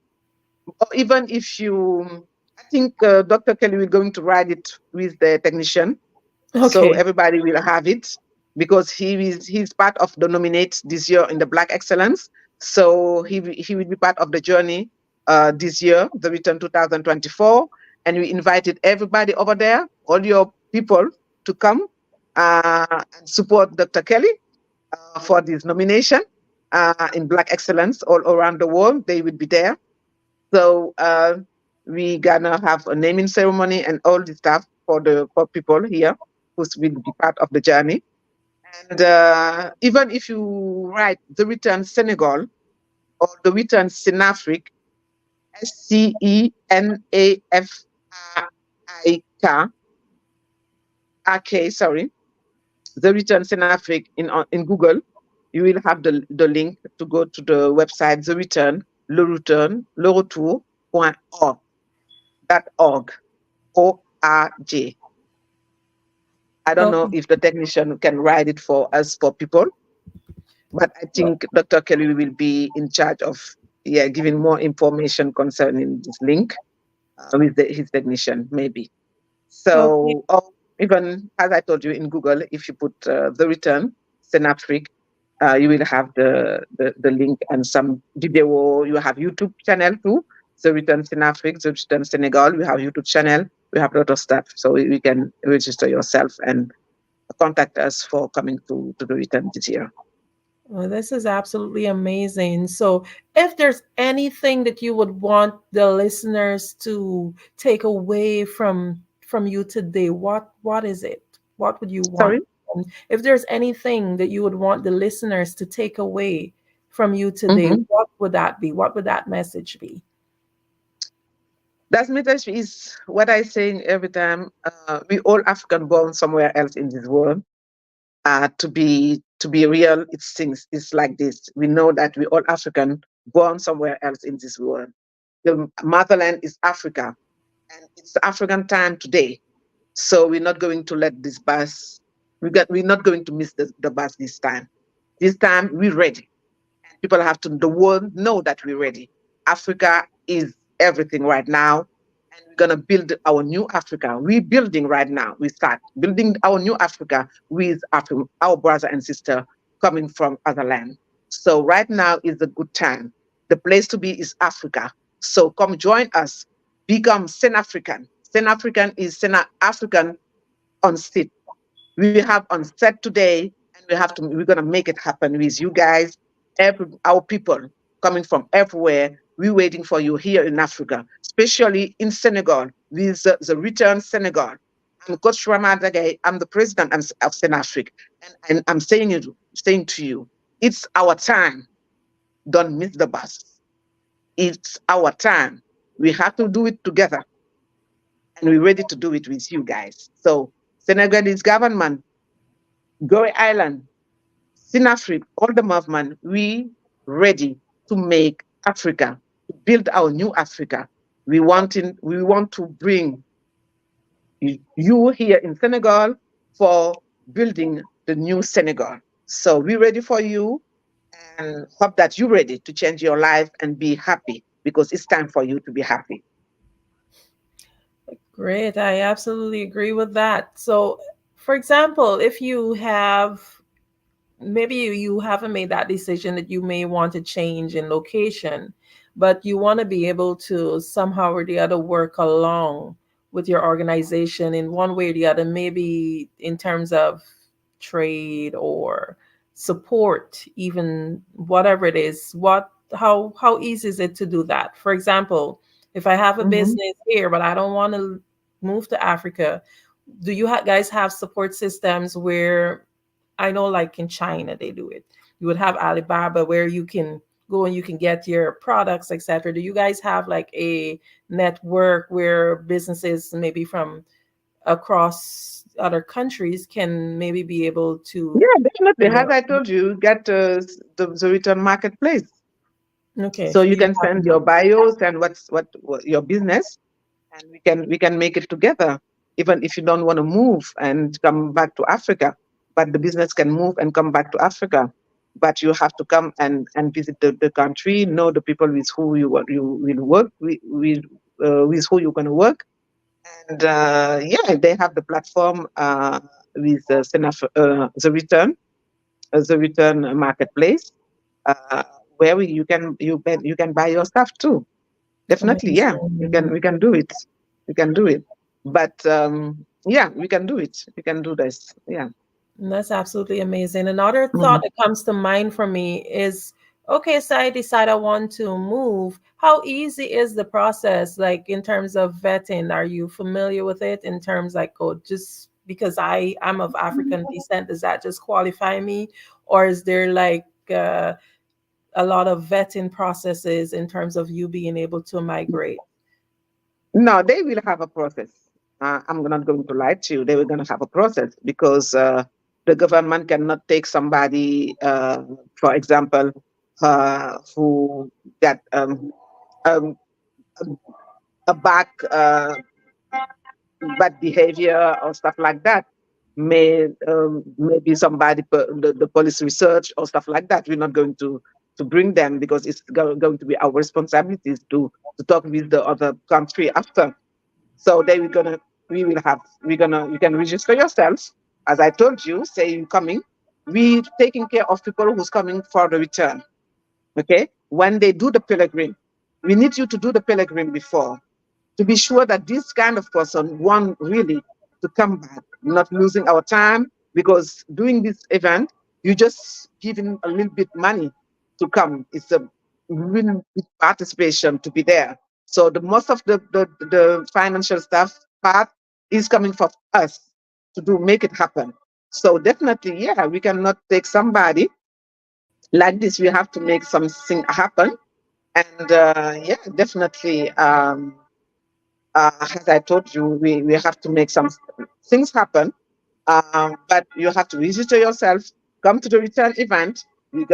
E: if you, I think Dr. Kelly will going to write it with the technician, so
K: Okay.
E: everybody will have it, because he's part of the nominate this year in the Black Excellence. So he will be part of the journey this year, the return 2024, and we invited everybody over there, all your people, to come and support Dr. Kelly for this nomination in Black Excellence all around the world. They will be there. So we gonna have a naming ceremony and all the stuff for people here who will be part of the journey. And even if you write the return Senegal or the return Senafric, SCENAFRIK, sorry, the return Senafric in Google, you will have the link to go to the website, the return, le retour.org. .org. O-R-J. I don't know
K: Okay.
E: if the technician can write it for us, for people, but I think Dr. Kelly will be in charge of giving more information concerning this link with his technician, maybe.
K: Okay.
E: So, or even as I told you in Google, if you put the return Synaptic, you will have the link and some video. You have YouTube channel too. The return Synaptic, the return Senegal. We have YouTube channel. We have a lot of stuff, so you can register yourself and contact us for coming to the return this year.
K: Well, this is absolutely amazing. So, if there's anything that you would want the listeners to take away from you today, what is it? What would you want?
E: Sorry.
K: If there's anything that you would want the listeners to take away from you today,
E: Mhm.
K: what would that be? What would that message be?
E: That message is what I say every time. We all African born somewhere else in this world. To be real, it's like this. We know that we all African born somewhere else in this world. The motherland is Africa, and it's African time today. So we're not going to let this bus. We're not going to miss the bus this time. This time we're ready. People have to, the world know that we're ready. Africa is everything right now, and we're gonna build our new Africa. We're building right now. We start building our new Africa with our brother and sister coming from other land. So right now is a good time. The place to be is Africa. So come join us. Become Sen African. Sen African is Sen African on seat. We have on set today, and we're gonna make it happen with you guys, our people coming from everywhere. We're waiting for you here in Africa, especially in Senegal, with the return Senegal. I'm Coach Ramadagay. I'm the president of Senafric, and I'm saying to you, it's our time. Don't miss the bus. It's our time. We have to do it together, and we're ready to do it with you guys. So Senegalese government, Goree Island, Sinafric, all the movement, we ready to make Africa, to build our new Africa. We want to bring you here in Senegal for building the new Senegal. So we're ready for you, and hope that you're ready to change your life and be happy, because it's time for you to be happy.
K: Great. I absolutely agree with that. So, for example, if you have maybe you haven't made that decision that you may want to change in location, but you want to be able to somehow or the other work along with your organization in one way or the other, maybe in terms of trade or support, even whatever it is, how easy is it to do that? For example, if I have a business here but I don't want to move to Africa, do you guys have support systems where I know like in China they do it. You would have Alibaba where you can go and you can get your products, etc. Do you guys have like a network where businesses maybe from across other countries can maybe be able to,
E: Yeah, definitely.
K: you
E: As
K: know,
E: I told you, get the return marketplace.
K: okay,
E: So
K: so
E: you
K: you
E: can
K: have
E: send your bios and what your business, and we can make it together. Even if you don't want to move and come back to Africa, but the business can move and come back to Africa. But you have to come and visit the country, know the people with who you will work with who you're going to work, and yeah, they have the platform with the return marketplace, uh, where you can buy your stuff too. Definitely, yeah, we can do it. We can do it. But yeah, we can do it. We can do this. Yeah.
K: That's absolutely amazing. Another thought
E: Mhm.
K: that comes to mind for me is, okay, so I decide I want to move. How easy is the process, like in terms of vetting? Are you familiar with it in terms like, oh, just because I'm of African descent, does that just qualify me? Or is there like a lot of vetting processes in terms of you being able to migrate?
E: No, they will have a process. I'm not going to lie to you. They were going to have a process because the government cannot take somebody, for example, who got um, a back bad behavior or stuff like that. Maybe somebody, the police research or stuff like that. We're not going to bring them because it's going to be our responsibilities to talk with the other country after. So they we're gonna you can register yourself. As I told you, say you're coming. We taking care of people who's coming for the return. Okay, when they do the pilgrim, we need you to do the pilgrim before to be sure that this kind of person want really to come back, not losing our time, because doing this event, you just giving a little bit money to come. It's a real big participation to be there. So the most of the financial stuff part is coming from us to do make it happen. So definitely, yeah, we cannot take somebody like this. We have to make something happen. And yeah, definitely. As I told you, we have to make some things happen. But you have to register yourself, come to the return event. We're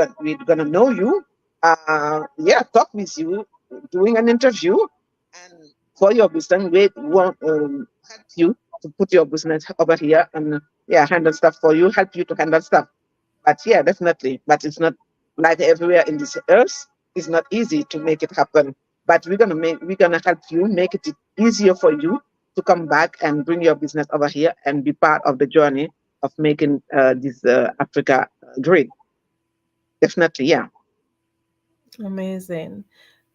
E: gonna know you. Yeah, talk with you, doing an interview, and for your business, we want help you to put your business over here and yeah, handle stuff for you, help you to handle stuff. But yeah, definitely. But it's not like everywhere in this earth. It's not easy to make it happen. But we're gonna help you make it easier for you to come back and bring your business over here and be part of the journey of making this Africa great. Definitely, yeah.
K: Amazing.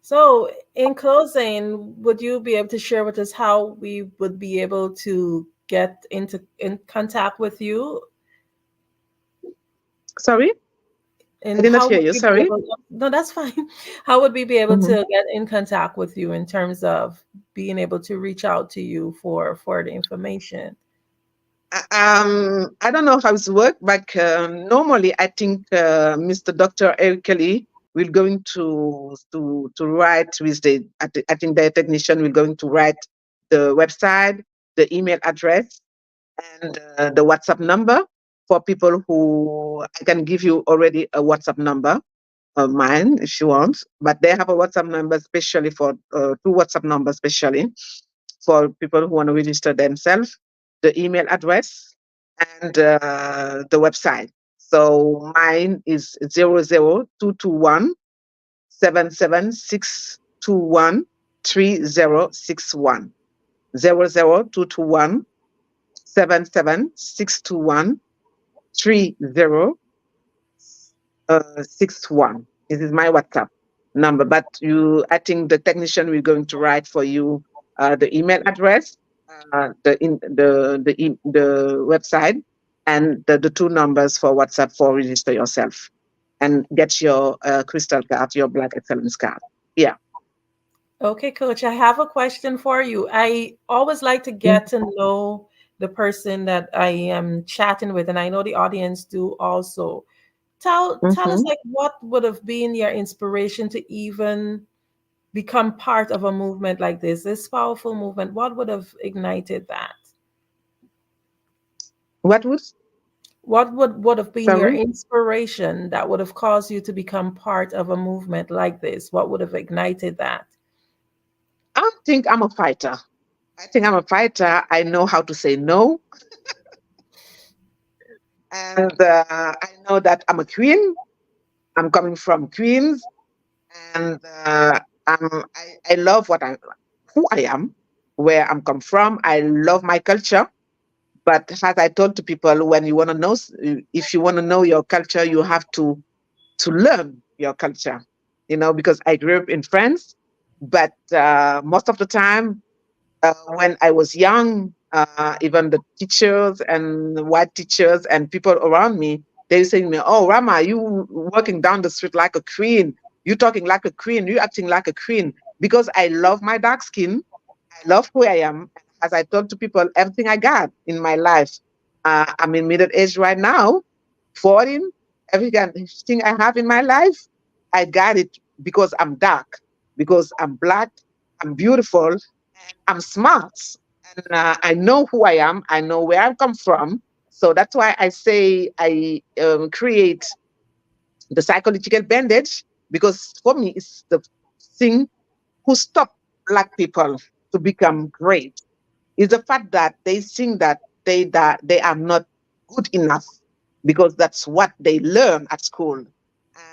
K: So, in closing, would you be able to share with us how we would be able to get in contact with you,
E: Sorry, I
K: and
E: did not
K: how
E: hear
K: would
E: you.
K: we be
E: Sorry.
K: able? No, that's fine. How would we be able
E: Mhm.
K: to get in contact with you in terms of being able to reach out to you for the information?
E: I don't know how it's work, but normally I think Mr. Dr. Eric Kelly will going to write with I think the technician will going to write the website, the email address, and the WhatsApp number for people who I can give you already a WhatsApp number of mine if you want, but they have a WhatsApp number especially for two WhatsApp numbers especially for people who want to register themselves, the email address, and the website. So mine is 00221 00221 This is my WhatsApp number. But I think the technician will going to write for you the email address, the website, and the two numbers for WhatsApp for register yourself and get your crystal card, your Black Excellence card. Yeah.
K: Okay, Coach, I have a question for you. I always like to get to know the person that I am chatting with, and I know the audience do also. Tell us, like, what would have been your inspiration to even become part of a movement like this powerful movement? What would have ignited that?
E: What was?
K: What would have been your
E: Sorry?
K: inspiration that would have caused you to become part of a movement like this? What would have ignited that?
E: I think I'm a fighter. I think I'm a fighter. I know how to say no. And I know that I'm a queen. I'm coming from Queens. And I love who I am, where I'm come from. I love my culture. But as I told to people, when you want to know, if you want to know your culture, you have to learn your culture, because I grew up in France, but most of the time, when I was young, even the teachers and the white teachers and people around me, they say to me, "Oh, Rama, you walking down the street like a queen. You talking like a queen. You acting like a queen." Because I love my dark skin. I love who I am. As I told to people, everything I got in my life. I'm in middle age right now, 14. Everything I have in my life, I got it because I'm dark, because I'm black, I'm beautiful, I'm smart, and I know who I am. I know where I come from. So that's why I say I create the psychological bandage, because for me, it's the thing who stop Black people to become great. Is the fact that they think that they are not good enough, because that's what they learn at school.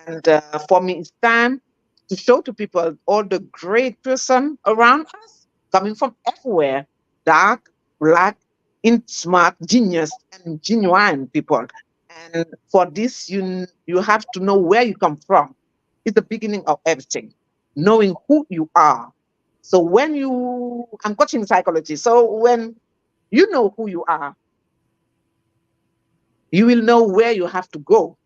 E: And for me, it's time to show to people all the great person around us, coming from everywhere, dark, black, in smart, genius, and genuine people. And for this, you have to know where you come from. It's the beginning of everything, knowing who you are. So I'm coaching psychology. So when you know who you are, you will know where you have to go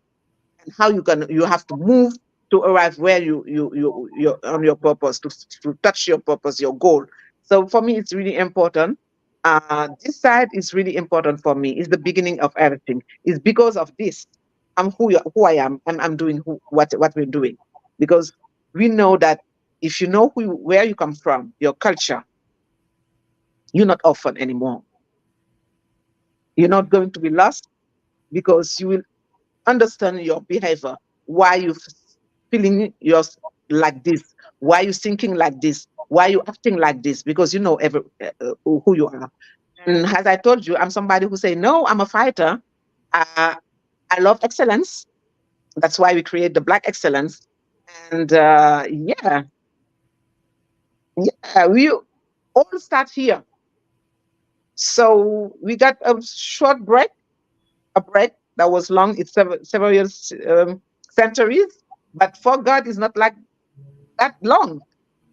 E: and how you have to move to arrive where you're on your purpose, to touch your purpose, your goal. So for me, it's really important. This side is really important for me. It's the beginning of everything. It's because of this. I'm who I am, and I'm doing what we're doing. Because we know that if you know where you come from, your culture, you're not orphan anymore. You're not going to be lost, because you will understand your behavior, why you feeling yours like this, why you thinking like this, why you acting like this, because you know who you are. And as I told you, I'm somebody who say, no, I'm a fighter. I love excellence. That's why we create the Black Excellence. And we all start here. So we got a short break, a break that was long. It's several years, centuries. But for God, it's not like that long.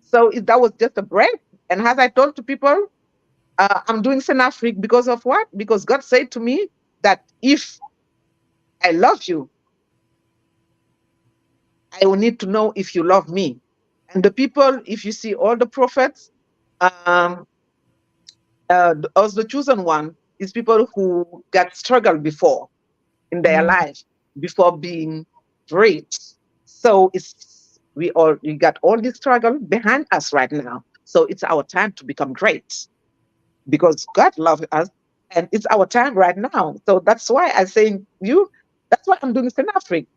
E: So that was just a break. And as I told to people, I'm doing Senafric because of what? Because God said to me that if I love you, I will need to know if you love me. And the people, if you see all the prophets, as the chosen one, is people who got struggled before in their life, before being great. So we got all this struggle behind us right now. So it's our time to become great, because God loves us, and it's our time right now. So that's why I say that's why I'm doing Senafric.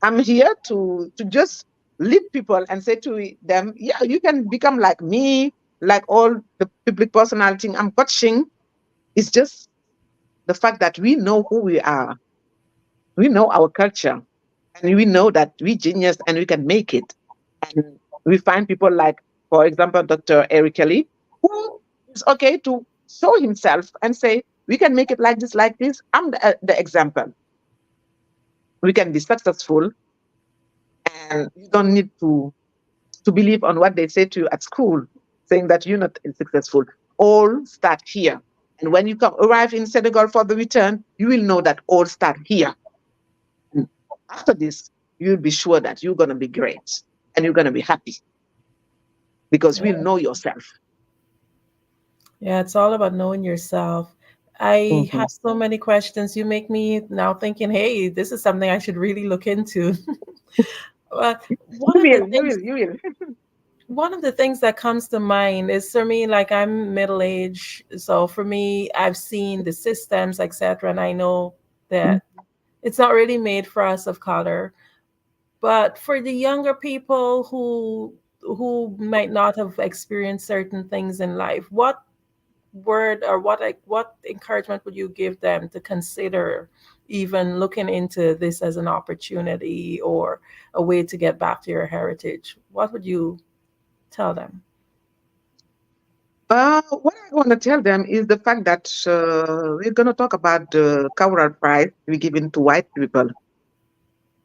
E: I'm here to just lead people and say to them, yeah, you can become like me, like all the public personality I'm coaching. It's just the fact that we know who we are. We know our culture, and we know that we genius and we can make it. And we find people like, for example, Dr. Eric Kelly, who is okay to show himself and say, we can make it like this, like this. I'm the example. We can be successful, and you don't need to believe on what they say to you at school, saying that you're not successful. All start here. And when you arrive in Senegal for the return, you will know that all start here. And after this, you'll be sure that you're going to be great and you're going to be happy, because we'll know yourself.
K: Yeah, it's all about knowing yourself. I
E: Mhm.
K: have so many questions. You make me now thinking, hey, this is something I should really look into. One of the things
E: You will.
K: one of the things that comes to mind is for me, like I'm middle aged, so for me, I've seen the systems, etc., and I know that it's not really made for us of color. But for the younger people who might not have experienced certain things in life, what word or what encouragement would you give them to consider even looking into this as an opportunity or a way to get back to your heritage? What would you tell them?
E: What I want to tell them is the fact that we're going to talk about the cultural pride we given to white people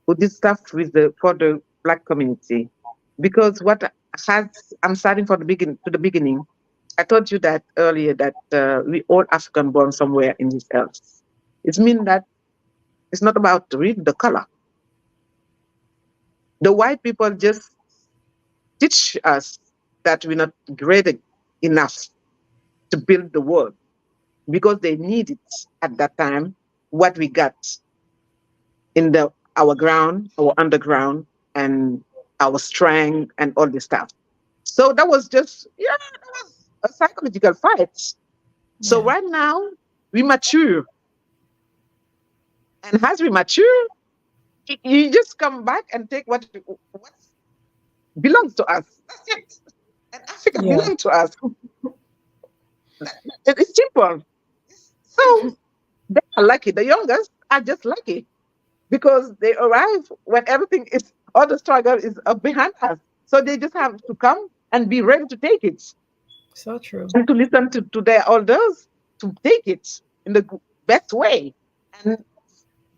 E: who did stuff with for the black community. Because what has I'm starting from the beginning. I told you that earlier that we all African born somewhere in this earth. It means that it's not about really the color. The white people just teach us that we're not great enough to build the world because they need it at that time, what we got in our ground, our underground, and our strength and all this stuff. So that was just, that was a psychological fight. So right now we mature. And as we mature, you just come back and take what belongs to us. That's it. And Africa
K: Yeah.
E: belongs to us. It's simple. So they are lucky. The youngest are just lucky because they arrive when everything is, all the struggle is behind us. So they just have to come and be ready to take it
K: So true.
E: and to listen to their elders to take it in the best way and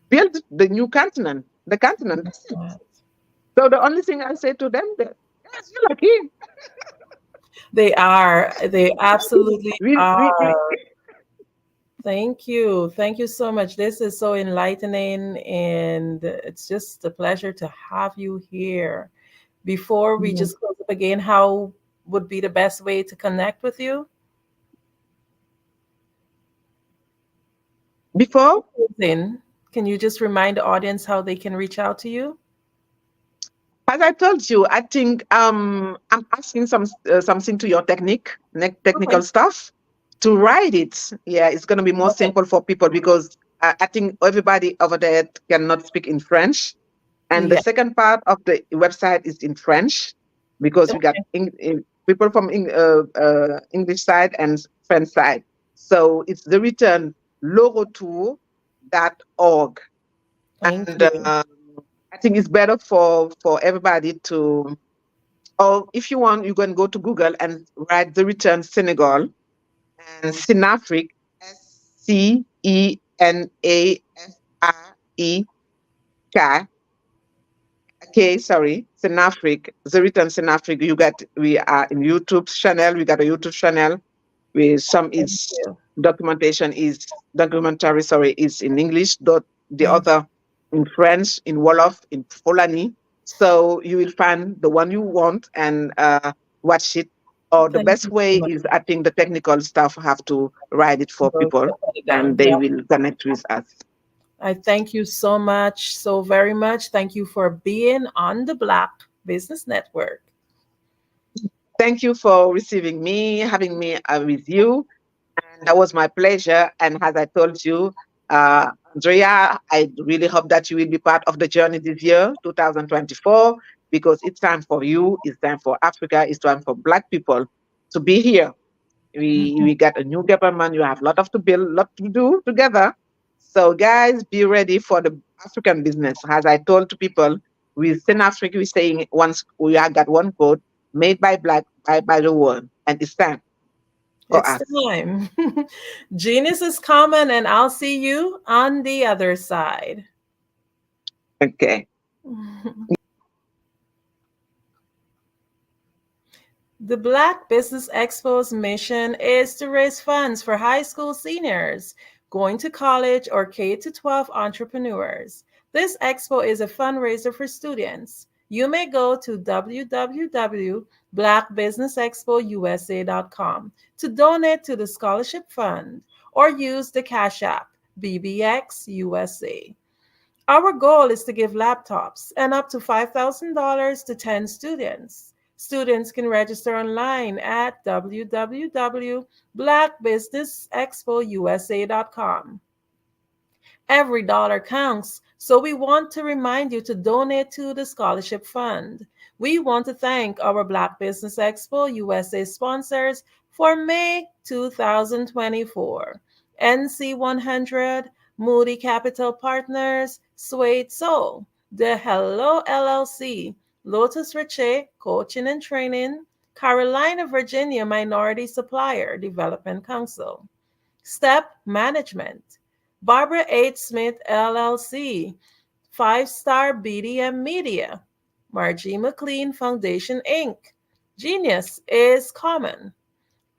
E: build the new continent, the continent. That's it. So the only thing I say to them, that yes, you're lucky.
K: They are. They absolutely
E: We
K: are. Thank you. Thank you so much. This is so enlightening, and it's just a pleasure to have you here. Before we just close up again, how would be the best way to connect with you?
E: Before?
K: Then, can you just remind the audience how they can reach out to you?
E: As I told you, I think I'm asking something to your technical stuff to write it. Yeah, it's going to be more simple for people because I think everybody over there cannot speak in French. And the
K: Yeah.
E: second part of the website is in French because we got people from English side and French side. So it's the return lorotour.org.
K: Thank
E: And
K: you.
E: I think it's better for everybody to, or if you want, you can go to Google and write the return Senegal and Sinafrique, Senafrique. Okay, sorry, Sinafrique, the return Sinafrique. We are in YouTube channel. We got a YouTube channel with some is documentary. Sorry, is in English. The other in French, in Wolof, in Fulani. So you will find the one you want and watch it. Or the
K: Thank
E: best
K: you so
E: way
K: much.
E: is, I think the technical staff have to write it for people,
K: Put it
E: and
K: down.
E: they
K: Yeah.
E: will connect with us.
K: I thank you so much, so very much. Thank you for being on the Black Business Network.
E: Thank you for receiving me, having me with you. And that was my pleasure. And as I told you, Andrea, I really hope that you will be part of the journey this year, 2024, because it's time for you, it's time for Africa, it's time for Black people to be here. We got a new government, you have a lot of to build, lot to do together. So guys, be ready for the African business. As I told to people, with Africa, we're saying once we have got one code made by Black, by the world, and it's time for
K: It's
E: us.
K: time. Genius is coming, and I'll see you on the other side.
E: Okay.
K: The Black Business Expo's mission is to raise funds for high school seniors, going to college, or K to 12 entrepreneurs. This expo is a fundraiser for students. You may go to www.blackbusinessexpousa.com to donate to the scholarship fund, or use the Cash App, BBX USA. Our goal is to give laptops and up to $5,000 to 10 students. Students can register online at www.blackbusinessexpousa.com. Every dollar counts, so we want to remind you to donate to the scholarship fund. We want to thank our Black Business Expo USA sponsors for May 2024. NC100, Moody Capital Partners, Suede Soul, The Hello LLC, Lotus Riche Coaching and Training, Carolina, Virginia Minority Supplier Development Council, Step Management, Barbara H. Smith LLC, 5-Star BDM Media, Margie McLean Foundation Inc., Genius is Common,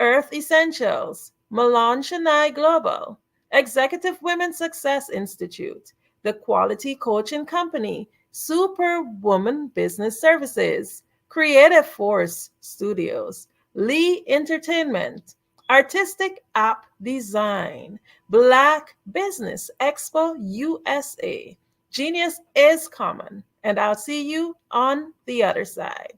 K: Earth Essentials, Milan Chennai Global, Executive Women Success Institute, The Quality Coaching Company, Superwoman Business Services, Creative Force Studios, Lee Entertainment, Artistic App Design, Black Business Expo USA. Genius is common, and I'll see you on the other side.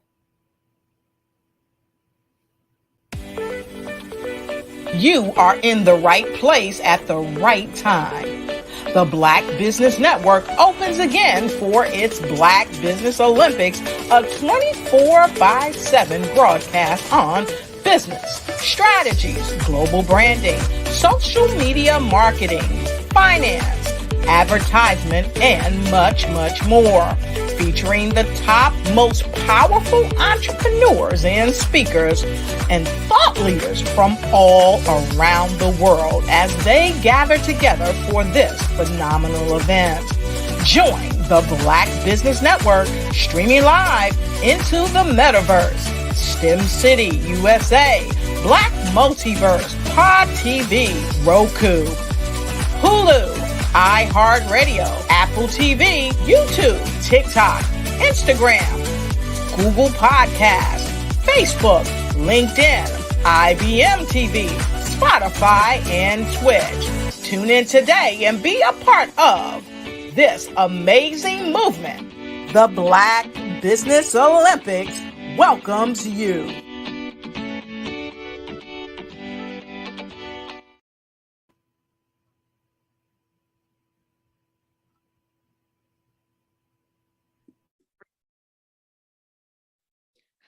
A: You are in the right place at the right time. The Black Business Network opens again for its Black Business Olympics, a 24/7 broadcast on business, strategies, global branding, social media marketing, finance, advertisement, and much, much more. Featuring the top, most powerful entrepreneurs and speakers and thought leaders from all around the world as they gather together for this phenomenal event. Join the Black Business Network streaming live into the metaverse, STEM City USA, Black Multiverse, Pod TV, Roku, Hulu, iHeartRadio, Apple TV, YouTube, TikTok, Instagram, Google Podcasts, Facebook, LinkedIn, IBM TV, Spotify, and Twitch. Tune in today and be a part of this amazing movement. The Black Business Olympics welcomes you.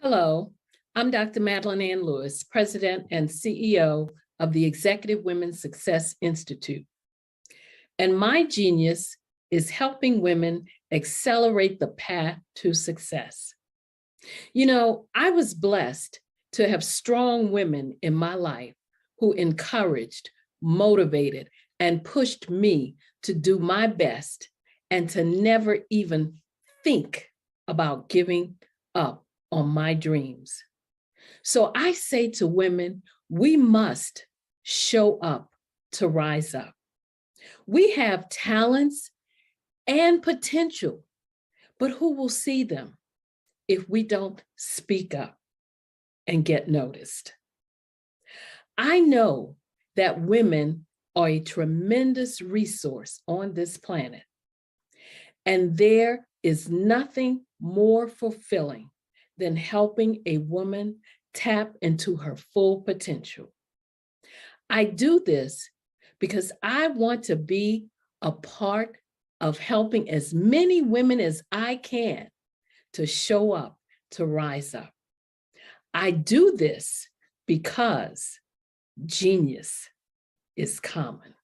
F: Hello, I'm Dr. Madeline Ann Lewis, President and CEO of the Executive Women's Success Institute. And my genius is helping women accelerate the path to success. You know, I was blessed to have strong women in my life who encouraged, motivated, and pushed me to do my best and to never even think about giving up on my dreams. So I say to women, we must show up to rise up. We have talents and potential, but who will see them if we don't speak up and get noticed? I know that women are a tremendous resource on this planet, and there is nothing more fulfilling than helping a woman tap into her full potential. I do this because I want to be a part of helping as many women as I can to show up, to rise up. I do this because genius is common.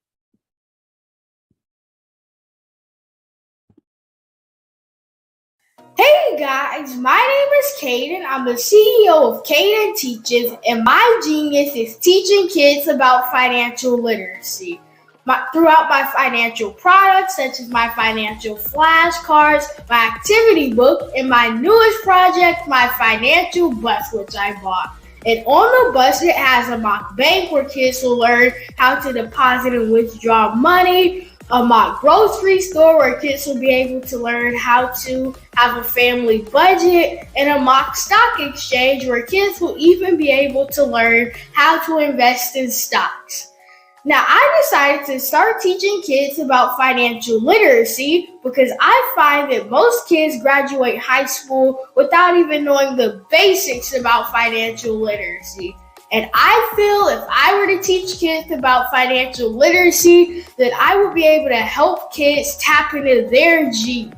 V: Hey guys, my name is Caden. I'm the CEO of Caden Teaches, and my genius is teaching kids about financial literacy. Throughout my financial products, such as my financial flashcards, my activity book, and my newest project, my financial bus, which I bought. And on the bus, it has a mock bank where kids will learn how to deposit and withdraw money, a mock grocery store where kids will be able to learn how to have a family budget, and a mock stock exchange where kids will even be able to learn how to invest in stocks. Now, I decided to start teaching kids about financial literacy because I find that most kids graduate high school without even knowing the basics about financial literacy. And I feel if I were to teach kids about financial literacy, that I would be able to help kids tap into their genius.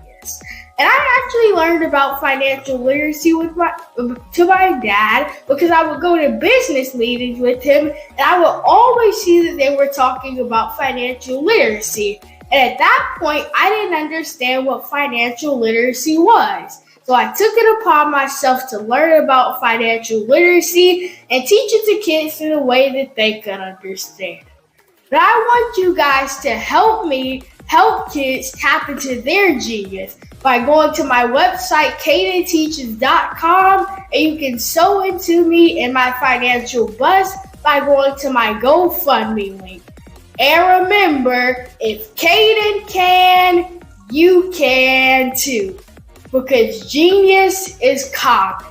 V: And I actually learned about financial literacy to my dad because I would go to business meetings with him and I would always see that they were talking about financial literacy. And at that point, I didn't understand what financial literacy was. So I took it upon myself to learn about financial literacy and teach it to kids in a way that they could understand. But I want you guys to help me help kids tap into their genius by going to my website, cadenteaches.com, and you can sew into me in my financial bust by going to my GoFundMe link. And remember, if Caden can, you can too, because genius is common.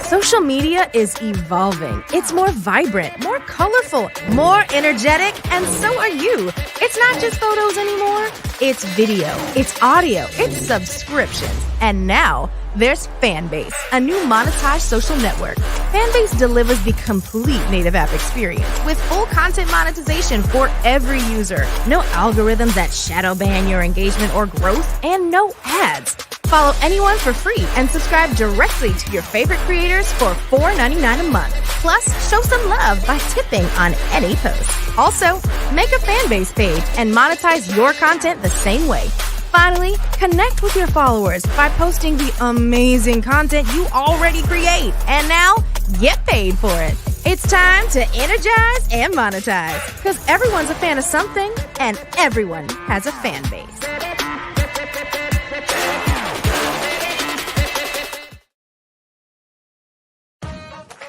Q: Social media is evolving. It's more vibrant, more colorful, more energetic, and so are you. It's not just photos anymore. It's video, it's audio, it's subscriptions. And now there's Fanbase, a new monetized social network. Fanbase delivers the complete native app experience with full content monetization for every user. No algorithms that shadow ban your engagement or growth, and no ads. Follow anyone for free and subscribe directly to your favorite creators for $4.99 a month. Plus, show some love by tipping on any post. Also, make a Fanbase page and monetize your content the same way. Finally, connect with your followers by posting the amazing content you already create. And now, get paid for it. It's time to energize and monetize, because everyone's a fan of something and everyone has a fan base.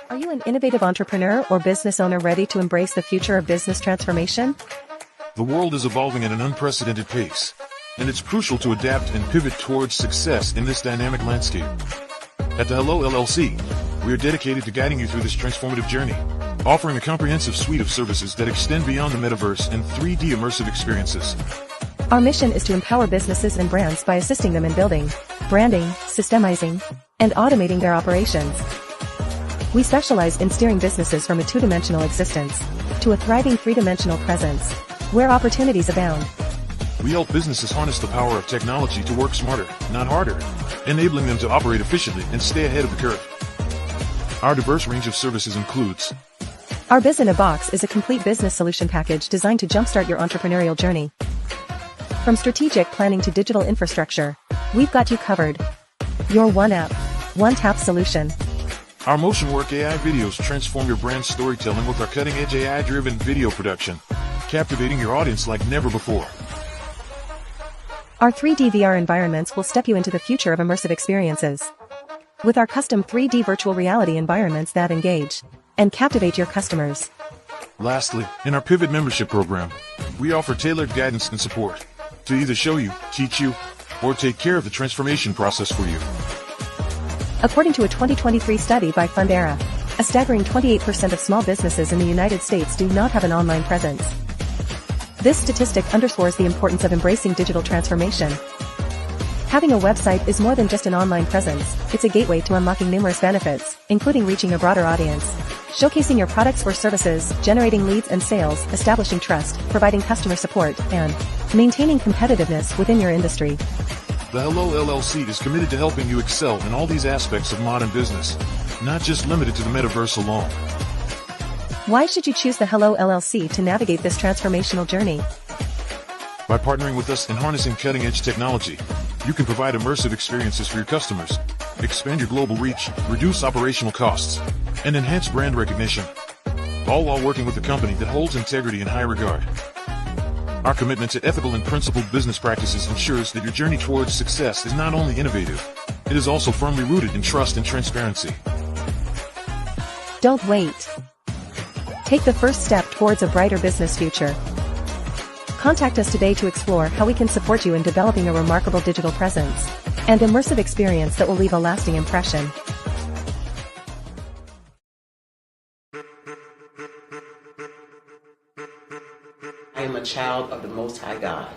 G: Are you an innovative entrepreneur or business owner ready to embrace the future of business transformation?
N: The world is evolving at an unprecedented pace, and it's crucial to adapt and pivot towards success in this dynamic landscape. At the Hello LLC, we are dedicated to guiding you through this transformative journey, offering a comprehensive suite of services that extend beyond the metaverse and 3D immersive experiences.
G: Our mission is to empower businesses and brands by assisting them in building, branding, systemizing, and automating their operations. We specialize in steering businesses from a two-dimensional existence to a thriving three-dimensional presence, where opportunities abound.
N: We help businesses harness the power of technology to work smarter, not harder, enabling them to operate efficiently and stay ahead of the curve. Our diverse range of services includes:
G: Our Biz in a Box is a complete business solution package designed to jumpstart your entrepreneurial journey. From strategic planning to digital infrastructure, we've got you covered. Your one app, one tap solution.
N: Our Motion Work AI videos transform your brand storytelling with our cutting-edge AI-driven video production, captivating your audience like never before.
G: Our 3D VR environments will step you into the future of immersive experiences. With our custom 3D virtual reality environments that engage and captivate your customers.
N: Lastly, in our Pivot membership program, we offer tailored guidance and support to either show you, teach you, or take care of the transformation process for you.
G: According to a 2023 study by Fundera, a staggering 28% of small businesses in the United States do not have an online presence. This statistic underscores the importance of embracing digital transformation. Having a website is more than just an online presence, it's a gateway to unlocking numerous benefits, including reaching a broader audience, showcasing your products or services, generating leads and sales, establishing trust, providing customer support, and maintaining competitiveness within your industry.
N: The Hello LLC is committed to helping you excel in all these aspects of modern business, not just limited to the metaverse alone.
G: Why should you choose the Hello LLC to navigate this transformational journey?
N: By partnering with us and harnessing cutting-edge technology, you can provide immersive experiences for your customers, expand your global reach, reduce operational costs, and enhance brand recognition, all while working with a company that holds integrity in high regard. Our commitment to ethical and principled business practices ensures that your journey towards success is not only innovative, it is also firmly rooted in trust and transparency.
G: Don't wait. Take the first step towards a brighter business future. Contact us today to explore how we can support you in developing a remarkable digital presence and immersive experience that will leave a lasting impression.
I: I am a child of the Most High God.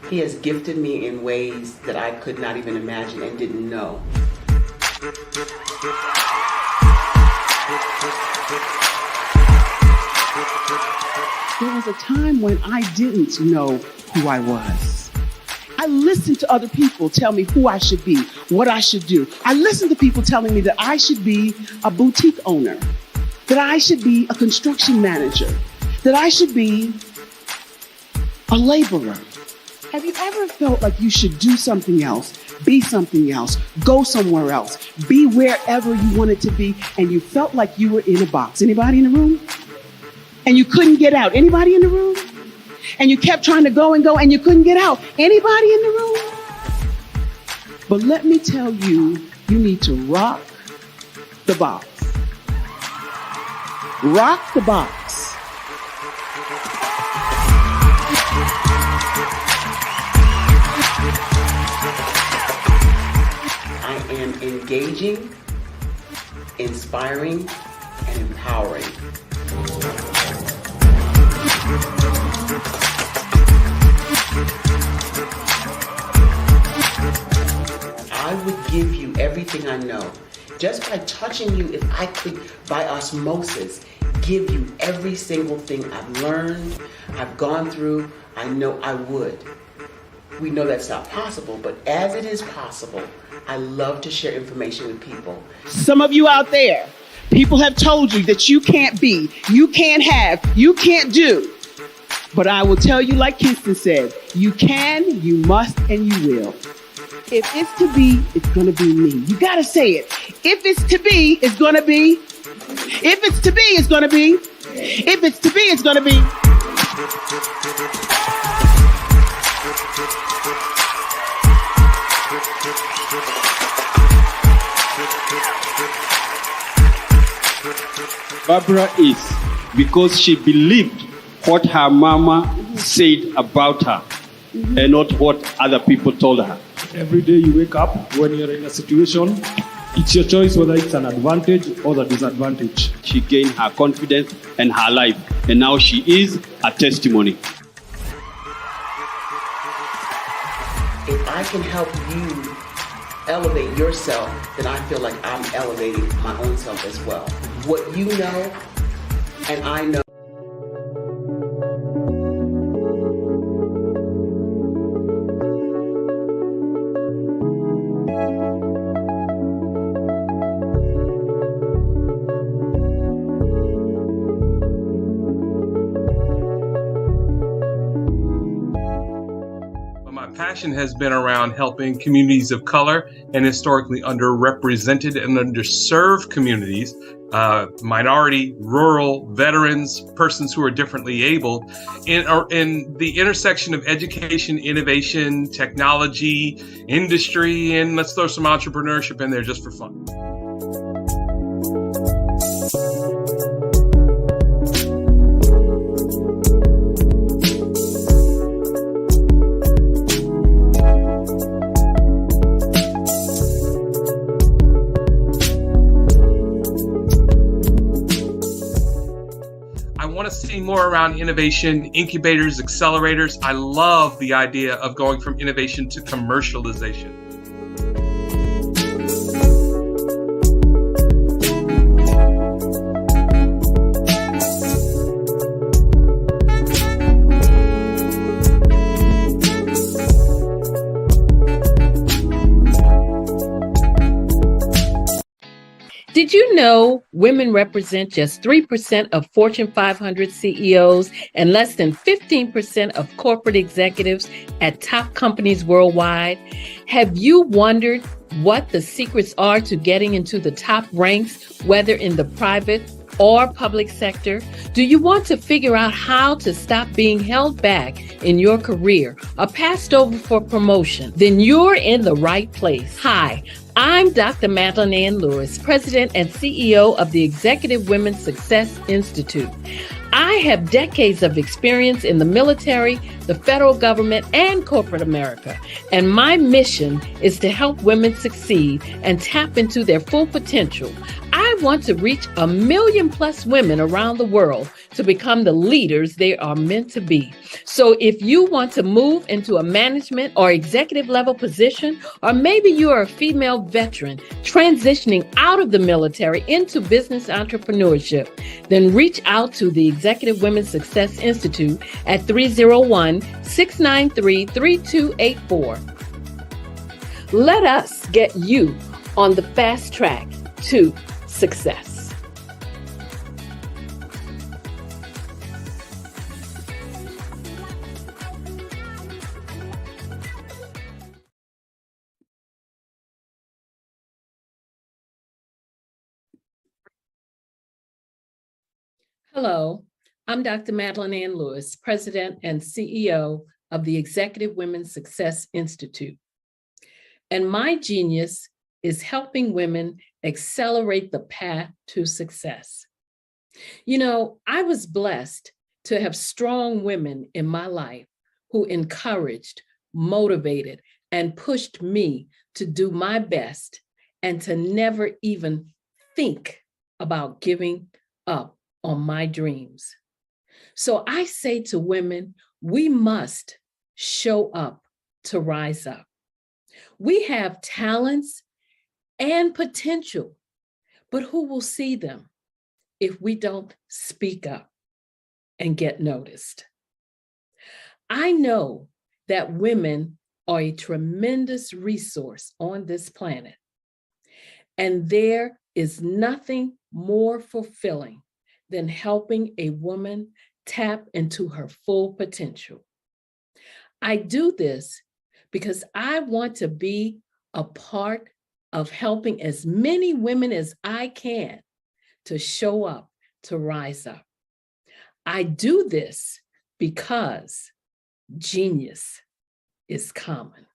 I: He has gifted me in ways that I could not even imagine and didn't know.
L: There was a time when I didn't know who I was. I listened to other people tell me who I should be, what I should do. I listened to people telling me that I should be a boutique owner, that I should be a construction manager, that I should be a laborer. Have you ever felt like you should do something else, be something else, go somewhere else, be wherever you wanted to be, and you felt like you were in a box? Anybody in the room? And you couldn't get out? Anybody in the room? And you kept trying to go and you couldn't get out? Anybody in the room? But let me tell you, you need to rock the box. Rock the box.
I: I am engaging, inspiring, and empowering. I would give you everything I know. Just by touching you, if I could, by osmosis, give you every single thing I've learned, I've gone through, I know I would. We know that's not possible, but as it is possible, I love to share information with people.
L: Some of you out there, people have told you that you can't be, you can't have, you can't do. But I will tell you, like Kingston said, you can, you must, and you will. If it's to be, it's going to be me. You got to say it. If it's to be, it's going to be. If it's to be, it's going to be. If it's to be, it's going to be.
W: Barbara is because she believed what her mama said about her and not what other people told her.
X: Every day you wake up, when you're in a situation, it's your choice whether it's an advantage or the disadvantage.
W: She gained her confidence and her life, and now she is a testimony.
I: If I can help you elevate yourself, then I feel like I'm elevating my own self as well. What you know and I know.
Y: Passion has been around helping communities of color and historically underrepresented and underserved communities, minority, rural, veterans, persons who are differently able, in the intersection of education, innovation, technology, industry, and let's throw some entrepreneurship in there just for fun. See more around innovation, incubators, accelerators. I love the idea of going from innovation to commercialization.
F: Did you know women represent just 3% of Fortune 500 CEOs and less than 15% of corporate executives at top companies worldwide? Have you wondered what the secrets are to getting into the top ranks, whether in the private or public sector? Do you want to figure out how to stop being held back in your career or passed over for promotion? Then you're in the right place. Hi, I'm Dr. Madeline Ann Lewis, President and CEO of the Executive Women's Success Institute. I have decades of experience in the military, the federal government, and corporate America, and my mission is to help women succeed and tap into their full potential. I want to reach 1 million+ women around the world to become the leaders they are meant to be. So if you want to move into a management or executive level position, or maybe you are a female veteran transitioning out of the military into business entrepreneurship, then reach out to the Executive Women's Success Institute at 301-693-3284. Let us get you on the fast track to success. Hello, I'm Dr. Madeline Ann Lewis, President and CEO of the Executive Women's Success Institute. And my genius is helping women accelerate the path to success. You know, I was blessed to have strong women in my life who encouraged, motivated, and pushed me to do my best and to never even think about giving up on my dreams. So I say to women, we must show up to rise up. We have talents and potential, but who will see them if we don't speak up and get noticed? I know that women are a tremendous resource on this planet, and there is nothing more fulfilling than helping a woman tap into her full potential. I do this because I want to be a part of helping as many women as I can to show up, to rise up. I do this because genius is common.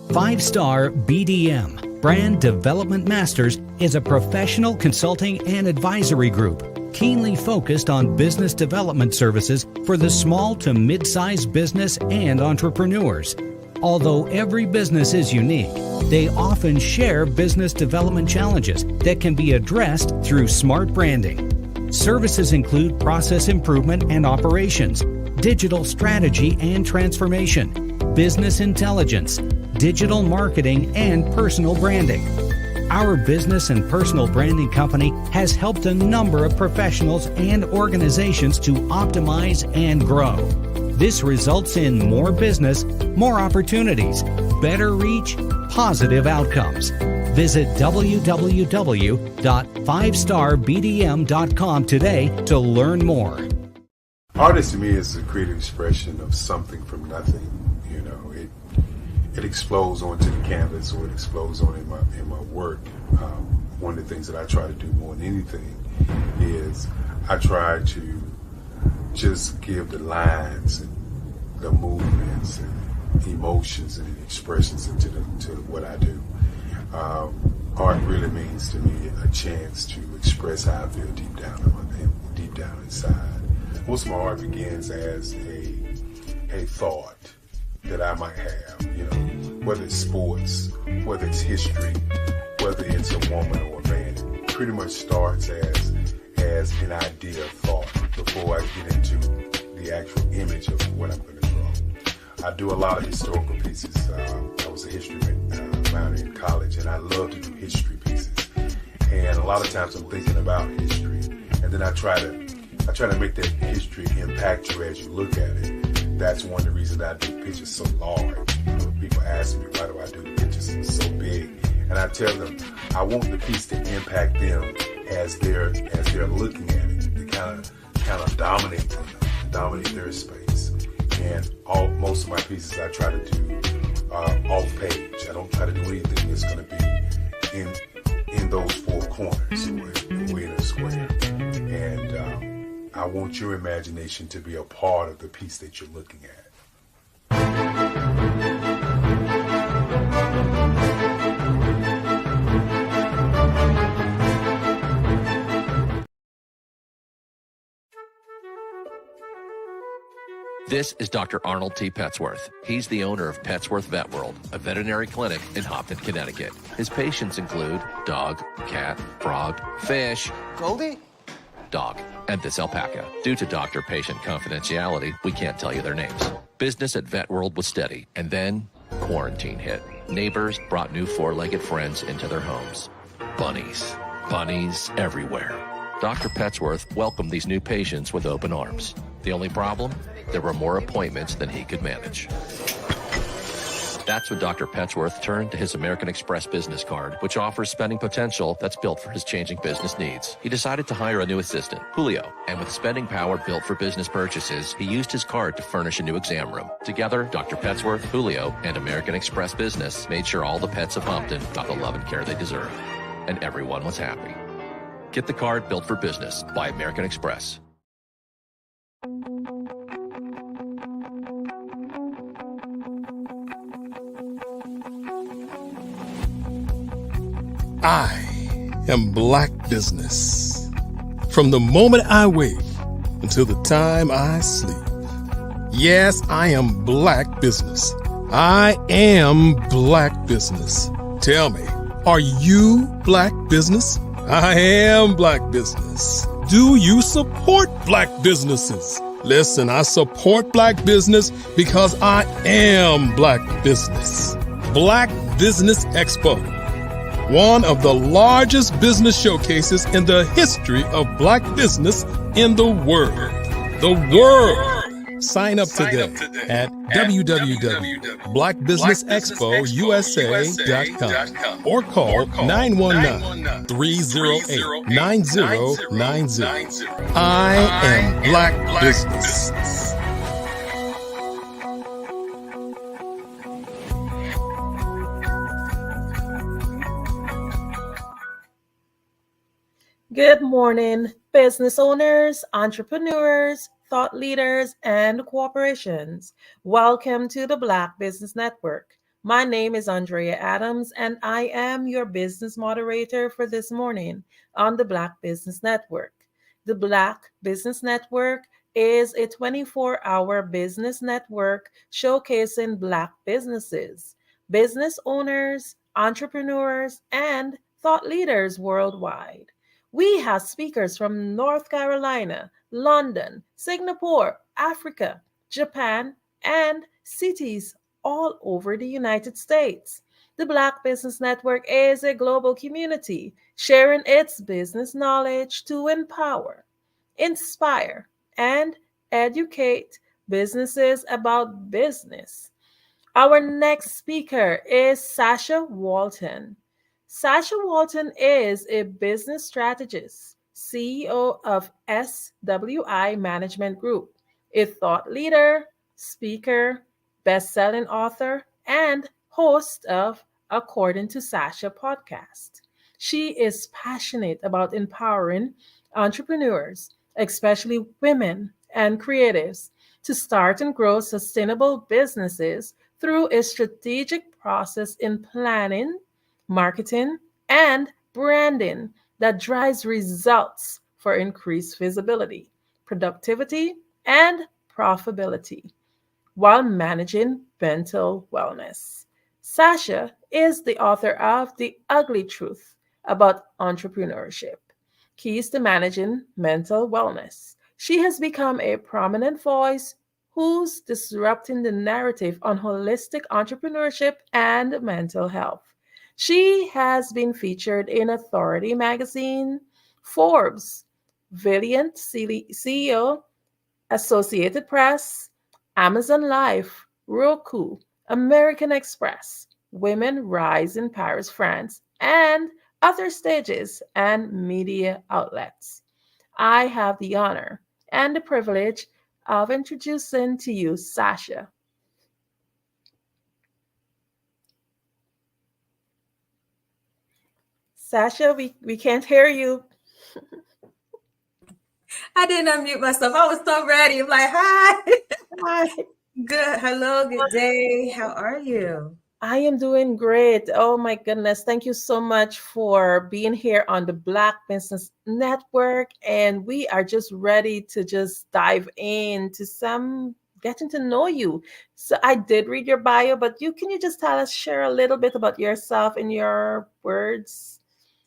B: 5-Star BDM, Brand Development Masters, is a professional consulting and advisory group keenly focused on business development services for the small to mid-sized business and entrepreneurs. Although every business is unique, they often share business development challenges that can be addressed through smart branding. Services include process improvement and operations, digital strategy and transformation, business intelligence, digital marketing, and personal branding. Our business and personal branding company has helped a number of professionals and organizations to optimize and grow. This results in more business, more opportunities, better reach, positive outcomes. Visit www.5starbdm.com today to learn more.
S: Artist to me is a creative expression of something from nothing. You know, it explodes onto the canvas, or it explodes on in my work. One of the things that I try to do more than anything is I try to just give the lines and the movements and emotions and expressions into what I do. Art really means to me a chance to express how I feel deep down inside. Most of my art begins as a thought that I might have, you know, whether it's sports, whether it's history, whether it's a woman or a man. It pretty much starts as an idea of thought before I get into the actual image of what I'm going to draw. I do a lot of historical pieces. I was a history minor in college, and I love to do history pieces. And a lot of times I'm thinking about history, and then I try to make that history impact you as you look at it. That's one of the reasons I do pictures so large. People ask me, why do I do the pictures so big? And I tell them, I want the piece to impact them as they're looking at it. To kind of dominate them, dominate their space. And most of my pieces I try to do off page. I don't try to do anything that's going to be in those four corners or in a square. And I want your imagination to be a part of the piece that you're looking at.
D: This is Dr. Arnold T. Petsworth. He's the owner of Petsworth Vet World, a veterinary clinic in Hopton, Connecticut. His patients include dog, cat, frog, fish, Goldie, dog, and this alpaca. Due to doctor-patient confidentiality, we can't tell you their names. Business at Vet World was steady, and then quarantine hit. Neighbors brought new four-legged friends into their homes. Bunnies. Bunnies everywhere. Dr. Petsworth welcomed these new patients with open arms. The only problem? There were more appointments than he could manage. That's when Dr. Petsworth turned to his American Express business card, which offers spending potential that's built for his changing business needs. He decided to hire a new assistant, Julio, and with spending power built for business purchases, he used his card to furnish a new exam room. Together, Dr. Petsworth, Julio, and American Express Business made sure all the pets of Hopton got the love and care they deserve. And everyone was happy. Get the card built for business by American Express.
C: I am Black Business. From the moment I wake until the time I sleep. Yes, I am Black Business. I am Black Business. Tell me, are you Black Business? I am Black Business. Do you support Black businesses? Listen, I support Black business because I am Black Business. Black Business Expo, one of the largest business showcases in the history of Black business in the world. The world! Sign up today at www.blackbusinessexpousa.com or call 919-308-9090. I am Black Business.
K: Good morning, business owners, entrepreneurs, thought leaders, and corporations. Welcome to the Black Business Network. My name is Andrea Adams, and I am your business moderator for this morning on the Black Business Network. The Black Business Network is a 24-hour business network showcasing Black businesses, business owners, entrepreneurs, and thought leaders worldwide. We have speakers from North Carolina, London, Singapore, Africa, Japan, and cities all over the United States. The Black Business Network is a global community sharing its business knowledge to empower, inspire, and educate businesses about business. Our next speaker is Sasha Walton. Sasha Walton is a business strategist, CEO of SWI Management Group, a thought leader, speaker, best-selling author, and host of According to Sasha podcast. She is passionate about empowering entrepreneurs, especially women and creatives, to start and grow sustainable businesses through a strategic process in planning, marketing, and branding that drives results for increased visibility, productivity, and profitability while managing mental wellness. Sasha is the author of The Ugly Truth About Entrepreneurship, Keys to Managing Mental Wellness. She has become a prominent voice who's disrupting the narrative on holistic entrepreneurship and mental health. She has been featured in Authority Magazine, Forbes, Valiant CEO, Associated Press, Amazon Life, Roku, American Express, Women Rise in Paris, France, and other stages and media outlets. I have the honor and the privilege of introducing to you Sasha. Sasha, we can't hear you.
H: I didn't unmute myself. I was so ready. I'm like, hi.
K: Hi.
H: Good. Hello. Good day. How are you?
K: I am doing great. Oh my goodness. Thank you so much for being here on the Black Business Network. And we are just ready to just dive into some getting to know you. So I did read your bio, but can you just share a little bit about yourself in your words?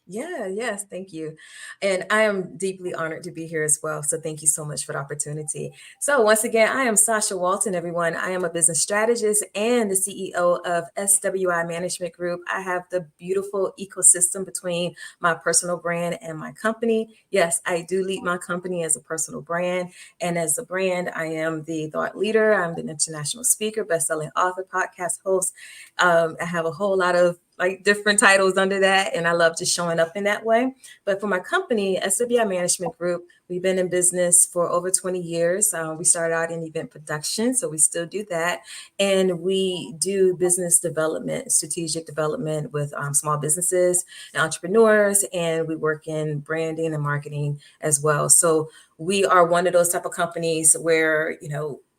H: Yes, thank you. And I am deeply honored to be here as well. So thank you so much for the opportunity. So once again, I am Sasha Walton, everyone. I am a business strategist and the CEO of SWI Management Group. I have the beautiful ecosystem between my personal brand and my company. Yes, I do lead my company as a personal brand. And as a brand, I am the thought leader. I'm the international speaker, best-selling author, podcast host. I have a whole lot of different titles under that, and I love just showing up in that way. But for my company, SWI Management Group, we've been in business for over 20 years. We started out in event production, so we still do that. And we do business development, strategic development with small businesses and entrepreneurs, and we work in branding and marketing as well. So we are one of those type of companies where,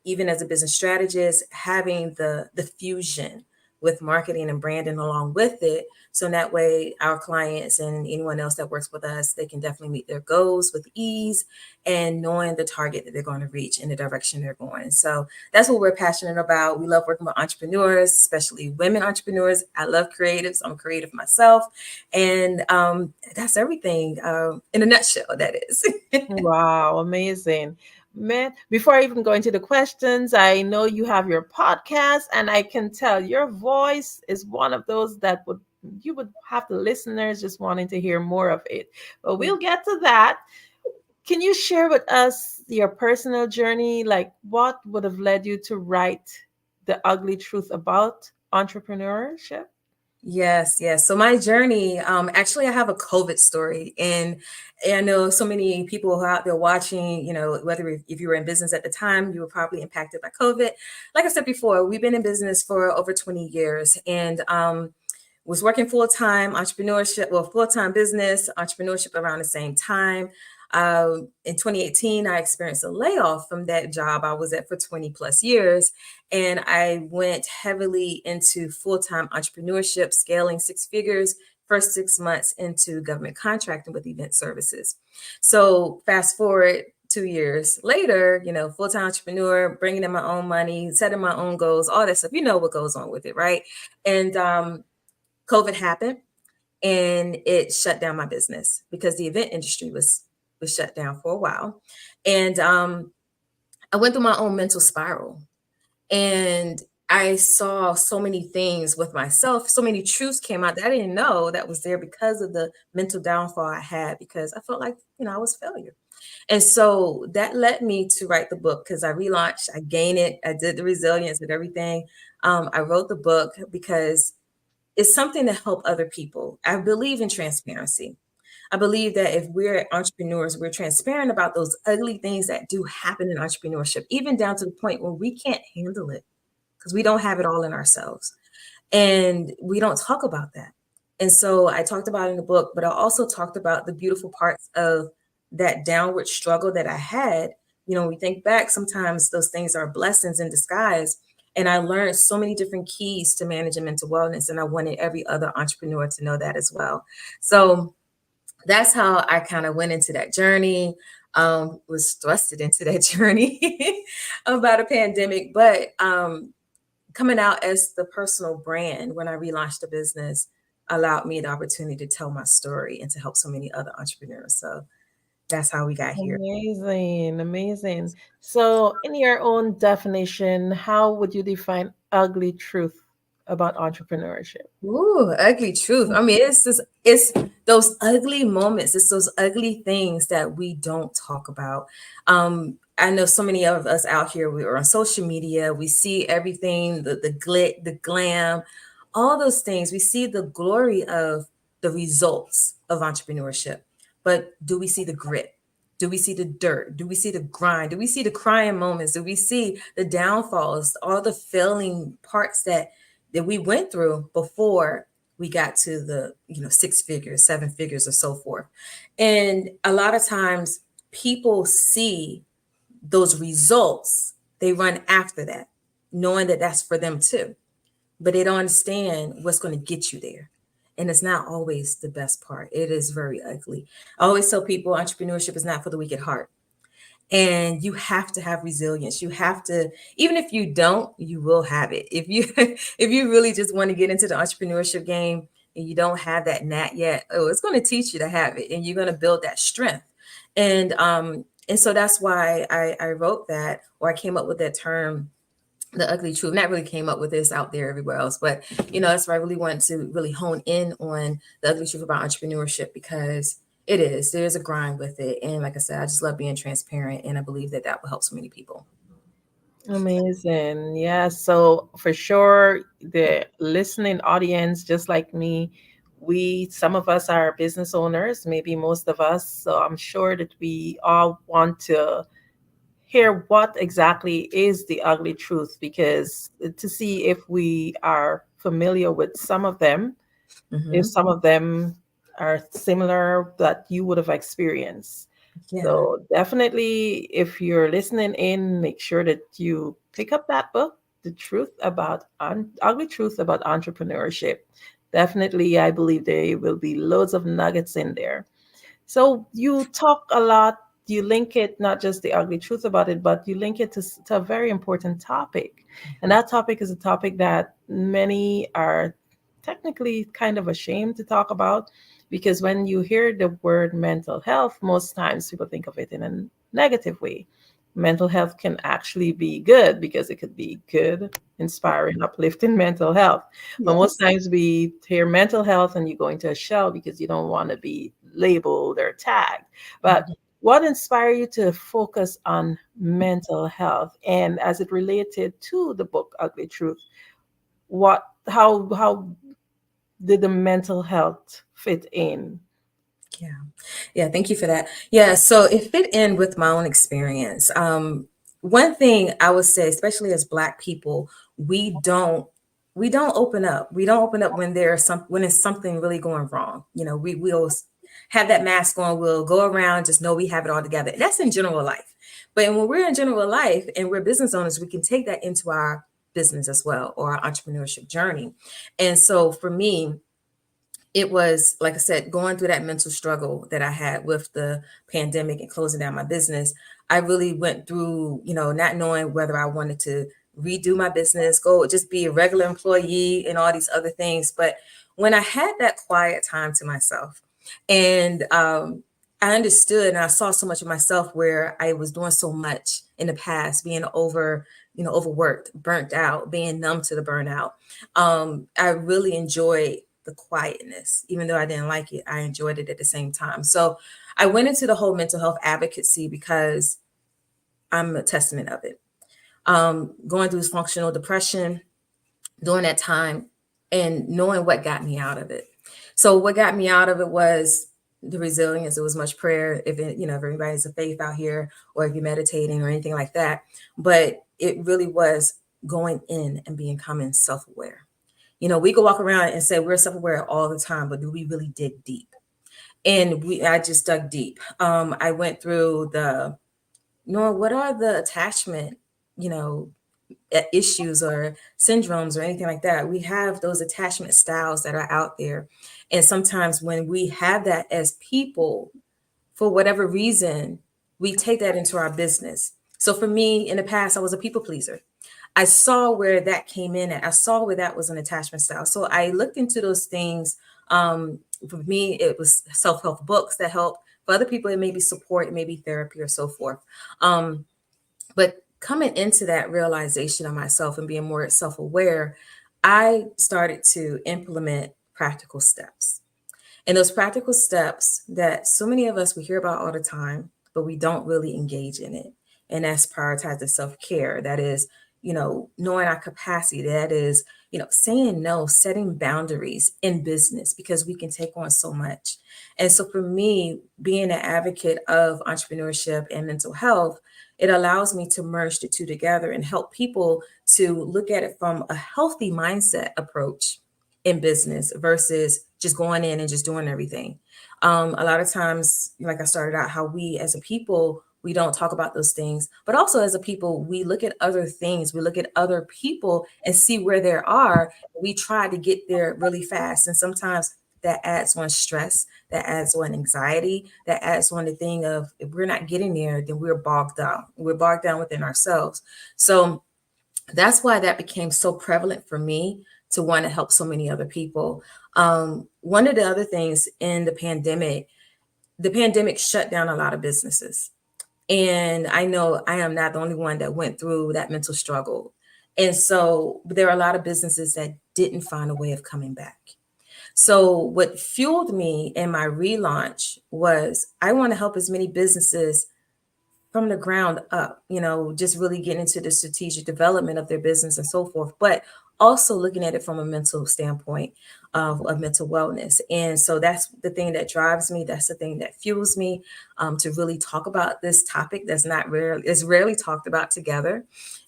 H: even as a business strategist, having the fusion with marketing and branding along with it. So that way our clients and anyone else that works with us, they can definitely meet their goals with ease and knowing the target that they're going to reach in the direction they're going. So that's what we're passionate about. We love working with entrepreneurs, especially women entrepreneurs. I love creatives. I'm a creative myself. And that's everything in a nutshell, that is.
K: Wow, amazing. Man, before I even go into the questions, I know you have your podcast, and I can tell your voice is one of those that you would have the listeners just wanting to hear more of it. But we'll get to that. Can you share with us your personal journey? Like, what would have led you to write The Ugly Truth About Entrepreneurship?
H: Yes. So my journey, actually, I have a COVID story, and I know so many people who are out there watching, whether if you were in business at the time, you were probably impacted by COVID. Like I said before, we've been in business for over 20 years, and was working full-time full-time business, entrepreneurship around the same time. In 2018, I experienced a layoff from that job I was at for 20 plus years. And I went heavily into full-time entrepreneurship, scaling six figures, first 6 months into government contracting with event services. So fast forward 2 years later, full-time entrepreneur, bringing in my own money, setting my own goals, all that stuff. You know what goes on with it, right? And COVID happened and it shut down my business because the event industry was shut down for a while. And I went through my own mental spiral, and I saw so many things with myself. So many truths came out that I didn't know that was there because of the mental downfall I had, because I felt like, I was a failure. And so that led me to write the book, because I relaunched, I gained it, I did the resilience and everything. I wrote the book because it's something to help other people. I believe in transparency. I believe that if we're entrepreneurs, we're transparent about those ugly things that do happen in entrepreneurship, even down to the point where we can't handle it because we don't have it all in ourselves. And we don't talk about that. And so I talked about it in the book, but I also talked about the beautiful parts of that downward struggle that I had. When we think back, sometimes those things are blessings in disguise. And I learned so many different keys to managing mental wellness. And I wanted every other entrepreneur to know that as well. So that's how I kind of went into that journey, was thrusted into that journey about a pandemic. But coming out as the personal brand when I relaunched the business allowed me the opportunity to tell my story and to help so many other entrepreneurs. So that's how we got here.
K: Amazing. So, in your own definition, how would you define ugly truth about entrepreneurship?
H: Ooh, ugly truth. I mean, it's those ugly moments. It's those ugly things that we don't talk about. I know so many of us out here, we are on social media. We see everything, the glit, the glam, all those things. We see the glory of the results of entrepreneurship. But do we see the grit? Do we see the dirt? Do we see the grind? Do we see the crying moments? Do we see the downfalls, all the failing parts that we went through before we got to the, 6 figures, 7 figures, or so forth? And a lot of times people see those results, they run after that, knowing that that's for them too. But they don't understand what's going to get you there. And it's not always the best part. It is very ugly. I always tell people entrepreneurship is not for the weak at heart. And you have to have resilience. You have to, even if you don't, you will have it. If you if you really just want to get into the entrepreneurship game and you don't have that knack yet, oh, it's going to teach you to have it, and you're going to build that strength. And so that's why I wrote that, or I came up with that term, the ugly truth. Not really came up with this out there everywhere else, but that's why I really wanted to really hone in on the ugly truth about entrepreneurship, because there's a grind with it. And like I said, I just love being transparent, and I believe that will help so many people.
K: Amazing. Yeah. So for sure, the listening audience, just like me, some of us are business owners, maybe most of us. So I'm sure that we all want to hear what exactly is the ugly truth, because to see if we are familiar with some of them, if some of them are similar that you would have experienced.
H: Yeah.
K: So definitely, if you're listening in, make sure that you pick up that book, The Truth About Ugly Truth About Entrepreneurship. Definitely, I believe there will be loads of nuggets in there. So you talk a lot, you link it, not just the ugly truth about it, but you link it to a very important topic. And that topic is a topic that many are technically kind of ashamed to talk about, because when you hear the word mental health, most times people think of it in a negative way. Mental health can actually be good, because it could be good, inspiring, uplifting mental health. But most times we hear mental health and you go into a shell because you don't want to be labeled or tagged. But what inspired you to focus on mental health, and as it related to the book Ugly Truth, how did the mental health fit in?
H: Yeah, thank you for that. Yeah, so it fit in with my own experience. One thing I would say, especially as Black people, we don't open up. We don't open up when when it's something really going wrong. We'll have that mask on. We'll go around, just know we have it all together. That's in general life. But when we're in general life and we're business owners, we can take that into our business as well, or our entrepreneurship journey. And so for me, it was, like I said, going through that mental struggle that I had with the pandemic and closing down my business. I really went through, not knowing whether I wanted to redo my business, go just be a regular employee and all these other things. But when I had that quiet time to myself, and I understood and I saw so much of myself where I was doing so much in the past, being overworked, burnt out, being numb to the burnout. I really enjoyed the quietness. Even though I didn't like it, I enjoyed it at the same time. So I went into the whole mental health advocacy because I'm a testament of it. Going through functional depression during that time, and knowing what got me out of it. So what got me out of it was the resilience. It was much prayer. If everybody's a faith out here, or if you're meditating or anything like that, but it really was going in and becoming self-aware. We could walk around and say we're self-aware all the time, but do we really dig deep? And I just dug deep. I went through what are the attachment, issues or syndromes or anything like that. We have those attachment styles that are out there. And sometimes when we have that as people, for whatever reason, we take that into our business. So for me, in the past, I was a people pleaser. I saw where that came in at. I saw where that was an attachment style. So I looked into those things. For me, it was self-help books that help. For other people, it may be support, it may be therapy or so forth. But coming into that realization of myself and being more self-aware, I started to implement practical steps. And those practical steps that so many of us, we hear about all the time, but we don't really engage in it. And that's prioritize the self-care. That is, knowing our capacity. That is, saying no, setting boundaries in business, because we can take on so much. And so for me, being an advocate of entrepreneurship and mental health, it allows me to merge the two together and help people to look at it from a healthy mindset approach in business versus just going in and just doing everything. A lot of times, like I started out, how we as a people, we don't talk about those things, but also as a people, we look at other things, we look at other people and see where they are. We try to get there really fast. And sometimes that adds on stress, that adds on anxiety, that adds on the thing of if we're not getting there, then we're bogged down. We're bogged down within ourselves. So that's why that became so prevalent for me to want to help so many other people. One of the other things in the pandemic shut down a lot of businesses. And I know I am not the only one that went through that mental struggle. And so there are a lot of businesses that didn't find a way of coming back. So what fueled me in my relaunch was I want to help as many businesses from the ground up, just really getting into the strategic development of their business and so forth, but also looking at it from a mental standpoint of mental wellness. And so that's the thing that drives me. That's the thing that fuels me to really talk about this topic that's is rarely talked about together,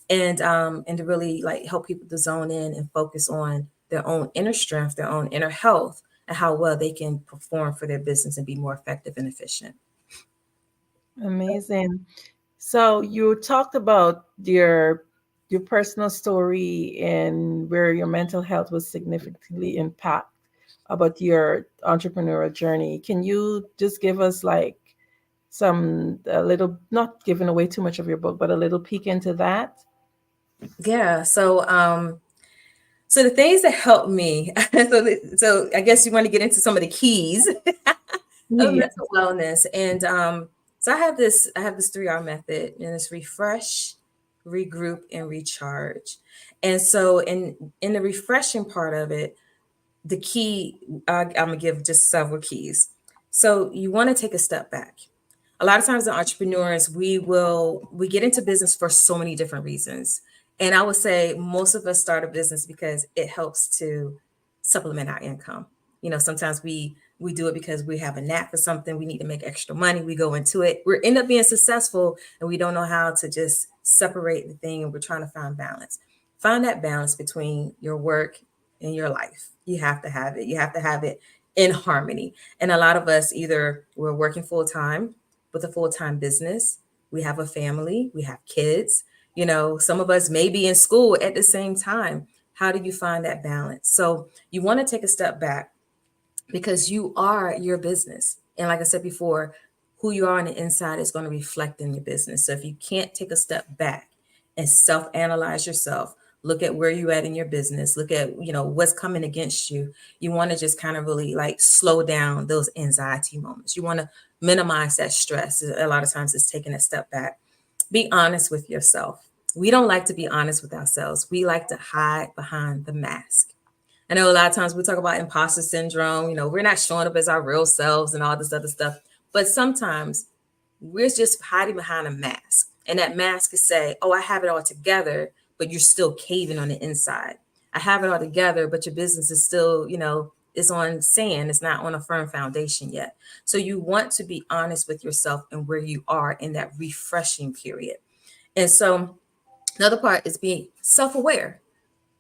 H: and to really like help people to zone in and focus on their own inner strength, their own inner health, and how well they can perform for their business and be more effective and efficient.
K: Amazing. So you talked about your personal story and where your mental health was significantly impacted about your entrepreneurial journey. Can you just give us like a little, not giving away too much of your book, but a little peek into that?
H: Yeah. So the things that helped me, so I guess you want to get into some of the keys of mental wellness. And so I have this 3R method, and it's refresh, regroup, and recharge. And so in the refreshing part of it, the key, I'm gonna give just several keys. So you want to take a step back. A lot of times as entrepreneurs, we get into business for so many different reasons. And I would say most of us start a business because it helps to supplement our income. Sometimes we do it because we have a knack for something. We need to make extra money. We go into it. We end up being successful, and we don't know how to just separate the thing. And we're trying to find balance. Find that balance between your work and your life. You have to have it. You have to have it in harmony. And a lot of us, either we're working full time with a full-time business, we have a family, we have kids, some of us may be in school at the same time. How do you find that balance? So you want to take a step back, because you are your business. And like I said before, who you are on the inside is going to reflect in your business. So if you can't take a step back and self-analyze yourself, look at where you're at in your business, look at, what's coming against you. You want to just kind of really like slow down those anxiety moments. You want to minimize that stress. A lot of times it's taking a step back. Be honest with yourself. We don't like to be honest with ourselves. We like to hide behind the mask. I know a lot of times we talk about imposter syndrome. We're not showing up as our real selves and all this other stuff. But sometimes we're just hiding behind a mask. And that mask is say, oh, I have it all together, but you're still caving on the inside. I have it all together, but your business is still, it's on sand. It's not on a firm foundation yet. So you want to be honest with yourself and where you are in that refreshing period. And so another part is being self-aware.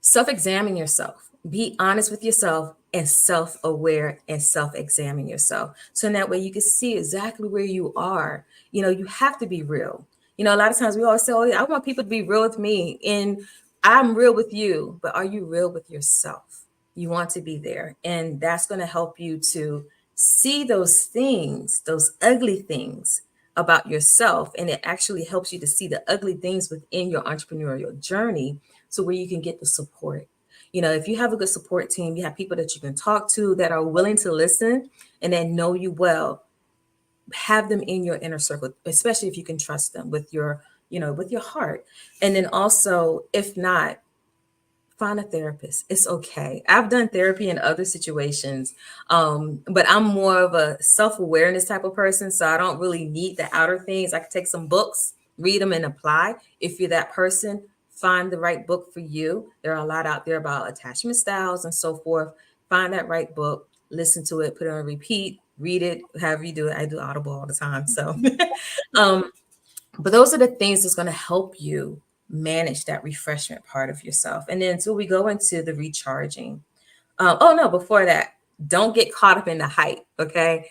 H: Self-examine yourself. Be honest with yourself and self-aware and self-examine yourself. So in that way you can see exactly where you are. You have to be real. A lot of times we always say, oh, I want people to be real with me. And I'm real with you, but are you real with yourself? You want to be there. And that's going to help you to see those things, those ugly things about yourself. And it actually helps you to see the ugly things within your entrepreneurial journey, so where you can get the support. If you have a good support team, you have people that you can talk to that are willing to listen and that know you well, have them in your inner circle, especially if you can trust them with your heart. And then also, if not, find a therapist. It's okay. I've done therapy in other situations, but I'm more of a self-awareness type of person. So I don't really need the outer things. I can take some books, read them, and apply. If you're that person, find the right book for you. There are a lot out there about attachment styles and so forth. Find that right book, listen to it, put it on repeat, read it, however you do it. I do Audible all the time. So, but those are the things that's going to help you manage that refreshment part of yourself. And then so we go into the recharging. Before that, don't get caught up in the hype. Okay.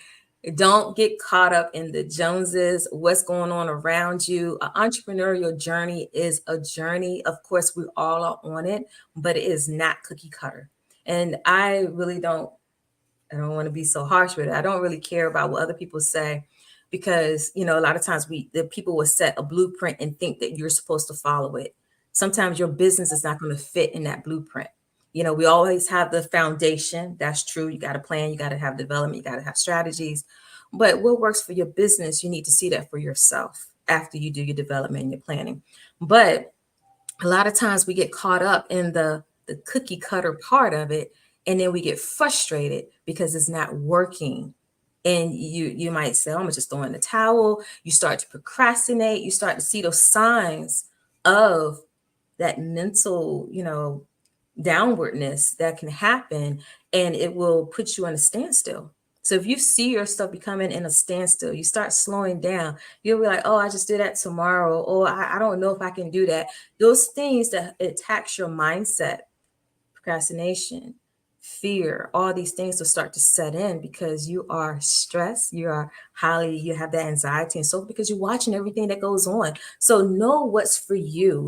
H: Don't get caught up in the Joneses, what's going on around you. An entrepreneurial journey is a journey. Of course, we all are on it, but it is not cookie cutter. And I really don't I don't want to be so harsh with it. I don't really care about what other people say, because, you know, a lot of times the people will set a blueprint and think that you're supposed to follow it. Sometimes your business is not going to fit in that blueprint. You know, we always have the foundation. That's true. You got to plan, you got to have development, you got to have strategies. But what works for your business, you need to see that for yourself after you do your development and your planning. But a lot of times we get caught up in the cookie cutter part of it, and then we get frustrated because it's not working. And you might say, oh, I'm gonna just throw in the towel. You start to procrastinate. You start to see those signs of that mental, you know, downwardness that can happen, and it will put you on a standstill. So if you see your stuff becoming in a standstill, you start slowing down. You'll be like, oh, I just did that tomorrow. Or I don't know if I can do that. Those things that attacks your mindset, procrastination, fear, all these things will start to set in because you are stressed, you have that anxiety, and so because you're watching everything that goes on. So know what's for you.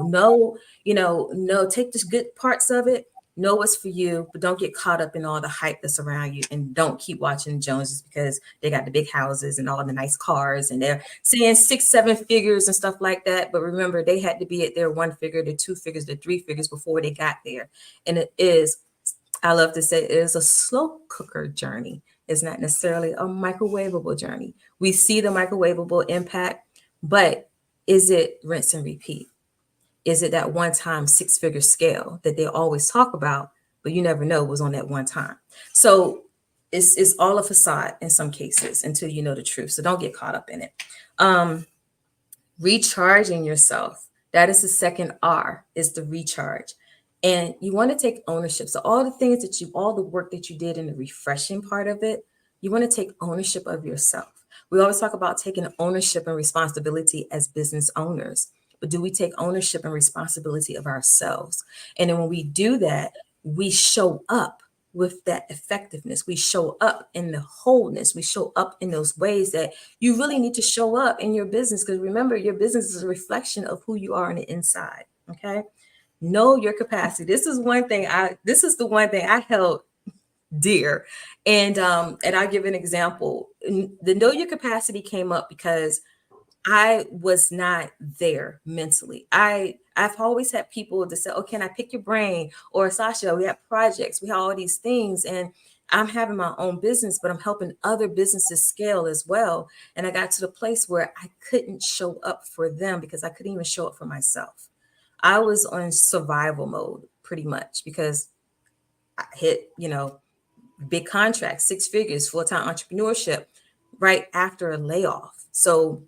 H: Take the good parts of it, know what's for you, but don't get caught up in all the hype that's around you, and don't keep watching the Joneses because they got the big houses and all the nice cars and they're saying 6-7 figures and stuff like that. But remember, they had to be at their 1 figure, their 2 figures, their 3 figures before they got there. And I love to say, it is a slow cooker journey. It's not necessarily a microwavable journey. We see the microwavable impact, but is it rinse and repeat? Is it that one-time 6-figure scale that they always talk about, but you never know was on that one time? So it's all a facade in some cases until you know the truth. So don't get caught up in it. Recharging yourself. That is the second R, is the recharge. And you want to take ownership. So all the work that you did in the refreshing part of it, you want to take ownership of yourself. We always talk about taking ownership and responsibility as business owners, but do we take ownership and responsibility of ourselves? And then when we do that, we show up with that effectiveness. We show up in the wholeness. We show up in those ways that you really need to show up in your business. Because remember, your business is a reflection of who you are on the inside. Okay. Know your capacity. This is the one thing I held dear. And I'll give an example. The know your capacity came up because I was not there mentally. I've always had people to say, oh, can I pick your brain? Or Sasha, we have projects, we have all these things. And I'm having my own business, but I'm helping other businesses scale as well. And I got to the place where I couldn't show up for them because I couldn't even show up for myself. I was on survival mode pretty much because I hit, big contracts, 6 figures, full-time entrepreneurship right after a layoff. So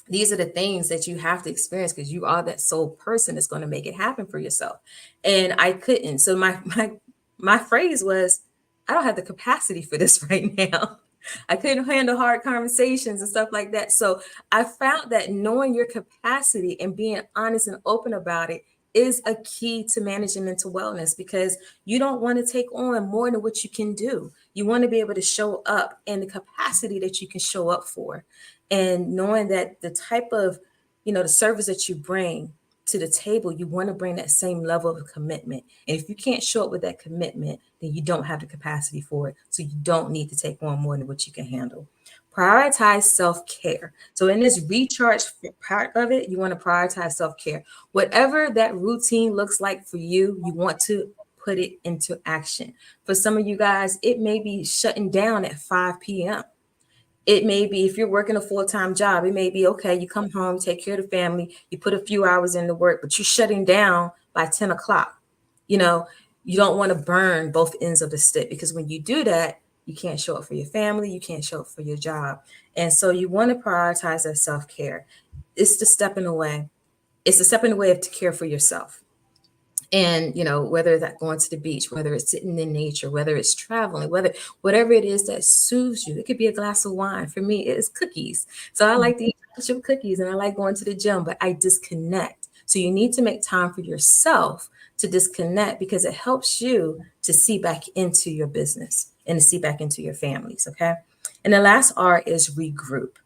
H: these are the things that you have to experience because you are that sole person that's going to make it happen for yourself. And I couldn't. So my phrase was, I don't have the capacity for this right now. I couldn't handle hard conversations and stuff like that. So I found that knowing your capacity and being honest and open about it is a key to managing mental wellness, because you don't want to take on more than what you can do. You want to be able to show up in the capacity that you can show up for. And knowing that the type of, the service that you bring to the table, you want to bring that same level of commitment. And if you can't show up with that commitment, then you don't have the capacity for it. So you don't need to take on more than what you can handle. Prioritize self-care. So in this recharge part of it, you want to prioritize self-care. Whatever that routine looks like for you, you want to put it into action. For some of you guys, it may be shutting down at 5 p.m. It may be, if you're working a full-time job, it may be, okay, you come home, take care of the family, you put a few hours into work, but you're shutting down by 10 o'clock. You don't want to burn both ends of the stick, because when you do that, you can't show up for your family, you can't show up for your job. And so you want to prioritize that self-care. It's the stepping away. It's a stepping away to care for yourself. And, whether that's going to the beach, whether it's sitting in nature, whether it's traveling, whatever it is that soothes you. It could be a glass of wine. For me, it's cookies. So I like to eat chip cookies, and I like going to the gym, but I disconnect. So you need to make time for yourself to disconnect, because it helps you to see back into your business and to see back into your families. Okay. And the last R is regroup.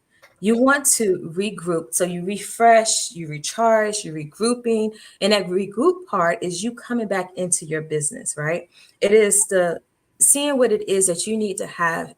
H: You want to regroup. So you refresh, you recharge, you're regrouping. And that regroup part is you coming back into your business, right? It is the seeing what it is that you need to have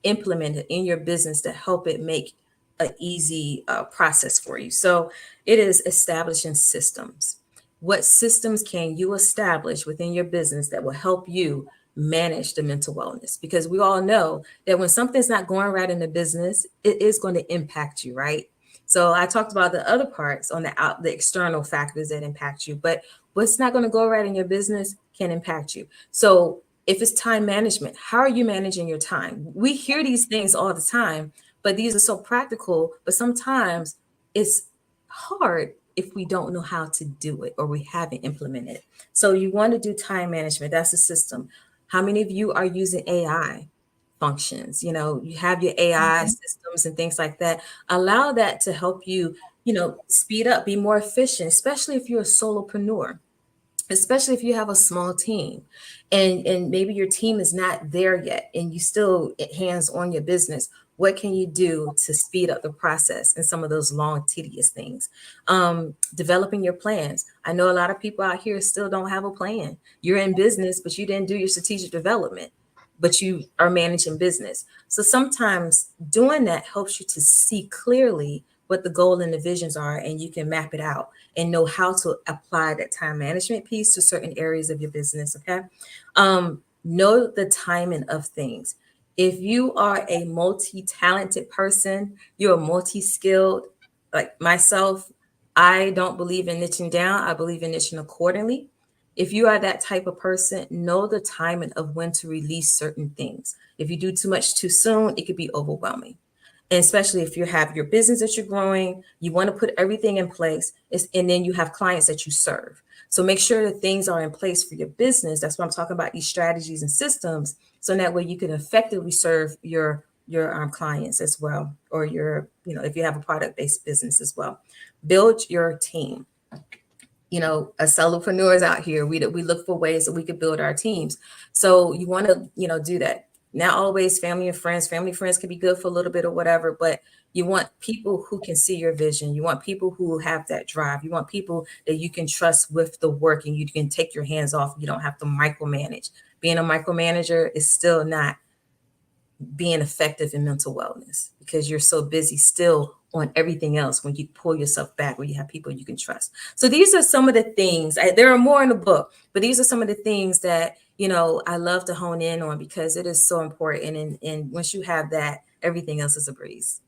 H: implemented in your business to help it make an easy process for you. So it is establishing systems. What systems can you establish within your business that will help you manage the mental wellness? Because we all know that when something's not going right in the business, it is going to impact you, right? So I talked about the other parts on the external factors that impact you, but what's not going to go right in your business can impact you. So if it's time management, how are you managing your time? We hear these things all the time, but these are so practical, but sometimes it's hard if we don't know how to do it or we haven't implemented it. So you want to do time management. That's a system. How many of you are using AI functions? You know, you have your AI systems and things like that. Allow that to help you, speed up, be more efficient, especially if you're a solopreneur, especially if you have a small team and maybe your team is not there yet and you still hands on your business. What can you do to speed up the process and some of those long tedious things? Developing your plans. I know a lot of people out here still don't have a plan. You're in business, but you didn't do your strategic development, but you are managing business. So sometimes doing that helps you to see clearly what the goal and the visions are, and you can map it out and know how to apply that time management piece to certain areas of your business. Okay. Know the timing of things. If you are a multi-talented person, you're multi-skilled, like myself, I don't believe in niching down. I believe in niching accordingly. If you are that type of person, know the timing of when to release certain things. If you do too much too soon, it could be overwhelming. And especially if you have your business that you're growing, you want to put everything in place, and then you have clients that you serve. So make sure that things are in place for your business. That's why I'm talking about these strategies and systems. So that way you can effectively serve your clients as well, or if you have a product-based business as well. Build your team. As solopreneurs out here, we look for ways that we could build our teams. So you want to, do that. Not always family and friends. Family and friends can be good for a little bit or whatever, but you want people who can see your vision. You want people who have that drive. You want people that you can trust with the work and you can take your hands off. You don't have to micromanage. Being a micromanager is still not being effective in mental wellness because you're so busy still on everything else when you pull yourself back, when you have people you can trust. So these are some of the things, there are more in the book, but these are some of the things that, I love to hone in on because it is so important. And once you have that, everything else is a breeze.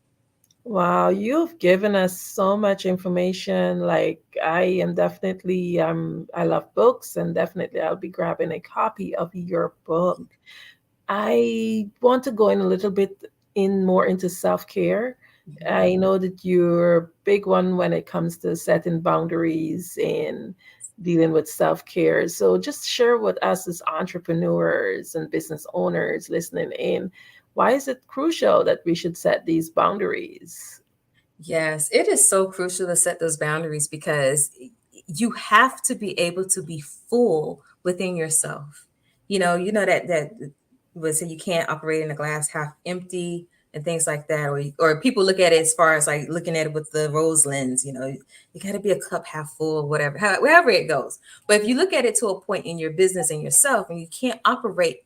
K: Wow, you've given us so much information. Like I am definitely, I love books and definitely I'll be grabbing a copy of your book. I want to go in a little bit more into self-care. I know that you're a big one when it comes to setting boundaries and dealing with self-care. So just share with us as entrepreneurs and business owners listening in, why is it crucial that we should set these boundaries?
H: Yes, it is so crucial to set those boundaries because you have to be able to be full within yourself. That would say you can't operate in a glass half empty and things like that, or people look at it as far as like looking at it with the rose lens. You got to be a cup half full, whatever, wherever it goes. But if you look at it to a point in your business and yourself, and you can't operate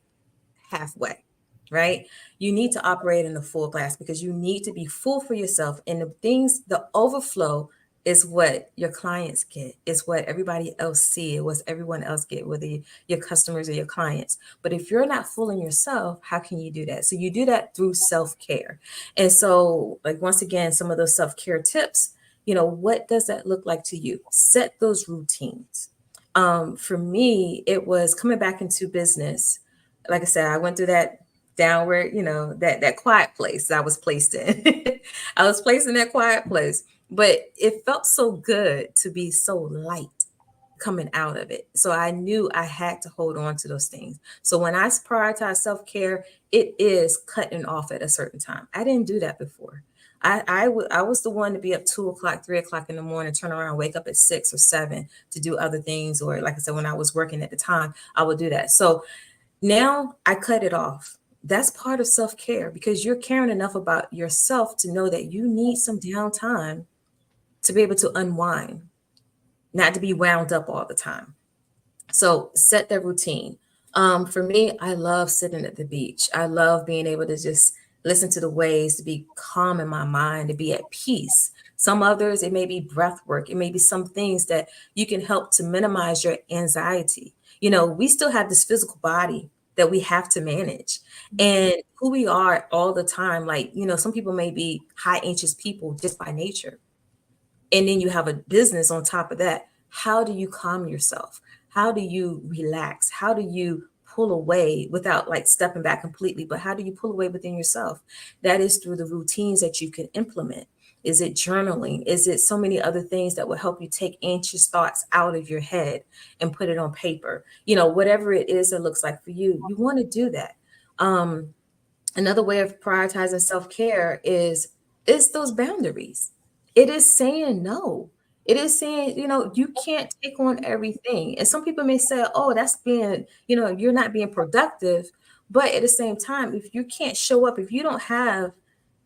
H: halfway, right? You need to operate in the full glass because you need to be full for yourself. And the overflow is what your clients get, is what everybody else see, what everyone else get, whether your customers or your clients. But if you're not full in yourself, how can you do that? So you do that through self-care. And so, like, once again, some of those self-care tips, what does that look like to you? Set those routines. For me, it was coming back into business. Like I said, I went through that downward, that quiet place I was placed in. I was placed in that quiet place, but it felt so good to be so light coming out of it. So I knew I had to hold on to those things. So when I prioritize self-care, it is cutting off at a certain time. I didn't do that before. I was the one to be up 2 o'clock, 3 o'clock in the morning, turn around, wake up at 6 or 7 to do other things. Or like I said, when I was working at the time, I would do that. So now I cut it off. That's part of self-care because you're caring enough about yourself to know that you need some downtime to be able to unwind, not to be wound up all the time. So set that routine. For me, I love sitting at the beach. I love being able to just listen to the waves, to be calm in my mind, to be at peace. Some others, it may be breath work. It may be some things that you can help to minimize your anxiety. We still have this physical body that we have to manage, and who we are all the time. Like, some people may be high anxious people just by nature. And then you have a business on top of that. How do you calm yourself? How do you relax? How do you pull away without like stepping back completely? But how do you pull away within yourself? That is through the routines that you can implement. Is it journaling? Is it so many other things that will help you take anxious thoughts out of your head and put it on paper? Whatever it is that looks like for you, you want to do that. Another way of prioritizing self-care is those boundaries. It is saying no. It is saying, you can't take on everything. And some people may say, oh, that's being, you're not being productive. But at the same time, if you can't show up, if you don't have,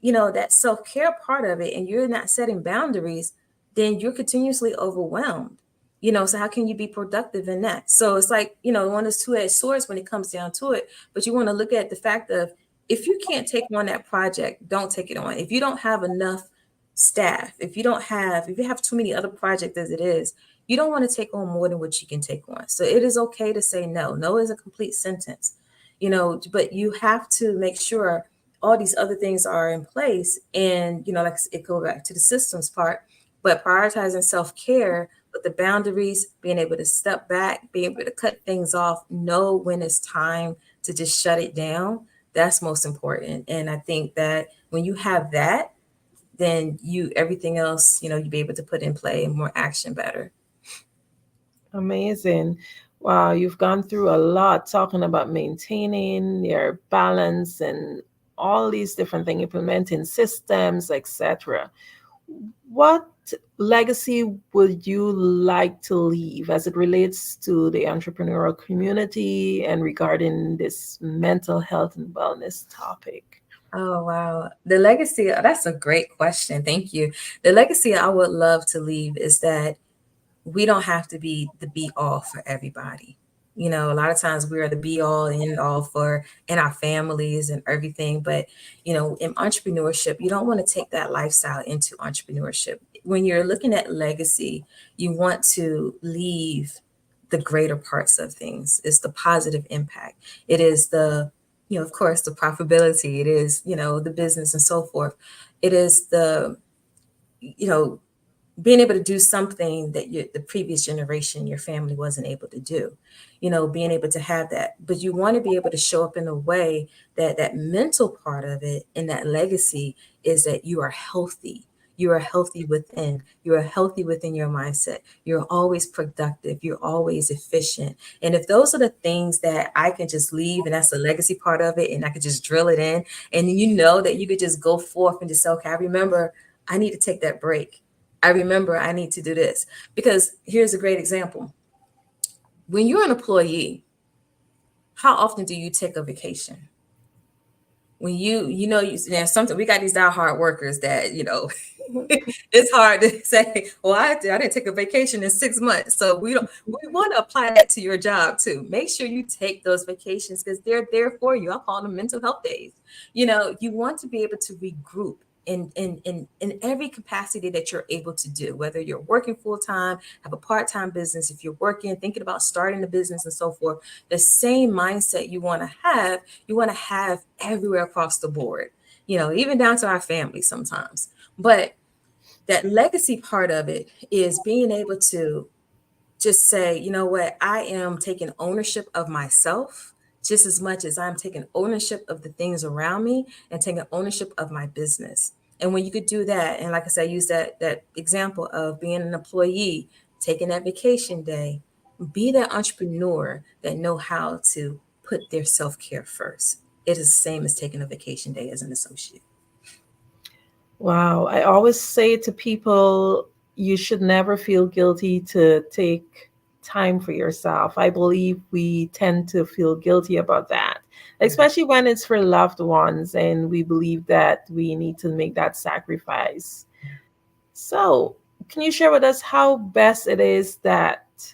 H: that self-care part of it, and you're not setting boundaries, then you're continuously overwhelmed. So how can you be productive in that? So it's like, one of those two-edged swords when it comes down to it. But you want to look at the fact of, if you can't take on that project, don't take it on. If you don't have enough staff, if you have too many other projects as it is, you don't want to take on more than what you can take on. So it is okay to say no. No is a complete sentence, but you have to make sure all these other things are in place. And, like it goes back to the systems part, but prioritizing self-care with the boundaries, being able to step back, being able to cut things off, know when it's time to just shut it down. That's most important. And I think that when you have that, then everything else, you'll be able to put in play and more action better.
K: Amazing. Wow, you've gone through a lot talking about maintaining your balance and all these different things, implementing systems, etc. What legacy would you like to leave as it relates to the entrepreneurial community and regarding this mental health and wellness topic?
H: Oh, wow. The legacy, that's a great question. Thank you. The legacy I would love to leave is that we don't have to be the be all for everybody. A lot of times we are the be all and end all for in our families and everything. But, in entrepreneurship, you don't want to take that lifestyle into entrepreneurship. When you're looking at legacy, you want to leave the greater parts of things. It's the positive impact. It is the, of course, the profitability. It is, the business and so forth. It is the, being able to do something that the previous generation, your family wasn't able to do, being able to have that. But you want to be able to show up in a way that that mental part of it and that legacy is that you are healthy. You are healthy within. You are healthy within your mindset. You're always productive. You're always efficient. And if those are the things that I can just leave, and that's the legacy part of it, and I could just drill it in, and that you could just go forth and just say, okay, I remember I need to take that break. I remember I need to do this. Because here's a great example. When you're an employee, how often do you take a vacation? When something, we got these diehard workers that, it's hard to say, well, I didn't take a vacation in 6 months. So we want to apply that to your job too. Make sure you take those vacations because they're there for you. I call them mental health days. You want to be able to regroup in every capacity that you're able to do, whether you're working full-time, have a part-time business, if you're working, thinking about starting a business and so forth, the same mindset you want to have everywhere across the board, even down to our family sometimes. But that legacy part of it is being able to just say, you know what, I am taking ownership of myself just as much as I'm taking ownership of the things around me and taking ownership of my business. And when you could do that, and like I said, I use that example of being an employee, taking that vacation day, be that entrepreneur that know how to put their self-care first. It is the same as taking a vacation day as an associate.
K: Wow. I always say to people, you should never feel guilty to take time for yourself. I believe we tend to feel guilty about that, especially when it's for loved ones and we believe that we need to make that sacrifice. So, can you share with us how best it is that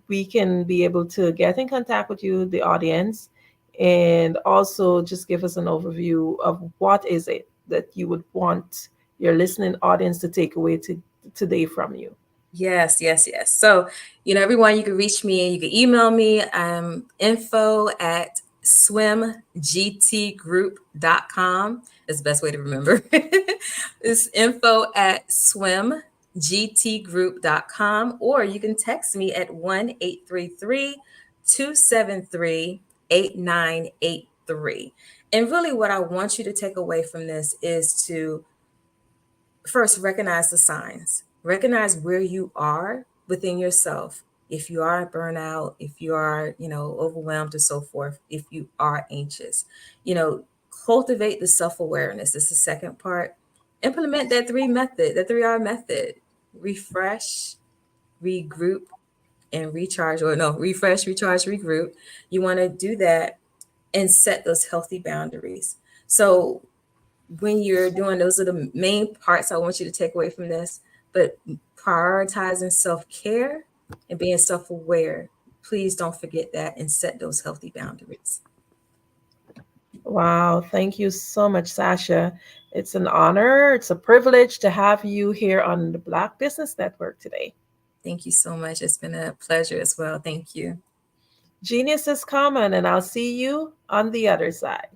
K: we can be able to get in contact with you, the audience, and also just give us an overview of what is it that you would want your listening audience to take away today from you.
H: Yes. So, everyone, you can reach me, you can email me, info@swimgtgroup.com is the best way to remember. It's info@swimgtgroup.com, or you can text me at 1-833-273-8983. And really what I want you to take away from this is to first recognize the signs. Recognize where you are within yourself. If you are burnout, if you are, overwhelmed and so forth, if you are anxious, cultivate the self-awareness. This is the second part. Implement that 3R method. Refresh, regroup, and recharge, refresh, recharge, regroup. You want to do that and set those healthy boundaries. So when you're doing, those are the main parts I want you to take away from this, but prioritizing self-care and being self-aware, please don't forget that and set those healthy boundaries.
K: Wow, thank you so much, Sasha. It's an honor, it's a privilege to have you here on the Black Business Network today.
H: Thank you so much. It's been a pleasure as well. Thank you.
K: Genius is common, and I'll see you on the other side.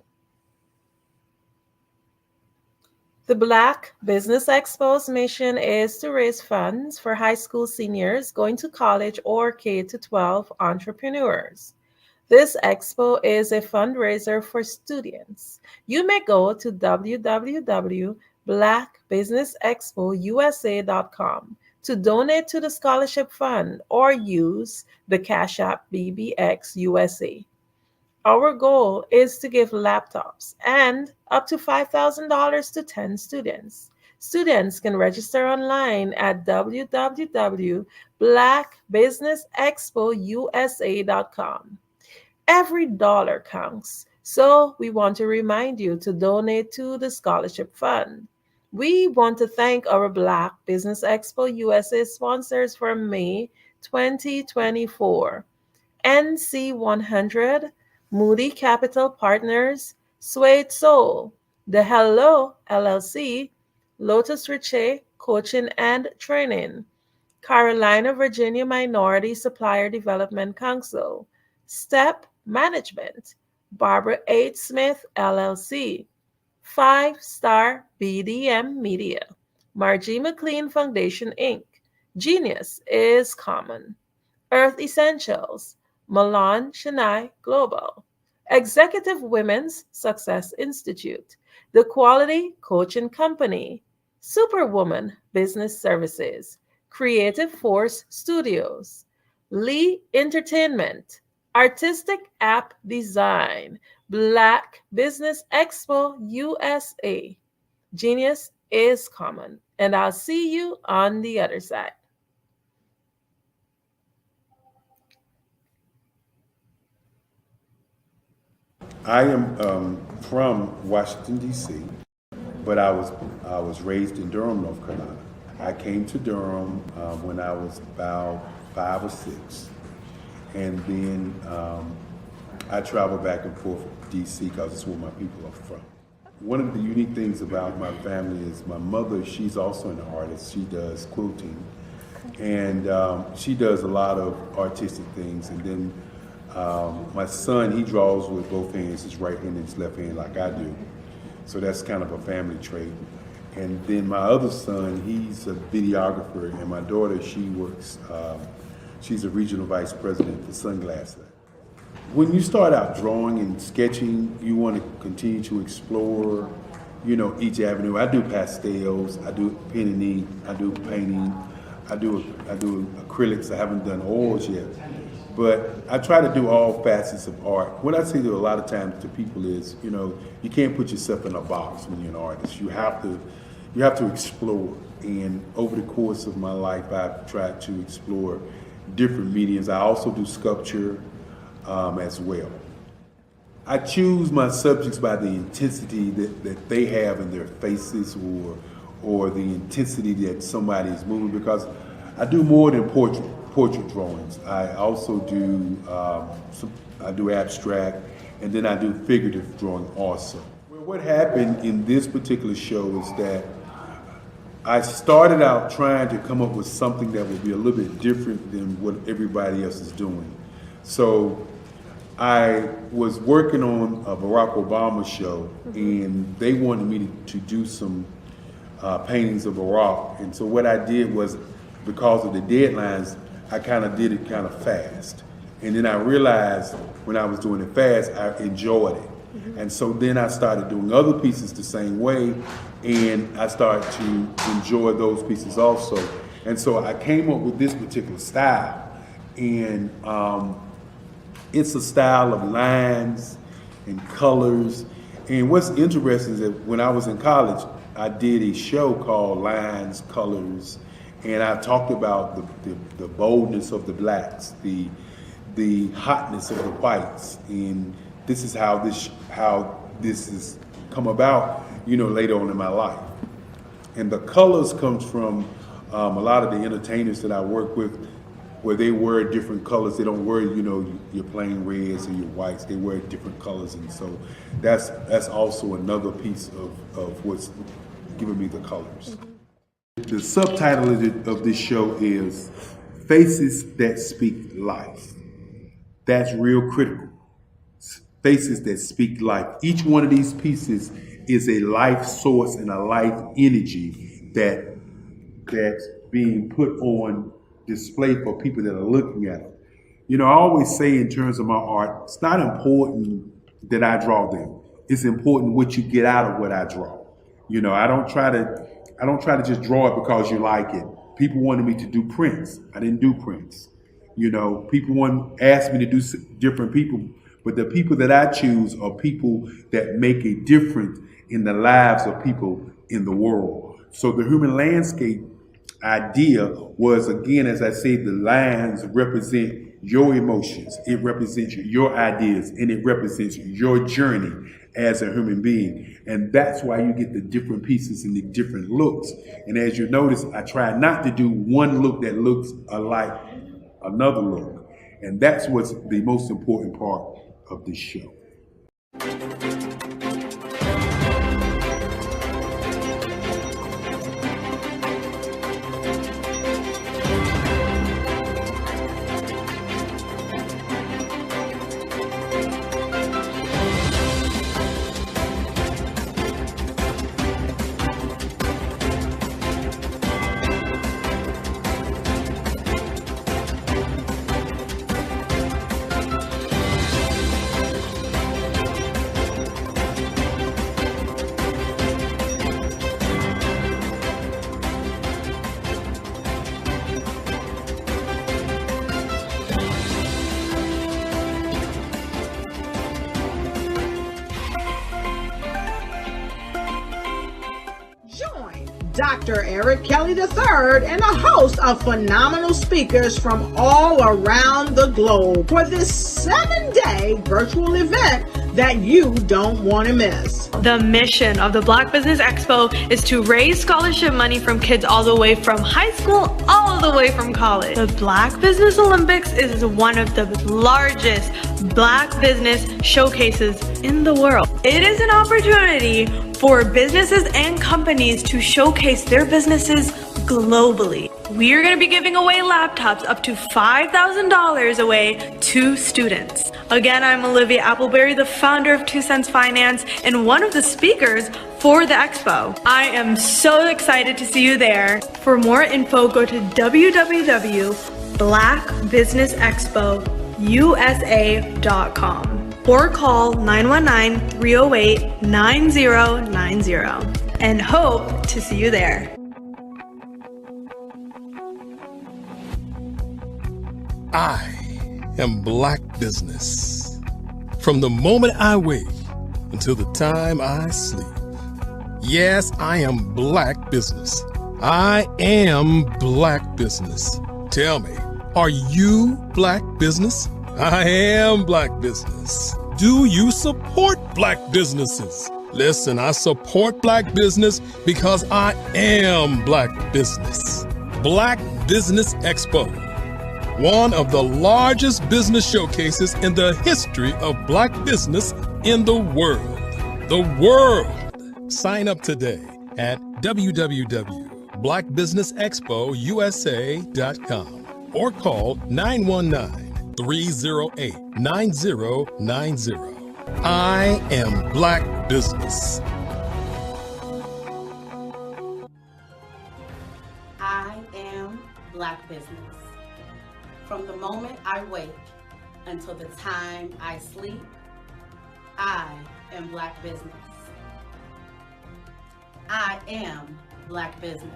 K: The Black Business Expo's mission is to raise funds for high school seniors going to college or K-12 entrepreneurs. This expo is a fundraiser for students. You may go to www.blackbusinessexpousa.com to donate to the scholarship fund or use the Cash App BBXUSA. Our goal is to give laptops and up to $5,000 to 10 students. Students can register online at www.blackbusinessexpousa.com. Every dollar counts, so we want to remind you to donate to the scholarship fund. We want to thank our Black Business Expo USA sponsors for May 2024. NC100, Moody Capital Partners, Suede Soul, The Hello LLC, Lotus Riche Coaching and Training, Carolina, Virginia Minority Supplier Development Council, Step Management, Barbara H. Smith LLC, 5-Star BDM Media, Margie McLean Foundation Inc., Genius is Common, Earth Essentials, Milan Chennai Global, Executive Women's Success Institute, The Quality Coaching Company, Superwoman Business Services, Creative Force Studios, Lee Entertainment, Artistic App Design, Black Business Expo USA. Genius is Common, and I'll see you on the other side.
M: I am from Washington, D.C., but I was raised in Durham, North Carolina. I came to Durham when I was about 5 or 6, and then I traveled back and forth to D.C. because it's where my people are from. One of the unique things about my family is my mother, she's also an artist. She does quilting, and she does a lot of artistic things, and then my son, he draws with both hands, his right hand and his left hand like I do. So that's kind of a family trait. And then my other son, he's a videographer, and my daughter, she works, she's a regional vice president for Sunglass Lab. When you start out drawing and sketching, you want to continue to explore, each avenue. I do pastels, I do pen and ink, I do painting, I do acrylics. I haven't done oils yet. But I try to do all facets of art. What I say to a lot of times to people is, you can't put yourself in a box when you're an artist. You have to explore. And over the course of my life, I've tried to explore different mediums. I also do sculpture as well. I choose my subjects by the intensity that they have in their faces or the intensity that somebody is moving, because I do more than portrait. portrait drawings. I also do I do abstract, and then I do figurative drawing also. Well, what happened in this particular show is that I started out trying to come up with something that would be a little bit different than what everybody else is doing. So I was working on a Barack Obama show, and they wanted me to do some paintings of Barack. And so what I did was, because of the deadlines, I kind of did it kind of fast. And then I realized when I was doing it fast, I enjoyed it. And so then I started doing other pieces the same way, and I started to enjoy those pieces also. And so I came up with this particular style, and it's a style of lines and colors. And what's interesting is that when I was in college, I did a show called Lines, Colors, and I talked about the boldness of the blacks, the hotness of the whites, and this is how this has come about, later on in my life. And the colors comes from a lot of the entertainers that I work with, where they wear different colors. They don't wear, your plain reds or your whites. They wear different colors, and so that's also another piece of what's giving me the colors. The subtitle of this show is Faces That Speak Life. That's real critical. Faces that speak life. Each one of these pieces is a life source and a life energy that's being put on display for people that are looking at it. I always say in terms of my art, it's not important that I draw them. It's important what you get out of what I draw. I don't try to just draw it because you like it. People wanted me to do prints. I didn't do prints. People asked me to do different people, but the people that I choose are people that make a difference in the lives of people in the world. So the human landscape idea was, again, as I said, the lines represent your emotions, it represents your ideas, and it represents your journey as a human being. And that's why you get the different pieces and the different looks. And as you notice, I try not to do one look that looks alike another look. And that's what's the most important part of this show.
A: Dr. Eric Kelly III and a host of phenomenal speakers from all around the globe for this 7-day virtual event that you don't want to miss.
J: The mission of the Black Business Expo is to raise scholarship money from kids all the way from high school all the way from college. The Black Business Olympics is one of the largest Black business showcases in the world. It is an opportunity for businesses and companies to showcase their businesses globally. We are going to be giving away laptops up to $5,000 away to students. Again, I'm Olivia Appleberry, the founder of 2 Cents Finance and one of the speakers for the expo. I am so excited to see you there. For more info, go to www.blackbusinessexpousa.com or call 919-308-9090 and hope to see you there.
C: I am Black Business. From the moment I wake until the time I sleep. Yes, I am Black Business. I am Black Business. Tell me, are you Black Business? I am Black Business. Do you support Black businesses? Listen, I support Black business because I am Black Business. Black Business Expo one of the largest business showcases in the history of Black business in the world. The world! Sign up today at www.blackbusinessexpousa.com or call 919-308-9090. I am Black Business.
O: I am Black Business. From the moment I wake until the time I sleep, I am Black Business. I am Black Business.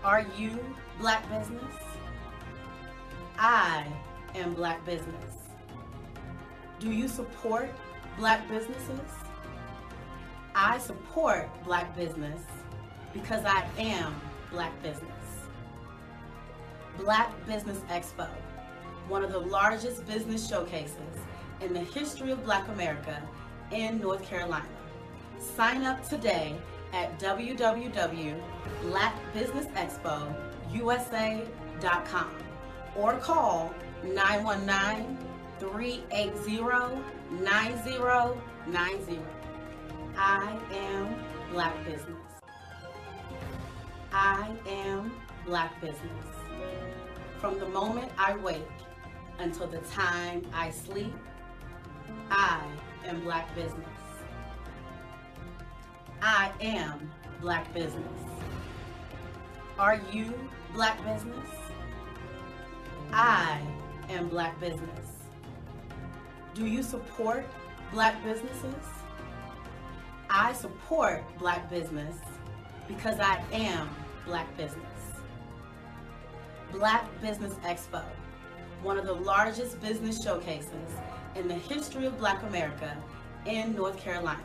O: Are you Black Business? I am Black Business. Do you support Black businesses? I support Black business because I am Black business. Black Business Expo, one of the largest business showcases in the history of Black America in North Carolina. Sign up today at www.blackbusinessexpousa.com or call 919-380-9090. I am Black Business. I am Black Business. From the moment I wake until the time I sleep, I am Black Business. I am Black Business. Are you Black Business? I am Black Business. Do you support Black businesses? I support Black business because I am Black business. Black Business Expo, one of the largest business showcases in the history of Black America in North Carolina.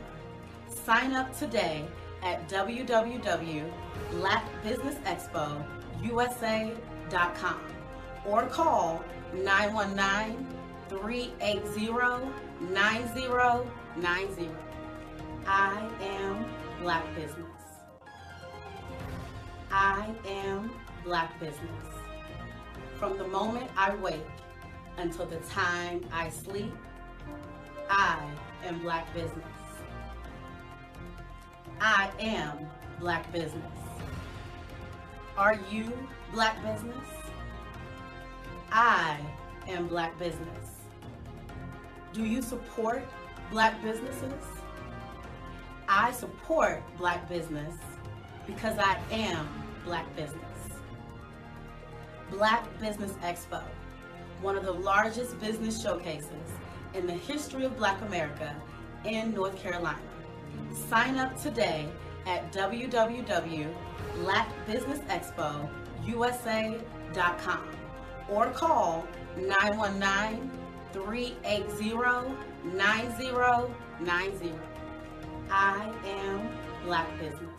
O: Sign up today at www.blackbusinessexpousa.com or call 919-380-9090. I am Black Business. I am Black Business. From the moment I wake until the time I sleep, I am Black Business. I am Black Business. Are you Black Business? I am Black Business. Do you support Black businesses? I support Black business because I am Black business. Black Business Expo, one of the largest business showcases in the history of Black America in North Carolina. Sign up today at www.blackbusinessexpousa.com or call 919-380-9090. I am Black Business.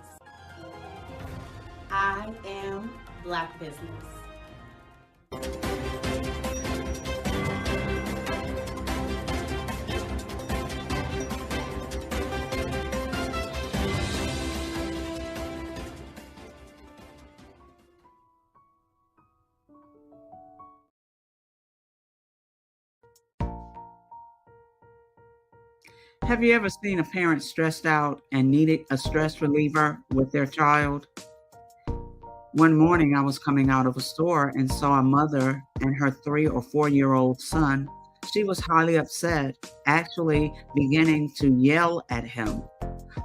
O: I am Black Business.
P: Have you ever seen a parent stressed out and needed a stress reliever with their child? One morning I was coming out of a store and saw a mother and her 3 or 4-year-old son. She was highly upset, actually beginning to yell at him.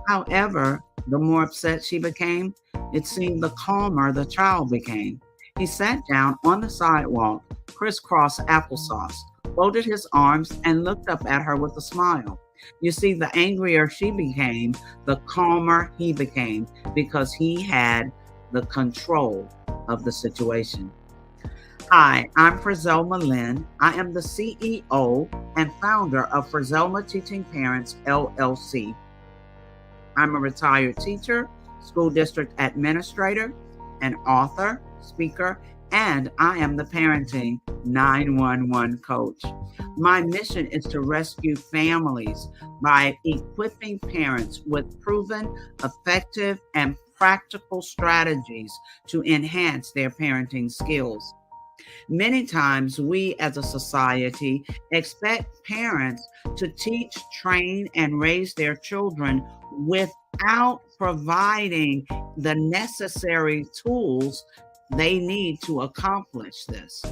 P: However, the more upset she became, it seemed the calmer the child became. He sat down on the sidewalk, crisscross applesauce, folded his arms, and looked up at her with a smile. You see, the angrier she became, the calmer he became, because he had the control of the situation. Hi, I'm Frizelma Lynn. I am the CEO and founder of Frizelma Teaching Parents, LLC. I'm a retired teacher, school district administrator, an author, speaker, and I am the parenting 911 coach. My mission is to rescue families by equipping parents with proven, effective, and practical strategies to enhance their parenting skills. Many times we as a society expect parents to teach, train, and raise their children without providing the necessary tools they need to accomplish this.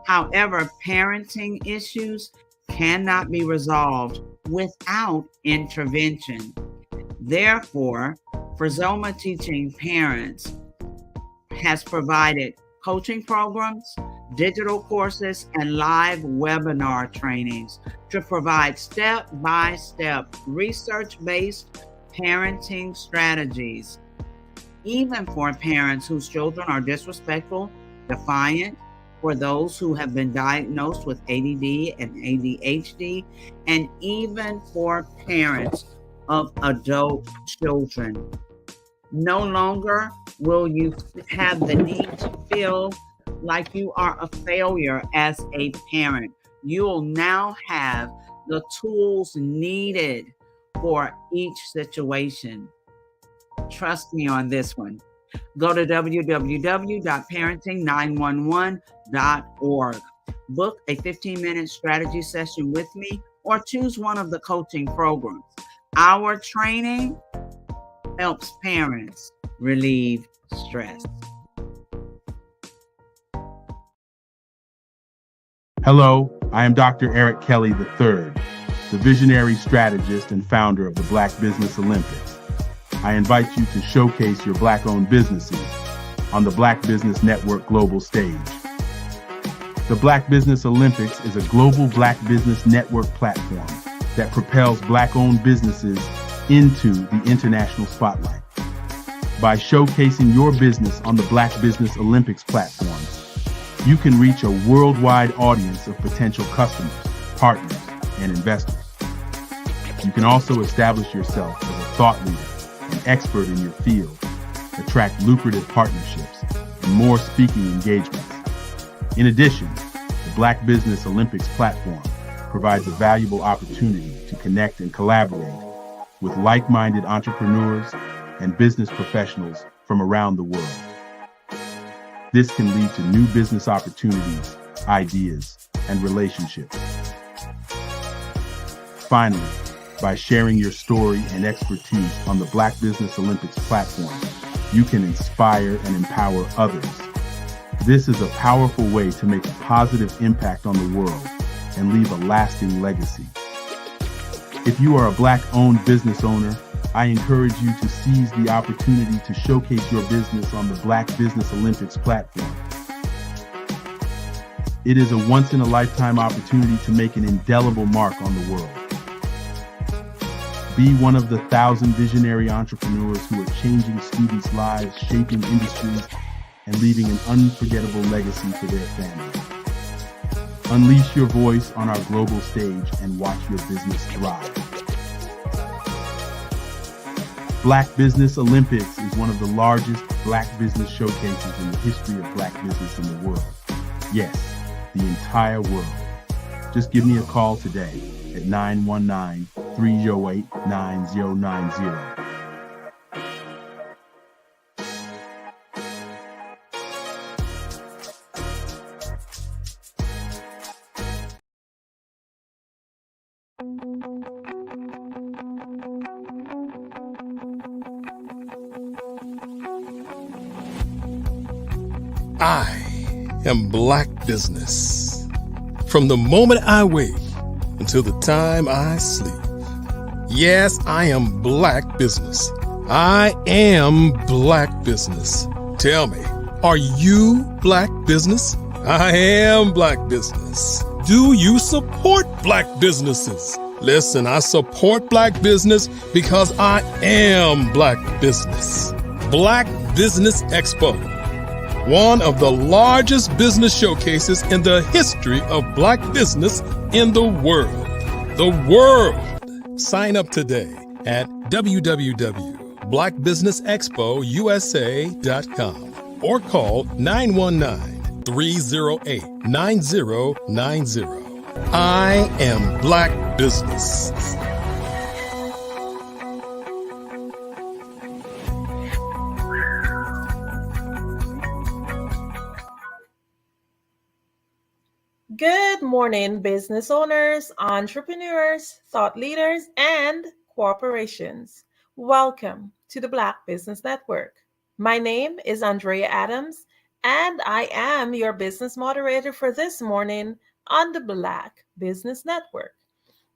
P: However, parenting issues cannot be resolved without intervention. Therefore, Frizoma Teaching Parents has provided coaching programs, digital courses, and live webinar trainings to provide step-by-step research-based parenting strategies, even for parents whose children are disrespectful, defiant, for those who have been diagnosed with ADD and ADHD, and even for parents of adult children. No longer will you have the need to feel like you are a failure as a parent. You'll now have the tools needed for each situation. Trust me on this one. Go to www.parenting911.org. Book a 15-minute strategy session with me or choose one of the coaching programs. Our training helps parents relieve stress.
M: Hello, I am Dr. Eric Kelly III, the visionary strategist and founder of the Black Business Olympics. I invite you to showcase your Black-owned businesses on the Black Business Network global stage. The Black Business Olympics is a global Black Business Network platform that propels Black-owned businesses into the international spotlight. By showcasing your business on the Black Business Olympics platform, you can reach a worldwide audience of potential customers, partners, and investors. You can also establish yourself as a thought leader, an expert in your field, attract lucrative partnerships, and more speaking engagements. In addition, the Black Business Olympics platform provides a valuable opportunity to connect and collaborate with like-minded entrepreneurs and business professionals from around the world. This can lead to new business opportunities, ideas, and relationships. Finally, by sharing your story and expertise on the Black Business Olympics platform, you can inspire and empower others. This is a powerful way to make a positive impact on the world and leave a lasting legacy. If you are a Black-owned business owner, I encourage you to seize the opportunity to showcase your business on the Black Business Olympics platform. It is a once-in-a-lifetime opportunity to make an indelible mark on the world. Be one of the 1,000 visionary entrepreneurs who are changing students' lives, shaping industries, and leaving an unforgettable legacy for their families. Unleash your voice on our global stage and watch your business thrive. Black Business Olympics is one of the largest Black business showcases in the history of Black business in the world. Yes, the entire world. Just give me a call today at 919-308-9090.
C: I am Black business. From the moment I wake until the time I sleep. Yes, I am Black business. I am Black business. Tell me, are you Black business? I am Black business. Do you support Black businesses? Listen, I support Black business because I am Black business. Black Business Expo, one of the largest business showcases in the history of Black business in the world. The world! Sign up today at www.blackbusinessexpousa.com or call 919-308-9090. I am Black business.
K: morning, business owners, entrepreneurs, thought leaders, and corporations. Welcome to the Black Business Network. My name is Andrea Adams, and I am your business moderator for this morning on the Black Business Network.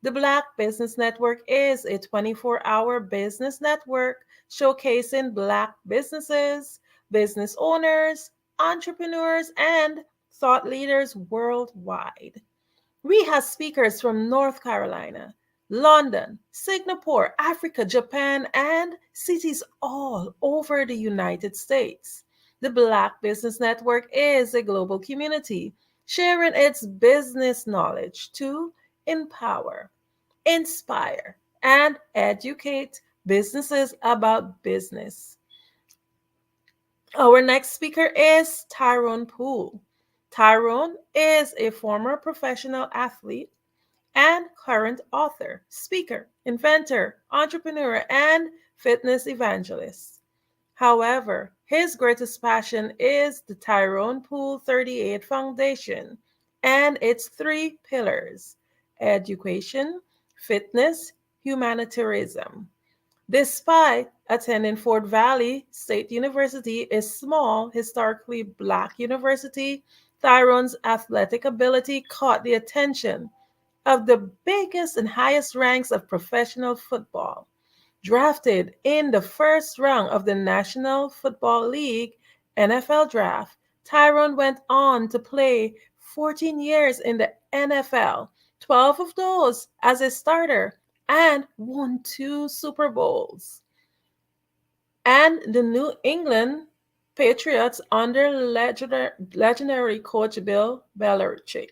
K: The Black Business Network is a 24-hour business network showcasing Black businesses, business owners, entrepreneurs, and thought leaders worldwide. We have speakers from North Carolina, London, Singapore, Africa, Japan, and cities all over the United States. The Black Business Network is a global community sharing its business knowledge to empower, inspire, and educate businesses about business. Our next speaker is Tyrone Poole. Tyrone is a former professional athlete and current author, speaker, inventor, entrepreneur, and fitness evangelist. However, his greatest passion is the Tyrone Poole 38 Foundation and its three pillars: education, fitness, humanitarianism. Despite attending Fort Valley State University, a small, historically Black university, Tyrone's athletic ability caught the attention of the biggest and highest ranks of professional football. Drafted in the first round of the National Football League NFL draft, Tyrone went on to play 14 years in the NFL, 12 of those as a starter, and won 2 Super Bowls. And the New England Patriots under legendary coach Bill Belichick.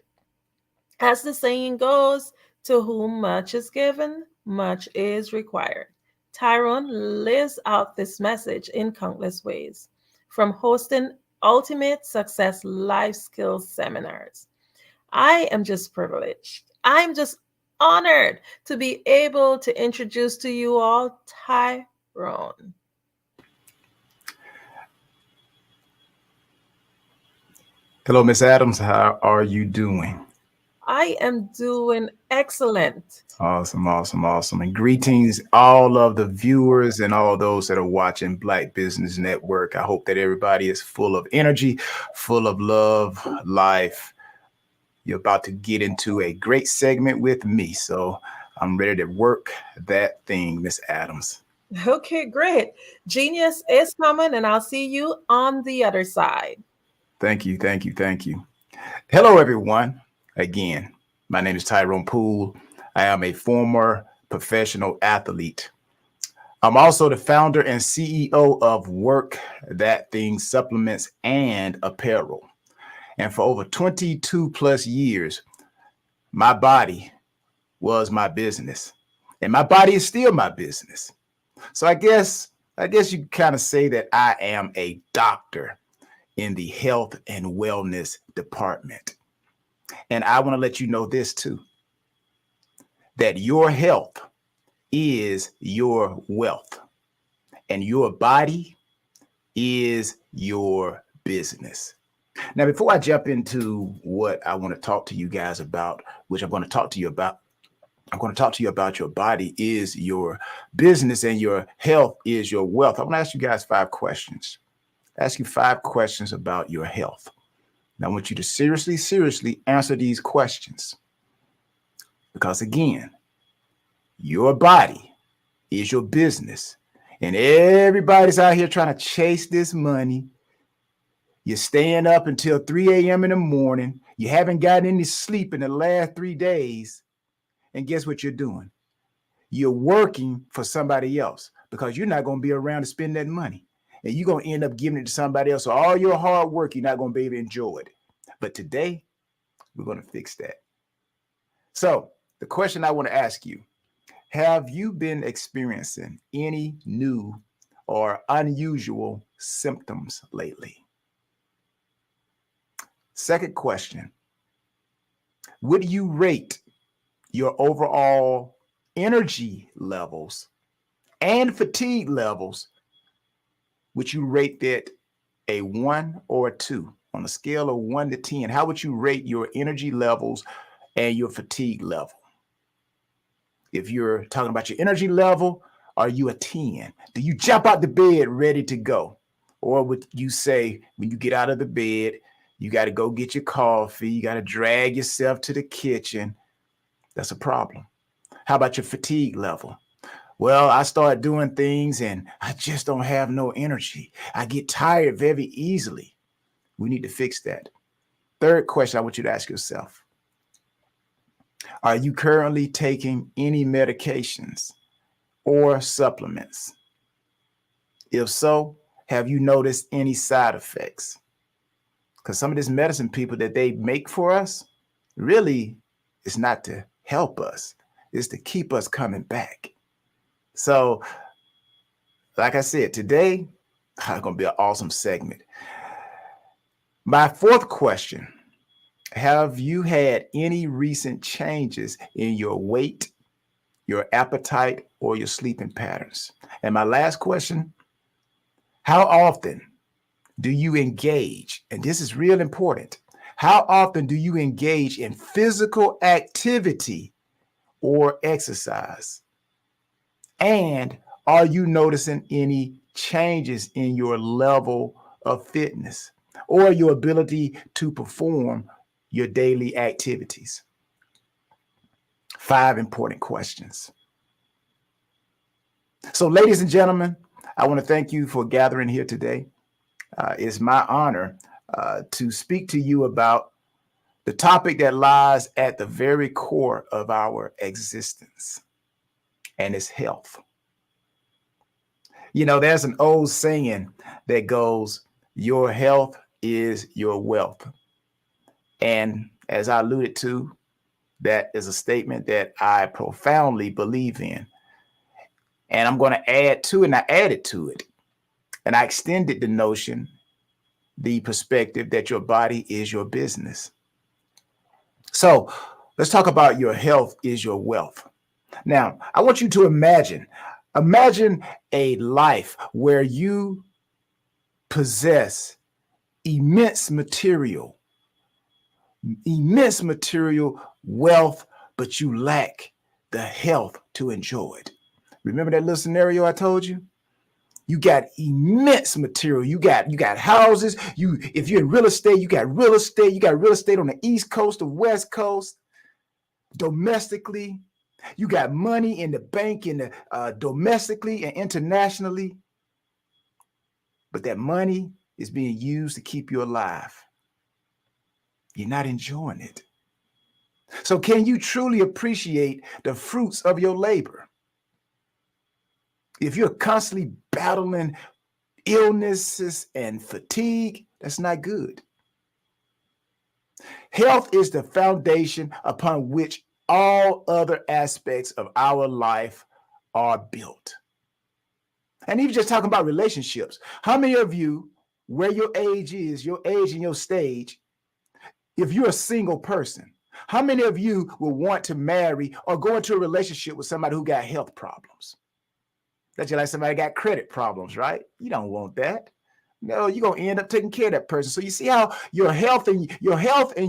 K: As the saying goes, to whom much is given, much is required. Tyrone lives out this message in countless ways, from hosting ultimate success life skills seminars. I am just privileged. I'm just honored to be able to introduce to you all Tyrone.
E: Hello, Miss Adams. How are you doing?
K: I am doing excellent.
E: Awesome, awesome, awesome. And greetings, all of the viewers and all those that are watching Black Business Network. I hope that everybody is full of energy, full of love, life. You're about to get into a great segment with me. So I'm ready to work that thing, Miss Adams.
K: Okay, great. Genius is coming, and I'll see you on the other side.
E: Thank you, thank you, thank you. Hello, everyone. Again, my name is Tyrone Poole. I am a former professional athlete. I'm also the founder and CEO of Work That Thing Supplements and Apparel. And for over 22 plus years, my body was my business. And my body is still my business. So I guess you kind of say that I am a doctor in the health and wellness department. And I want to let you know this too, that your health is your wealth and your body is your business. Now, before I jump into what I want to talk to you guys about, which I'm going to talk to you about your body is your business and your health is your wealth. I want to ask you guys 5 questions. Ask you 5 questions about your health. Now, I want you to seriously answer these questions. Because again, your body is your business. And everybody's out here trying to chase this money. You're staying up until 3 a.m. in the morning. You haven't gotten any sleep in the last 3 days. And guess what you're doing? You're working for somebody else because you're not going to be around to spend that money. And you're going to end up giving it to somebody else. So all your hard work, you're not going to be able to enjoy it. But today, we're going to fix that. So the question I want to ask you, have you been experiencing any new or unusual symptoms lately? Second question, would you rate your overall energy levels and fatigue levels? Would you rate that a 1 or a 2 on a scale of 1 to 10? How would you rate your energy levels and your fatigue level. If you're talking about your energy level, are you a 10? Do you jump out the bed ready to go? Or would you say when you get out of the bed, you got to go get your coffee, you got to drag yourself to the kitchen? That's a problem. How about your fatigue level? Well, I start doing things and I just don't have no energy. I get tired very easily. We need to fix that. Third question I want you to ask yourself. Are you currently taking any medications or supplements? If so, have you noticed any side effects? Because some of this medicine people that they make for us, really, it's not to help us. It's to keep us coming back. So, like I said, today, it's going to be an awesome segment. My fourth question, have you had any recent changes in your weight, your appetite, or your sleeping patterns? And my last question, how often do you engage? And this is real important. How often do you engage in physical activity or exercise? And are you noticing any changes in your level of fitness or your ability to perform your daily activities? 5 important questions. So, ladies and gentlemen, I want to thank you for gathering here today. It's my honor to speak to you about the topic that lies at the very core of our existence, and it's health. You know, there's an old saying that goes, your health is your wealth. And as I alluded to, that is a statement that I profoundly believe in. And I'm going to add to it, and I added to it. And I extended the notion, the perspective that your body is your business. So let's talk about your health is your wealth. Now, I want you to imagine a life where you possess immense material wealth, but you lack the health to enjoy it. Remember that little scenario I told you? You got immense material. You got houses. If you're in real estate, you got real estate. You got real estate on the East Coast, the West Coast, domestically. You got money in the bank, domestically and internationally. But that money is being used to keep you alive. You're not enjoying it. So can you truly appreciate the fruits of your labor? If you're constantly battling illnesses and fatigue, that's not good. Health is the foundation upon which all other aspects of our life are built. And even just talking about relationships, how many of you, where your age and your stage, if you're a single person, how many of you will want to marry or go into a relationship with somebody who got health problems? That's just like somebody got credit problems, right? You don't want that. No, you're going to end up taking care of that person. So you see how your health and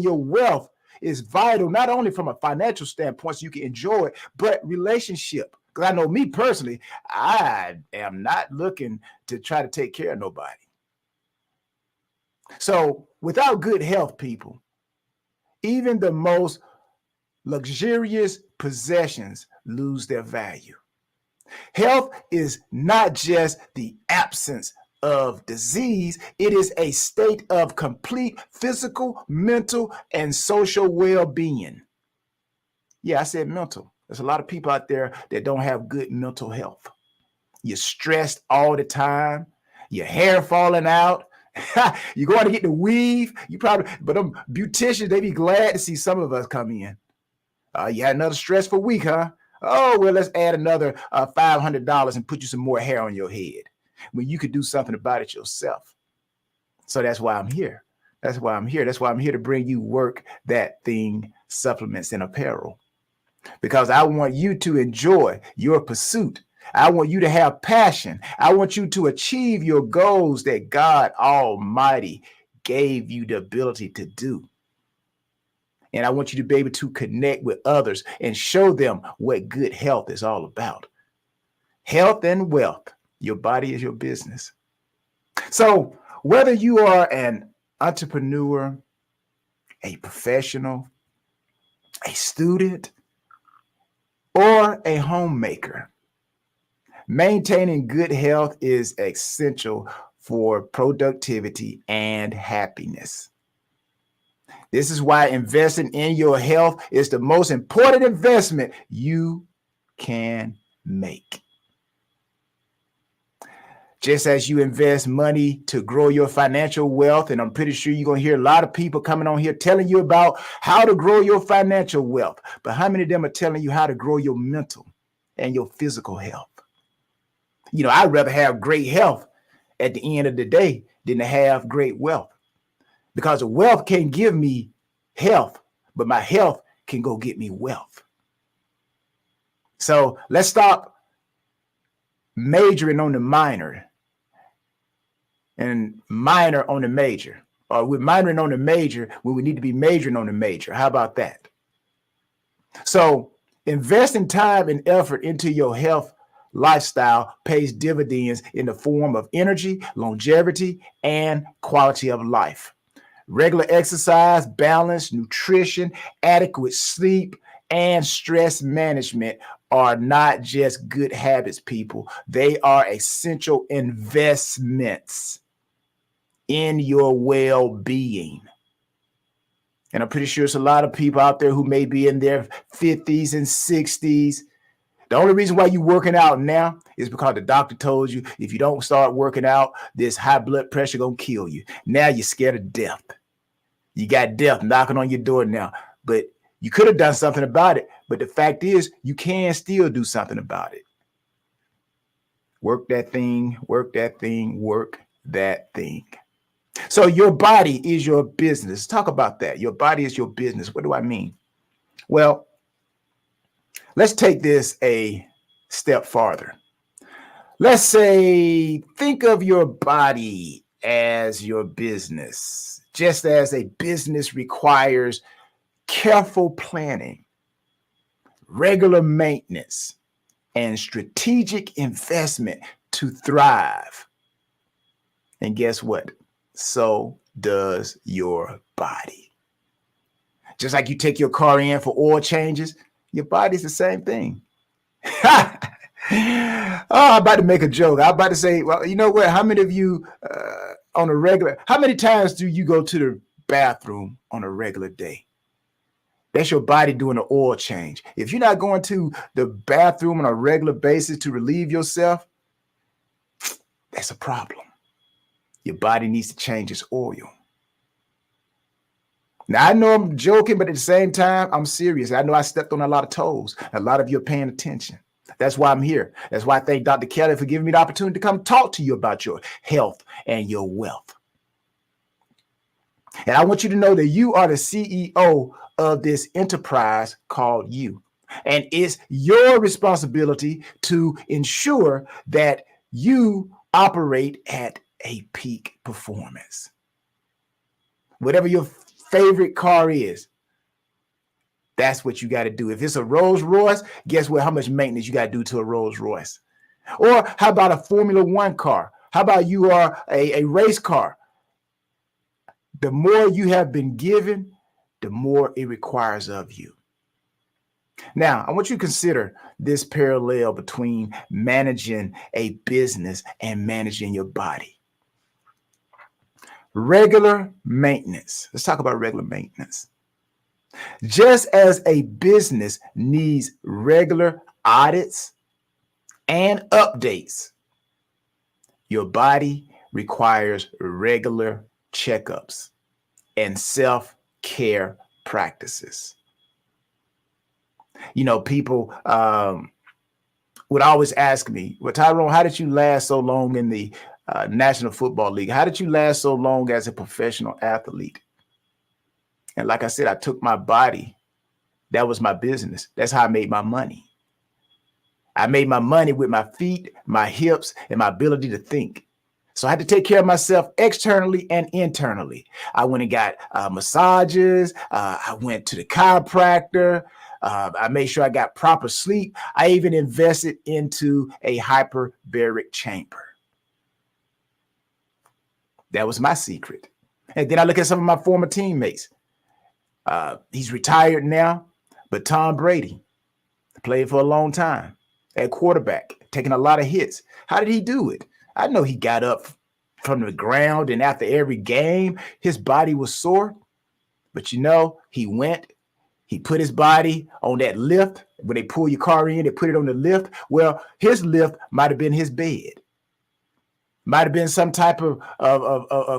E: your wealth is vital, not only from a financial standpoint, so you can enjoy it, but relationship. Because I know me personally, I am not looking to try to take care of nobody. So without good health, people, even the most luxurious possessions lose their value. Health is not just the absence of disease. It is a state of complete physical, mental, and social well-being. Yeah, I said mental. There's a lot of people out there that don't have good mental health. You're stressed all the time. Your hair falling out. You're going to get the weave. But them beauticians, they be glad to see some of us come in. You had another stressful week, huh? Oh, well, let's add another $500 and put you some more hair on your head when you could do something about it yourself. So that's why I'm here. That's why I'm here to bring you Work That Thing supplements and apparel, because I want you to enjoy your pursuit. I want you to have passion. I want you to achieve your goals that God Almighty gave you the ability to do. And I want you to be able to connect with others and show them what good health is all about. Health and wealth. Your body is your business. So whether you are an entrepreneur, a professional, a student, or a homemaker, maintaining good health is essential for productivity and happiness. This is why investing in your health is the most important investment you can make. Just as you invest money to grow your financial wealth, and I'm pretty sure you're going to hear a lot of people coming on here telling you about how to grow your financial wealth. But how many of them are telling you how to grow your mental and your physical health? You know, I'd rather have great health at the end of the day than to have great wealth, because the wealth can't give me health, but my health can go get me wealth. So let's stop majoring on the minor and minor on the major, or we're minoring on the major when we need to be majoring on the major. How about that? So investing time and effort into your health lifestyle pays dividends in the form of energy, longevity, and quality of life. Regular exercise, balance, nutrition, adequate sleep, and stress management are not just good habits, people. They are essential investments in your well-being. And I'm pretty sure there's a lot of people out there who may be in their 50s and 60s. The only reason why you're working out now is because the doctor told you if you don't start working out, this high blood pressure gonna kill you. Now you're scared of death. You got death knocking on your door now, but you could have done something about it. But the fact is, you can still do something about it. Work that thing, work that thing, work that thing. So your body is your business. Talk about that. Your body is your business. What do I mean? Well, let's take this a step farther. Let's say, think of your body as your business. Just as a business requires careful planning, regular maintenance, and strategic investment to thrive. And guess what? So does your body. Just like you take your car in for oil changes, your body's the same thing. I'm about to make a joke. I'm about to say, well, you know what? How many of you on a regular, how many times do you go to the bathroom on a regular day? That's your body doing an oil change. If you're not going to the bathroom on a regular basis to relieve yourself, that's a problem. Your body needs to change its oil. Now, I know I'm joking, but at the same time, I'm serious. I know I stepped on a lot of toes. A lot of you are paying attention. That's why I'm here. That's why I thank Dr. Kelly for giving me the opportunity to come talk to you about your health and your wealth. And I want you to know that you are the CEO of this enterprise called you. And it's your responsibility to ensure that you operate at a peak performance. Whatever your favorite car is, that's what you got to do. If it's a Rolls Royce, guess what? How much maintenance you got to do to a Rolls Royce? Or how about a Formula One car? How about you are a race car? The more you have been given, the more it requires of you. Now, I want you to consider this parallel between managing a business and managing your body. Regular maintenance. Let's talk about regular maintenance. Just as a business needs regular audits and updates, your body requires regular checkups and self-care practices. You know, people would always ask me, well, Tyrone, how did you last so long in the National Football League? How did you last so long as a professional athlete? And like I said, I took my body. That was my business. That's how I made my money. I made my money with my feet, my hips, and my ability to think. So I had to take care of myself externally and internally. I went and got massages. I went to the chiropractor. I made sure I got proper sleep. I even invested into a hyperbaric chamber. That was my secret. And then I look at some of my former teammates. He's retired now, but Tom Brady played for a long time at quarterback, taking a lot of hits. How did he do it? I know he got up from the ground, and after every game, his body was sore. But he put his body on that lift. When they pull your car in, they put it on the lift. Well, his lift might have been his bed. Might have been some type of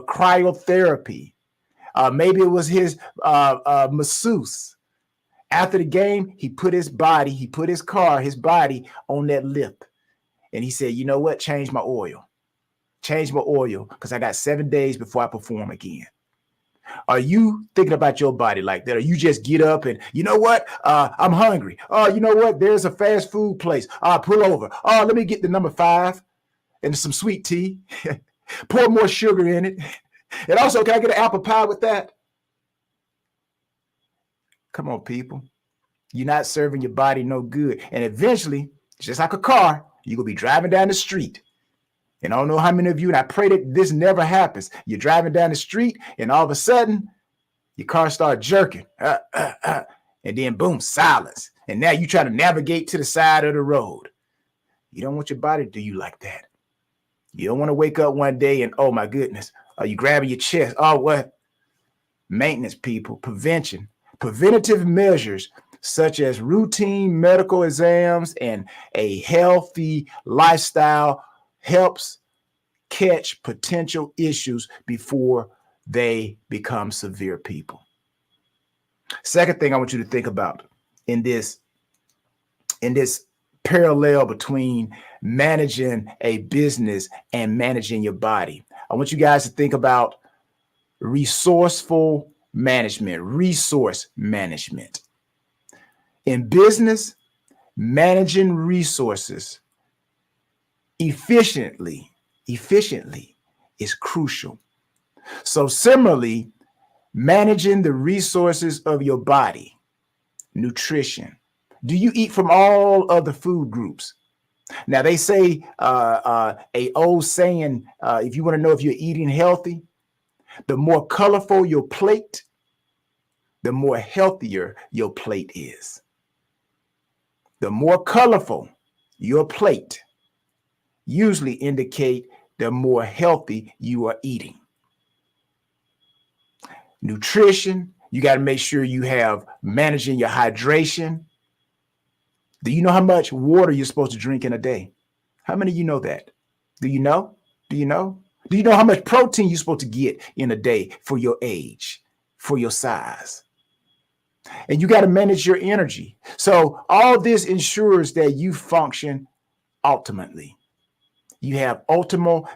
E: cryotherapy. Maybe it was his masseuse. After the game, he put his body on that lift. And he said, you know what? Change my oil. Change my oil, because I got 7 days before I perform again. Are you thinking about your body like that? Or you just get up and, you know what? I'm hungry. Oh, you know what? There's a fast food place. Pull over. Oh, let me get the number 5 and some sweet tea. Pour more sugar in it. And also, can I get an apple pie with that? Come on, people. You're not serving your body no good. And eventually, just like a car, you're going to be driving down the street. And I don't know how many of you, and I pray that this never happens. You're driving down the street, and all of a sudden, your car starts jerking. And then, boom, silence. And now you try to navigate to the side of the road. You don't want your body to do you like that. You don't want to wake up one day and, oh, my goodness, are you grabbing your chest? Oh, what? Maintenance, people, prevention. Preventative measures such as routine medical exams and a healthy lifestyle helps catch potential issues before they become severe, people. Second thing I want you to think about in this parallel between managing a business and managing your body. I want you guys to think about resourceful management, resource management. In business, managing resources efficiently is crucial. So similarly, managing the resources of your body, nutrition. Do you eat from all of the food groups? Now they say a old saying, if you want to know if you're eating healthy, the more colorful your plate, the more healthier your plate is. The more colorful your plate usually indicate the more healthy you are eating. Nutrition, you got to make sure you have managing your hydration. Do you know how much water you're supposed to drink in a day? How many of you know that? Do you know? Do you know? Do you know how much protein you're supposed to get in a day for your age, for your size? And you got to manage your energy. So all this ensures that you function optimally. You have optimal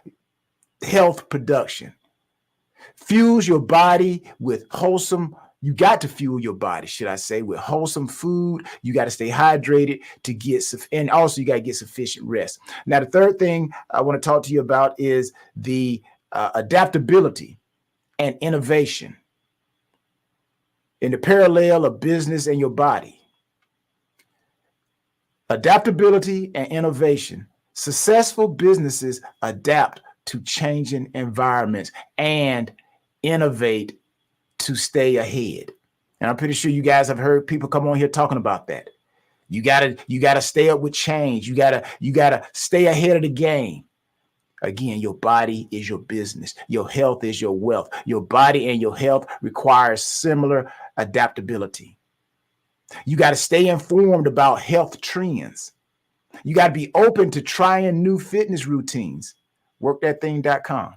E: health production. Fuels your body with wholesome. You got to fuel your body, should I say, with wholesome food. You got to stay hydrated to get, and also you got to get sufficient rest. Now, the third thing I want to talk to you about is the adaptability and innovation in the parallel of business and your body. Adaptability and innovation. Successful businesses adapt to changing environments and innovate to stay ahead. And I'm pretty sure you guys have heard people come on here talking about that. You gotta stay up with change. You gotta stay ahead of the game. Again, your body is your business. Your health is your wealth. Your body and your health requires similar adaptability. You got to stay informed about health trends. You got to be open to trying new fitness routines. Workthatthing.com.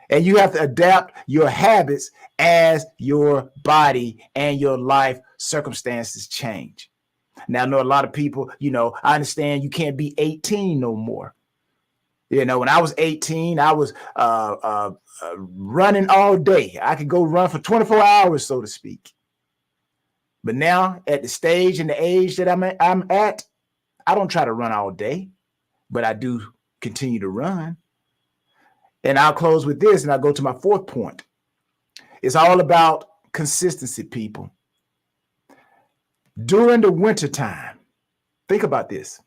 E: And you have to adapt your habits as your body and your life circumstances change. Now, I know a lot of people, I understand you can't be 18 no more. When I was 18, I was running all day. I could go run for 24 hours, so to speak. But now at the stage and the age that I'm at, I don't try to run all day, but I do continue to run. And I'll close with this, and I'll go to my fourth point. It's all about consistency, people. During the wintertime, think about this.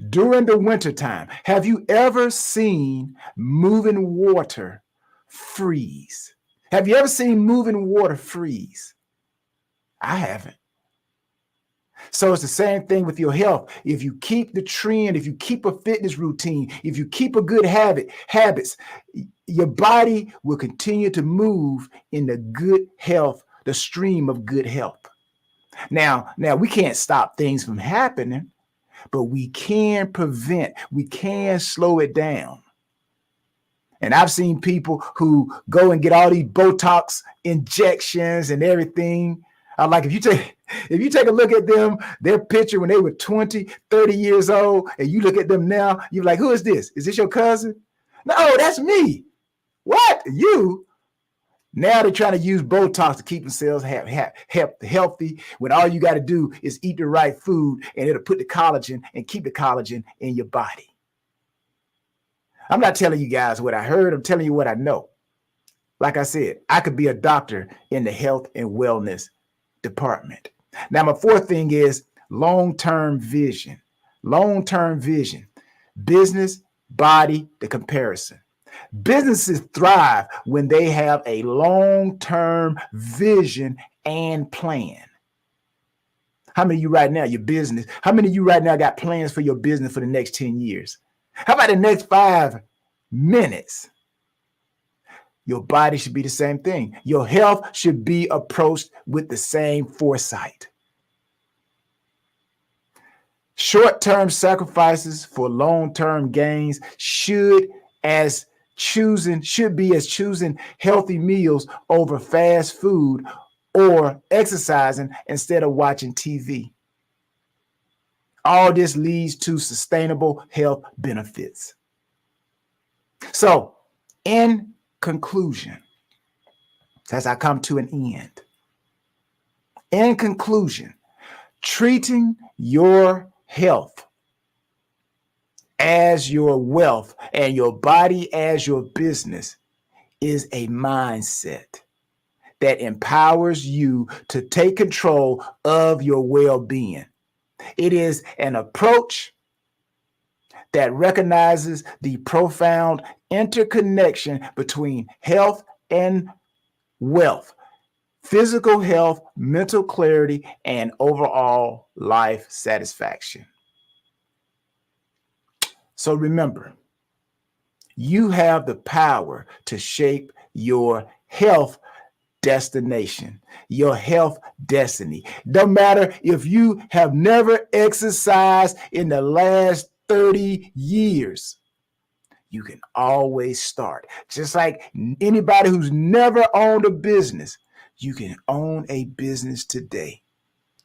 E: During the wintertime, have you ever seen moving water freeze? Have you ever seen moving water freeze? I haven't. So it's the same thing with your health. If you keep the trend, if you keep a fitness routine, if you keep a good habits, your body will continue to move in the good health, the stream of good health. Now we can't stop things from happening, but we can prevent, we can slow it down. And I've seen people who go and get all these Botox injections and everything. Like if you take a look at them, their picture when they were 20, 30 years old, and you look at them now, you're like, who is this? Is this your cousin? No, that's me. What? You? Now they're trying to use Botox to keep themselves healthy when all you got to do is eat the right food and it'll put the collagen and keep the collagen in your body. I'm not telling you guys what I heard. I'm telling you what I know. Like I said, I could be a doctor in the health and wellness department. Now, my fourth thing is long-term vision. Long-term vision. Business, body, the comparison. Businesses thrive when they have a long-term vision and plan. How many of you right now, your business, how many of you right now got plans for your business for the next 10 years? How about the next 5 minutes? Your body should be the same thing. Your health should be approached with the same foresight. Short-term sacrifices for long-term gains should be as choosing healthy meals over fast food or exercising instead of watching TV. All this leads to sustainable health benefits. So, in conclusion, as I come to an end, in conclusion, treating your health as your wealth and your body as your business is a mindset that empowers you to take control of your well-being. It is an approach that recognizes the profound interconnection between health and wealth, physical health, mental clarity, and overall life satisfaction. So remember, you have the power to shape your health destination, your health destiny. No matter if you have never exercised in the last 30 years, you can always start. Just like anybody who's never owned a business, you can own a business today.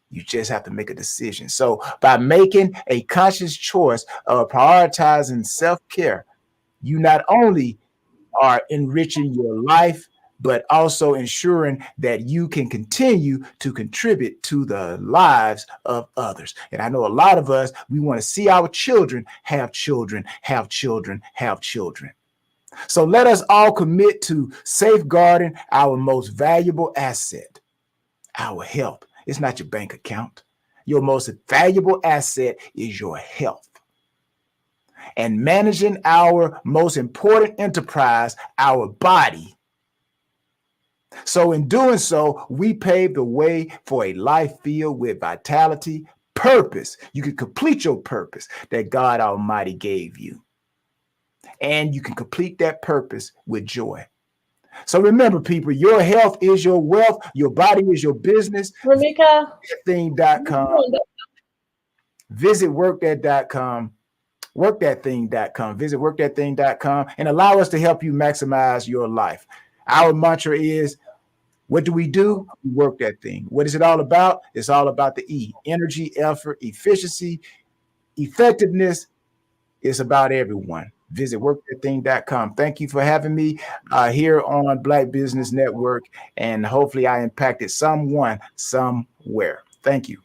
E: You just have to make a decision. So by making a conscious choice of prioritizing self-care, you not only are enriching your life, but also ensuring that you can continue to contribute to the lives of others. And I know a lot of us, we want to see our children have children, have children, have children. So let us all commit to safeguarding our most valuable asset, our health. It's not your bank account. Your most valuable asset is your health. And managing our most important enterprise, our body. So in doing so, we pave the way for a life filled with vitality, purpose. You can complete your purpose that God Almighty gave you. And you can complete that purpose with joy. So remember, people, your health is your wealth. Your body is your business.
K: Ramika.
E: Thing.com. Visit workthat.com. Workthatthing.com. Visit workthatthing.com and allow us to help you maximize your life. Our mantra is, what do? We work that thing. What is it all about? It's all about the E. Energy, effort, efficiency, effectiveness. It's about everyone. Visit workthatthing.com. Thank you for having me here on Black Business Network, and hopefully I impacted someone somewhere. Thank you.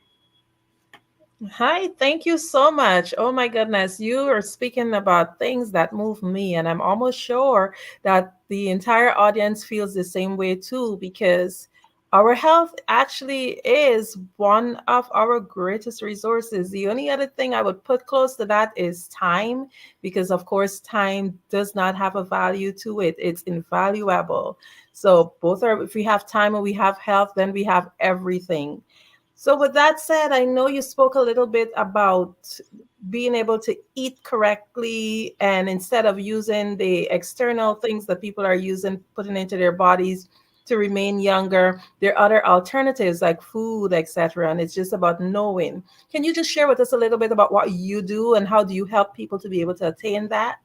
K: Hi, thank you so much. Oh my goodness, you are speaking about things that move me, and I'm almost sure that the entire audience feels the same way too, because our health actually is one of our greatest resources. The only other thing I would put close to that is time, because of course, time does not have a value to it, it's invaluable. So, both are, if we have time and we have health, then we have everything. So, with that said, I know you spoke a little bit about being able to eat correctly, and instead of using the external things that people are using, putting into their bodies to remain younger, there are other alternatives like food, etc. And it's just about knowing. Can you just share with us a little bit about what you do and how do you help people to be able to attain that?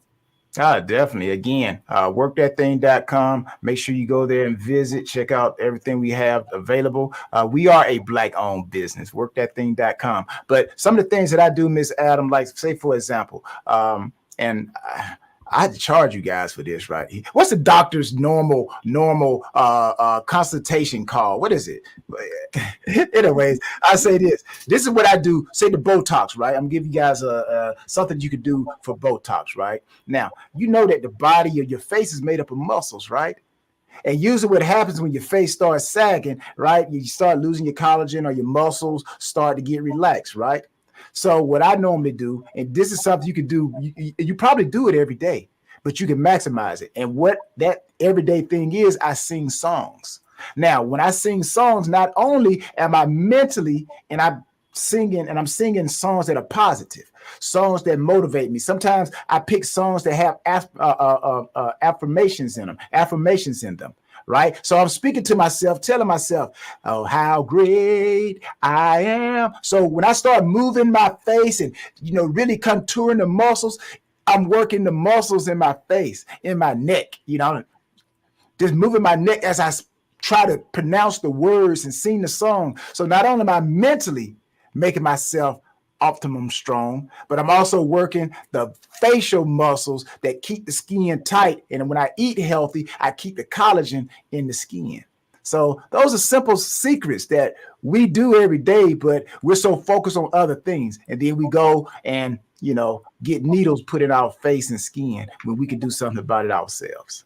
E: Definitely. Again, workthatthing.com. Make sure you go there and visit, check out everything we have available. We are a Black owned business, workthatthing.com. But some of the things that I do, Miss Adam, like say, for example, and I had to charge you guys for this, right? What's the doctor's normal consultation call? What is it? Anyways, I say this. This is what I do. Say the Botox, right? I'm giving you guys something you could do for Botox, right? Now, you know that the body of your face is made up of muscles, right? And usually what happens when your face starts sagging, right? You start losing your collagen or your muscles start to get relaxed, right? So what I normally do, and this is something you can do, you probably do it every day, but you can maximize it. And what that everyday thing is, I sing songs. Now, when I sing songs, not only am I mentally and I'm singing songs that are positive, songs that motivate me. Sometimes I pick songs that have affirmations in them, right? So I'm speaking to myself, telling myself, oh, how great I am. So when I start moving my face and, really contouring the muscles, I'm working the muscles in my face, in my neck, just moving my neck as I try to pronounce the words and sing the song. So not only am I mentally making myself optimum strong, but I'm also working the facial muscles that keep the skin tight. And when I eat healthy, I keep the collagen in the skin. So those are simple secrets that we do every day, but we're so focused on other things. And then we go and, get needles put in our face and skin when we can do something about it ourselves.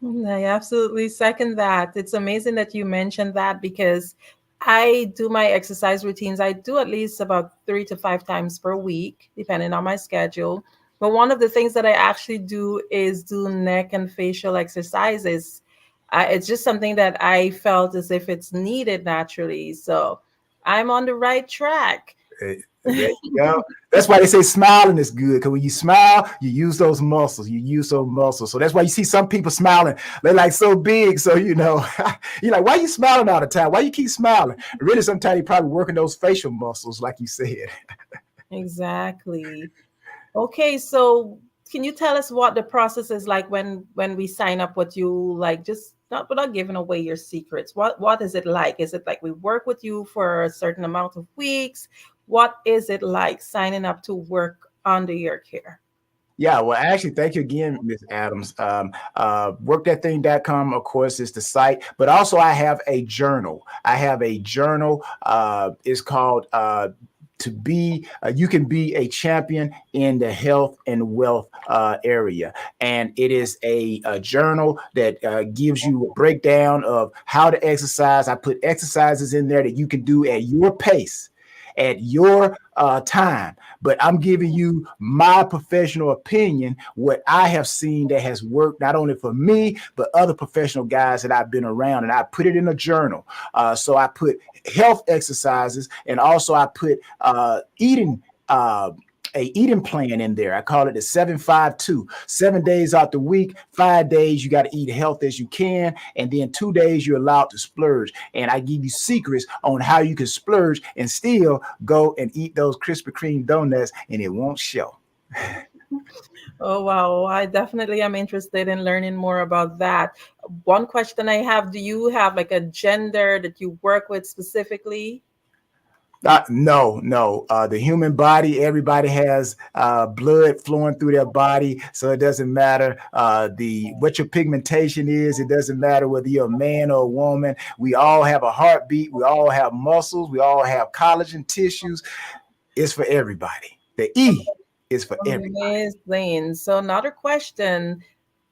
K: I absolutely second that. It's amazing that you mentioned that, because I do my exercise routines. I do at least about 3 to 5 times per week, depending on my schedule. But one of the things that I actually do is do neck and facial exercises. It's just something that I felt as if it's needed naturally. So I'm on the right track.
E: There you go. That's why they say smiling is good, because when you smile, you use those muscles. So that's why you see some people smiling. They're like so big. So, you're like, why are you smiling all the time? Why you keep smiling? Really, sometimes you're probably working those facial muscles, like you said.
K: Exactly. Okay, so can you tell us what the process is like when we sign up with you? Like, just not without giving away your secrets. What is it like? Is it like we work with you for a certain amount of weeks? What is it like signing up to work under your care?
E: Yeah, well, actually, thank you again, Ms. Adams. Workthatthing.com, of course, is the site, but also I have a journal. It's called you can be a champion in the health and wealth area. And it is a journal that gives you a breakdown of how to exercise. I put exercises in there that you can do at your pace, at your time. But I'm giving you my professional opinion, what I have seen that has worked not only for me, but other professional guys that I've been around. And I put it in a journal. So I put health exercises, and also I put eating a eating plan in there. I call it the 7-5-2. 7 days out the week, 5 days you got to eat healthy as you can, and then 2 days you're allowed to splurge. And I give you secrets on how you can splurge and still go and eat those Krispy Kreme donuts, and it won't show.
K: Oh, wow. I definitely am interested in learning more about that. One question I have, do you have like a gender that you work with specifically?
E: No. The human body, everybody has blood flowing through their body, so it doesn't matter what your pigmentation is. It doesn't matter whether you're a man or a woman. We all have a heartbeat. We all have muscles. We all have collagen tissues. is for everybody. The E is for everybody.
K: Amazing. So another question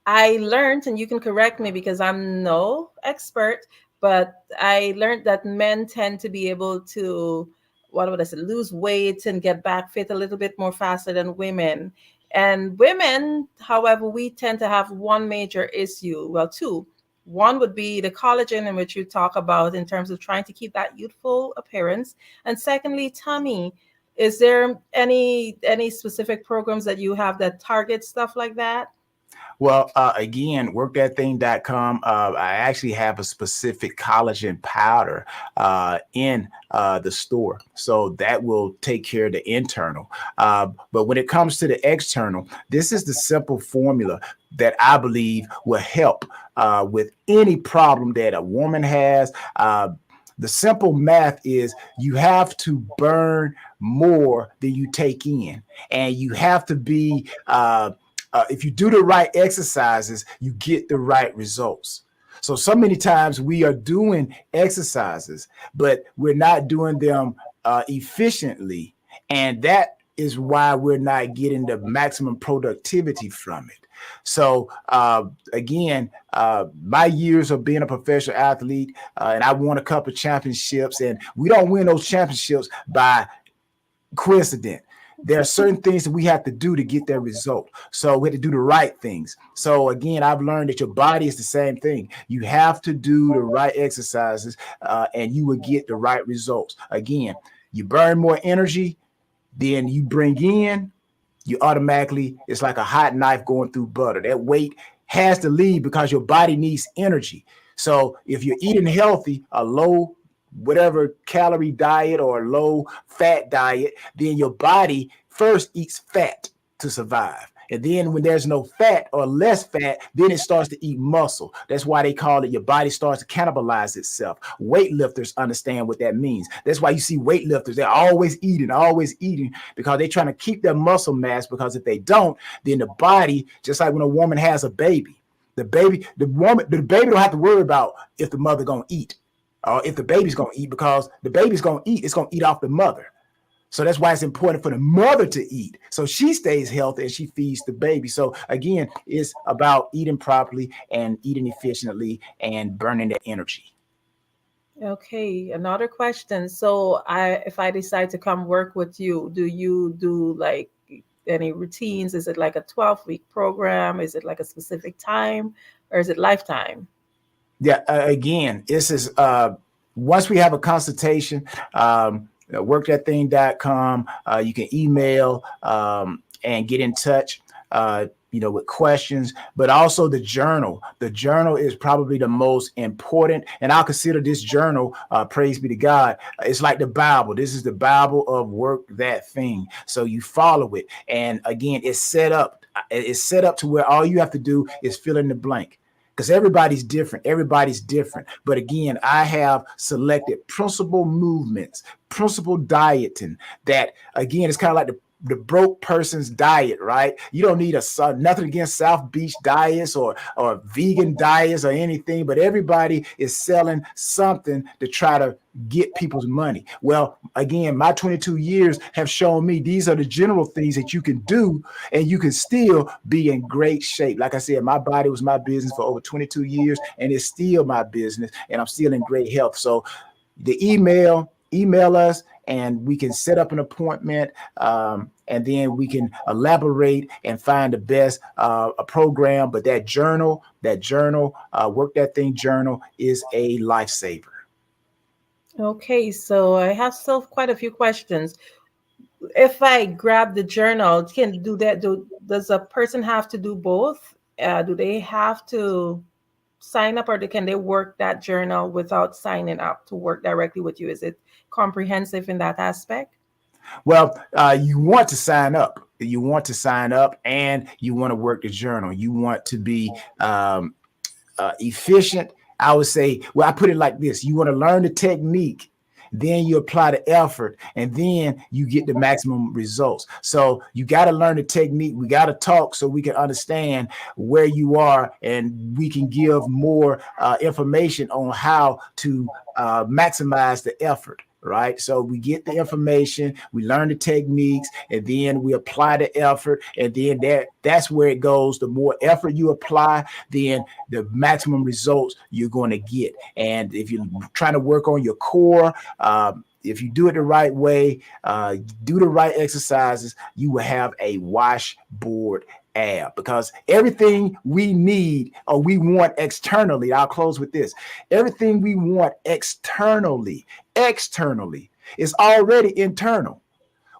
K: I learned, and you can correct me because I'm no expert, but I learned that men tend to be able to, what would I say, lose weight and get back fit a little bit more faster than women. And women, however, we tend to have one major issue, well, two. One would be the collagen, in which you talk about in terms of trying to keep that youthful appearance. And secondly, tummy. Is there any specific programs that you have that target stuff like that?
E: Well, again, workthatthing.com. I actually have a specific collagen powder in the store. So that will take care of the internal. But when it comes to the external, this is the simple formula that I believe will help with any problem that a woman has. The simple math is you have to burn more than you take in, and you have to be if you do the right exercises, you get the right results. So many times we are doing exercises, but we're not doing them efficiently. And that is why we're not getting the maximum productivity from it. So again, my years of being a professional athlete, and I won a couple of championships, and we don't win those championships by coincidence. There are certain things that we have to do to get that result. So we have to do the right things. So again, I've learned that your body is the same thing. You have to do the right exercises and you will get the right results. Again, you burn more energy than you bring in, you automatically, it's like a hot knife going through butter. That weight has to leave because your body needs energy. So if you're eating healthy, a low whatever calorie diet or low fat diet, then your body first eats fat to survive. And then when there's no fat or less fat, then it starts to eat muscle. That's why they call it your body starts to cannibalize itself. Weightlifters understand what that means. That's why you see weightlifters, they're always eating because they're trying to keep their muscle mass, because if they don't, then the body, just like when a woman has a baby, the baby don't have to worry about if the mother gonna eat. If the baby's going to eat, because the baby's going to eat, it's going to eat off the mother. So that's why it's important for the mother to eat, so she stays healthy and she feeds the baby. So again, it's about eating properly and eating efficiently and burning the energy.
K: Okay, another question. So if I decide to come work with you, do you do like any routines? Is it like a 12-week program? Is it like a specific time, or is it lifetime?
E: Yeah, again, this is once we have a consultation, workthatthing.com, you can email and get in touch, with questions, but also the journal. The journal is probably the most important, and I'll consider this journal, praise be to God, it's like the Bible. This is the Bible of Work That Thing. So you follow it, and again, it's set up to where all you have to do is fill in the blank. Because everybody's different. But again, I have selected principal movements, principal dieting that, again, it's kind of like the broke person's diet, right? You don't need nothing against South Beach diets or vegan diets or anything, but everybody is selling something to try to get people's money. Well, again, my 22 years have shown me these are the general things that you can do, and you can still be in great shape. Like I said, my body was my business for over 22 years, and it's still my business, and I'm still in great health. So the email us, and we can set up an appointment, and then we can elaborate and find the best a program. But that journal, Work That Thing journal, is a lifesaver.
K: Okay, so I have still quite a few questions. If I grab the journal, can do that? Does a person have to do both? Do they have to sign up, or can they work that journal without signing up to work directly with you? Is it comprehensive in that aspect?
E: Well, you want to sign up. And you want to work the journal. You want to be efficient. I would say, well, I put it like this. You want to learn the technique, then you apply the effort, and then you get the maximum results. So you got to learn the technique. We got to talk so we can understand where you are, and we can give more information on how to maximize the effort. right? So we get the information, we learn the techniques, and then we apply the effort, and then that's where it goes. The more effort you apply, then the maximum results you're going to get. And if you're trying to work on your core, if you do it the right way, do the right exercises, you will have a washboard ab, because everything we need or we want externally, I'll close with this, everything we want externally is already internal.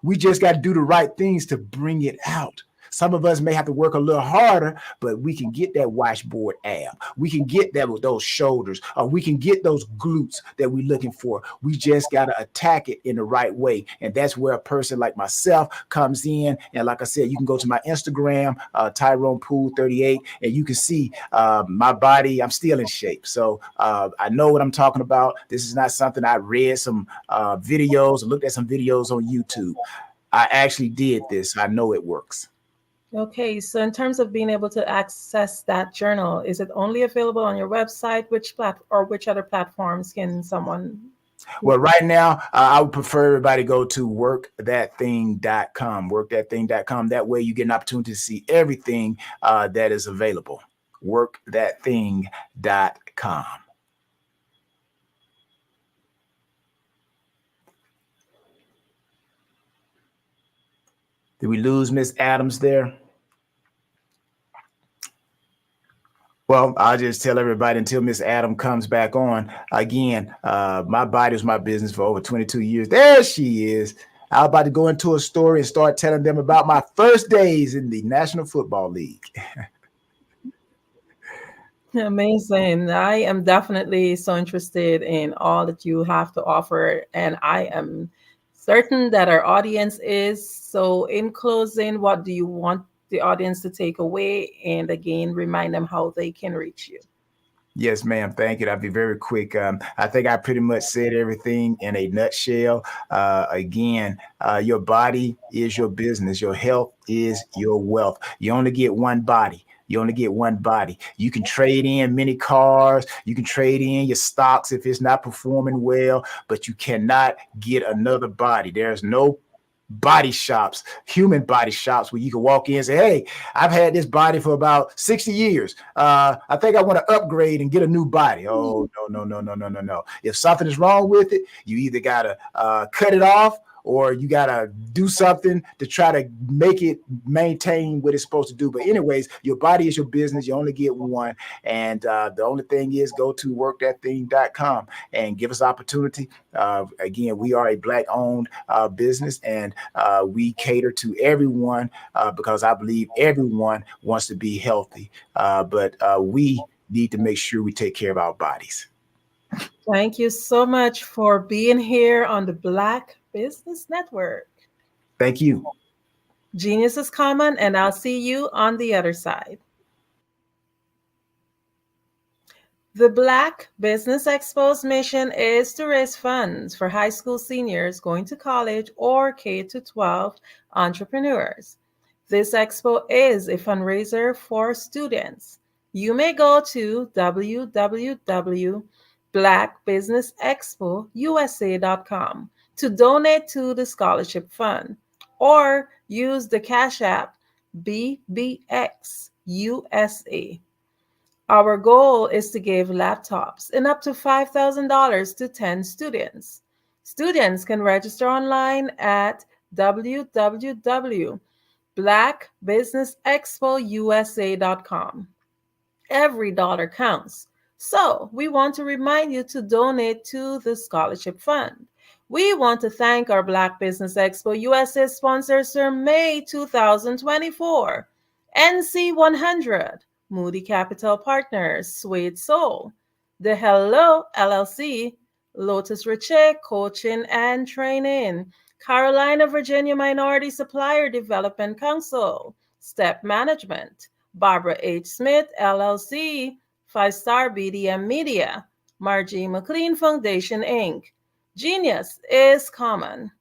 E: We just got to do the right things to bring it out. Some of us may have to work a little harder, but we can get that washboard ab. We can get that with those shoulders, or we can get those glutes that we're looking for. We just got to attack it in the right way. And that's where a person like myself comes in. And like I said, you can go to my Instagram, Tyrone Poole 38, and you can see my body. I'm still in shape. So I know what I'm talking about. This is not something I read some videos or looked at some videos on YouTube. I actually did this. I know it works.
K: Okay, so in terms of being able to access that journal, is it only available on your website? Which other platforms can someone?
E: Well, right now, I would prefer everybody go to workthatthing.com, workthatthing.com. That way you get an opportunity to see everything that is available. Workthatthing.com. Did we lose Miss Adams there? Well, I'll just tell everybody until Miss Adam comes back on. Again, my body was my business for over 22 years. There she is. I'm about to go into a story and start telling them about my first days in the National Football League.
K: Amazing. I am definitely so interested in all that you have to offer, and I am certain that our audience is. So in closing, what do you want the audience to take away, and again remind them how they can reach you?
E: Yes, ma'am. Thank you. I'll be very quick. I think I pretty much said everything in a nutshell. Again, your body is your business. Your health is your wealth. You only get one body. You only get one body. You can trade in many cars. You can trade in your stocks if it's not performing well, but you cannot get another body. There's no body shops, human body shops, where you can walk in and say, hey, I've had this body for about 60 years. I think I want to upgrade and get a new body. Oh, no. If something is wrong with it, you either got to cut it off, or you got to do something to try to make it maintain what it's supposed to do. But anyways, your body is your business. You only get one. And the only thing is, go to workthatthing.com and give us opportunity. Again, we are a Black-owned business, and we cater to everyone because I believe everyone wants to be healthy. But we need to make sure we take care of our bodies.
K: Thank you so much for being here on the Black Business Network.
E: Thank you.
K: Genius is common, and I'll see you on the other side. The Black Business Expo's mission is to raise funds for high school seniors going to college or K-12 entrepreneurs. This expo is a fundraiser for students. You may go to www.blackbusinessexpousa.com to donate to the scholarship fund, or use the Cash App BBXUSA. Our goal is to give laptops and up to $5,000 to 10 students. Students can register online at www.blackbusinessexpousa.com. Every dollar counts. So we want to remind you to donate to the scholarship fund. We want to thank our Black Business Expo USA sponsors for May 2024. NC 100, Moody Capital Partners, Suede Soul, The Hello LLC, Lotus Riche Coaching and Training, Carolina, Virginia Minority Supplier Development Council, Step Management, Barbara H. Smith LLC, 5-Star BDM Media, Margie McLean Foundation Inc., Genius is Common,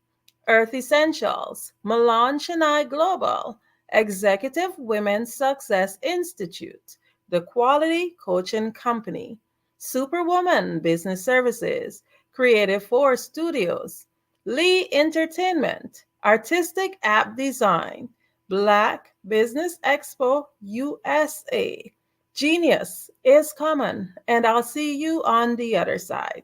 K: Earth Essentials, Milan Chennai Global, Executive Women's Success Institute, The Quality Coaching Company, Superwoman Business Services, Creative Force Studios, Lee Entertainment, Artistic App Design, Black Business Expo USA. Genius is common, and I'll see you on the other side.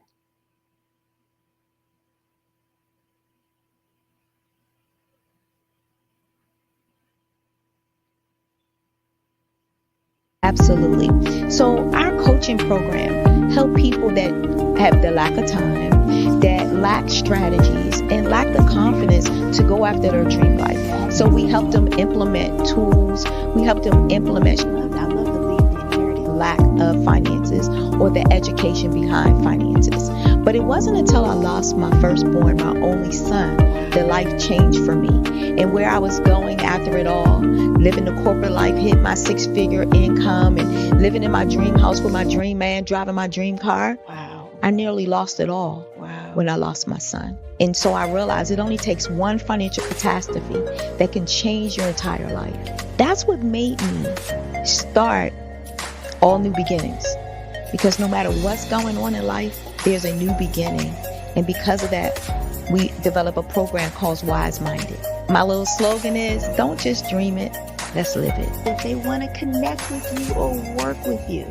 Q: Absolutely. So our coaching program help people that have the lack of time, that lack strategies, and lack the confidence to go after their dream life. So we help them implement tools. We help them implement, I love to leave the inherited lack of finances or the education behind finances. But it wasn't until I lost my firstborn, my only son, that life changed for me. And where I was going after it all, living the corporate life, hit my 6-figure income, and living in my dream house with my dream man, driving my dream car. Wow. I nearly lost it all. Wow. When I lost my son. And so I realized it only takes one financial catastrophe that can change your entire life. That's what made me start All New Beginnings. Because no matter what's going on in life, there's a new beginning. And because of that, we develop a program called Wise Minded. My little slogan is, don't just dream it, let's live it. If they want to connect with you or work with you,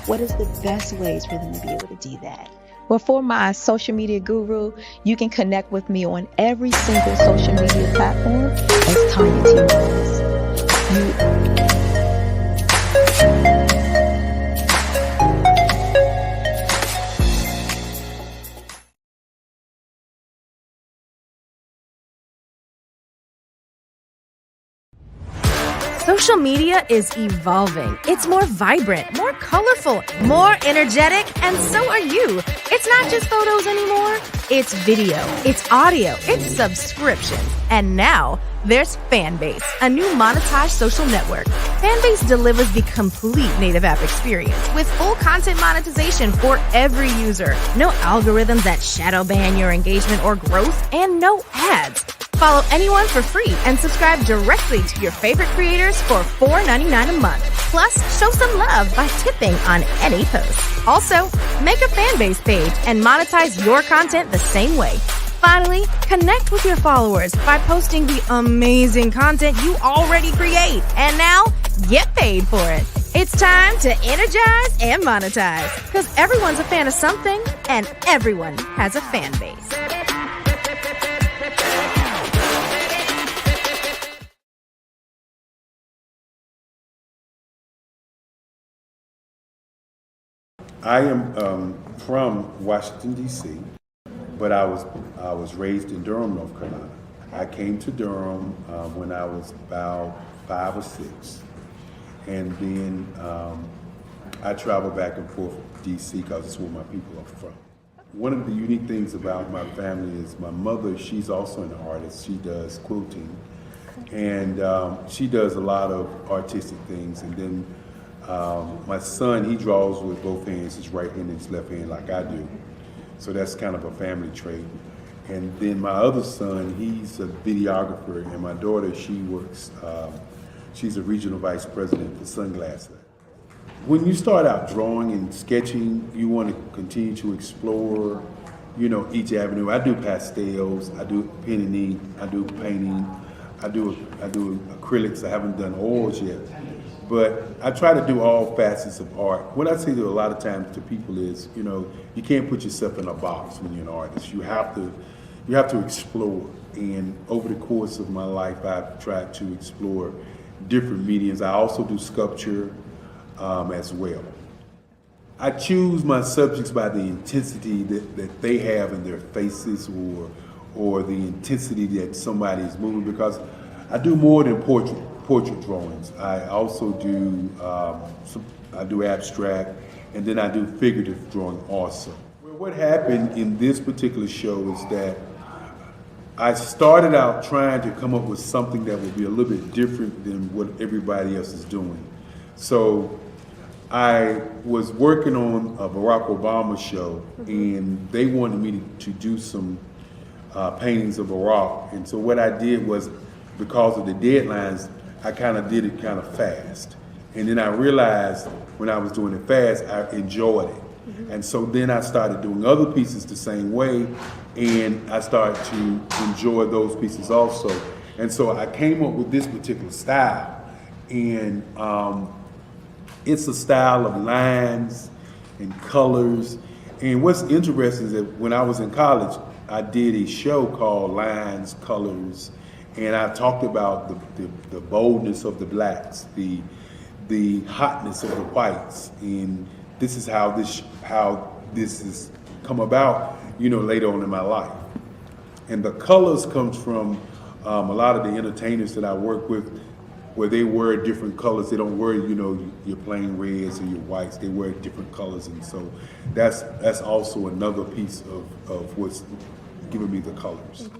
Q: what is the best ways for them to be able to do that? Well, for my social media guru, you can connect with me on every single social media platform as Tanya T. Rose.
R: Social media is evolving. It's more vibrant, more colorful, more energetic, and so are you. It's not just photos anymore. It's video, it's audio, it's subscriptions. And now there's Fanbase, a new monetized social network. Fanbase delivers the complete native app experience with full content monetization for every user. No algorithms that shadow ban your engagement or growth, and no ads. Follow anyone for free and subscribe directly to your favorite creators for $4.99 a month. Plus, show some love by tipping on any post. Also, make a Fanbase page and monetize your content the same way. Finally, connect with your followers by posting the amazing content you already create. And now, get paid for it. It's time to energize and monetize, because everyone's a fan of something and everyone has a fan base.
S: I am from Washington, D.C., but I was raised in Durham, North Carolina. I came to Durham when I was about 5 or 6, and then I traveled back and forth to D.C. because it's where my people are from. One of the unique things about my family is my mother, she's also an artist. She does quilting, and she does a lot of artistic things. And then my son, he draws with both hands, his right hand and his left hand, like I do. So that's kind of a family trait. And then my other son, he's a videographer, and my daughter, she works, she's a regional vice president for Sunglasses. When you start out drawing and sketching, you want to continue to explore, you know, each avenue. I do pastels, I do pen and ink, I do painting, I do acrylics. I haven't done oils yet. But I try to do all facets of art. What I say to a lot of times to people is, you know, you can't put yourself in a box when you're an artist. You have to explore. And over the course of my life, I've tried to explore different mediums. I also do sculpture as well. I choose my subjects by the intensity that they have in their faces, or the intensity that somebody is moving, because I do more than portrait drawings. I also do I do abstract, and then I do figurative drawing also. Well, what happened in this particular show is that I started out trying to come up with something that would be a little bit different than what everybody else is doing. So I was working on a Barack Obama show, and they wanted me to do some paintings of Barack. And so what I did was, because of the deadlines, I kind of did it kind of fast. And then I realized when I was doing it fast, I enjoyed it.
W: And so then I started doing other pieces the same way, and I started to enjoy those pieces also. And so I came up with this particular style, and it's a style of lines and colors. And what's interesting is that when I was in college, I did a show called Lines, Colors, and I talked about the boldness of the blacks, the hotness of the whites, and this is how this has come about, later on in my life. And the colors comes from a lot of the entertainers that I work with, where they wear different colors. They don't wear, your plain reds or your whites. They wear different colors, and so that's also another piece of what's giving me the colors.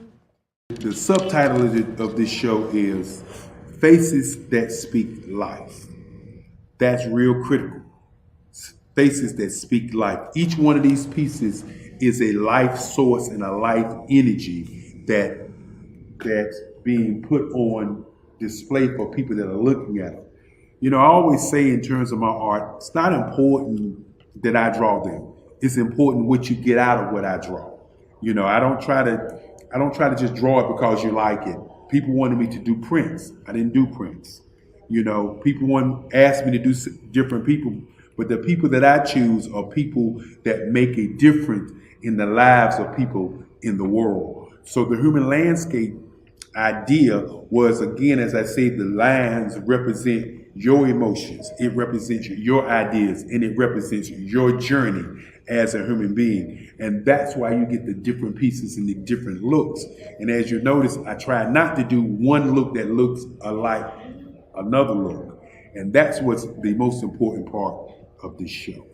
W: The subtitle of this show is Faces That Speak Life. That's real critical. Faces that speak life. Each one of these pieces is a life source and a life energy that's being put on display for people that are looking at them. I always say in terms of my art, it's not important that I draw them. It's important what you get out of what I draw. I don't try to just draw it because you like it. People wanted me to do prints. I didn't do prints. People asked me to do different people, but the people that I choose are people that make a difference in the lives of people in the world. So the human landscape idea was, again, as I say, the lines represent your emotions, it represents your ideas, and it represents your journey as a human being. And that's why you get the different pieces and the different looks. And as you notice, I try not to do one look that looks alike another look. And that's what's the most important part of this show.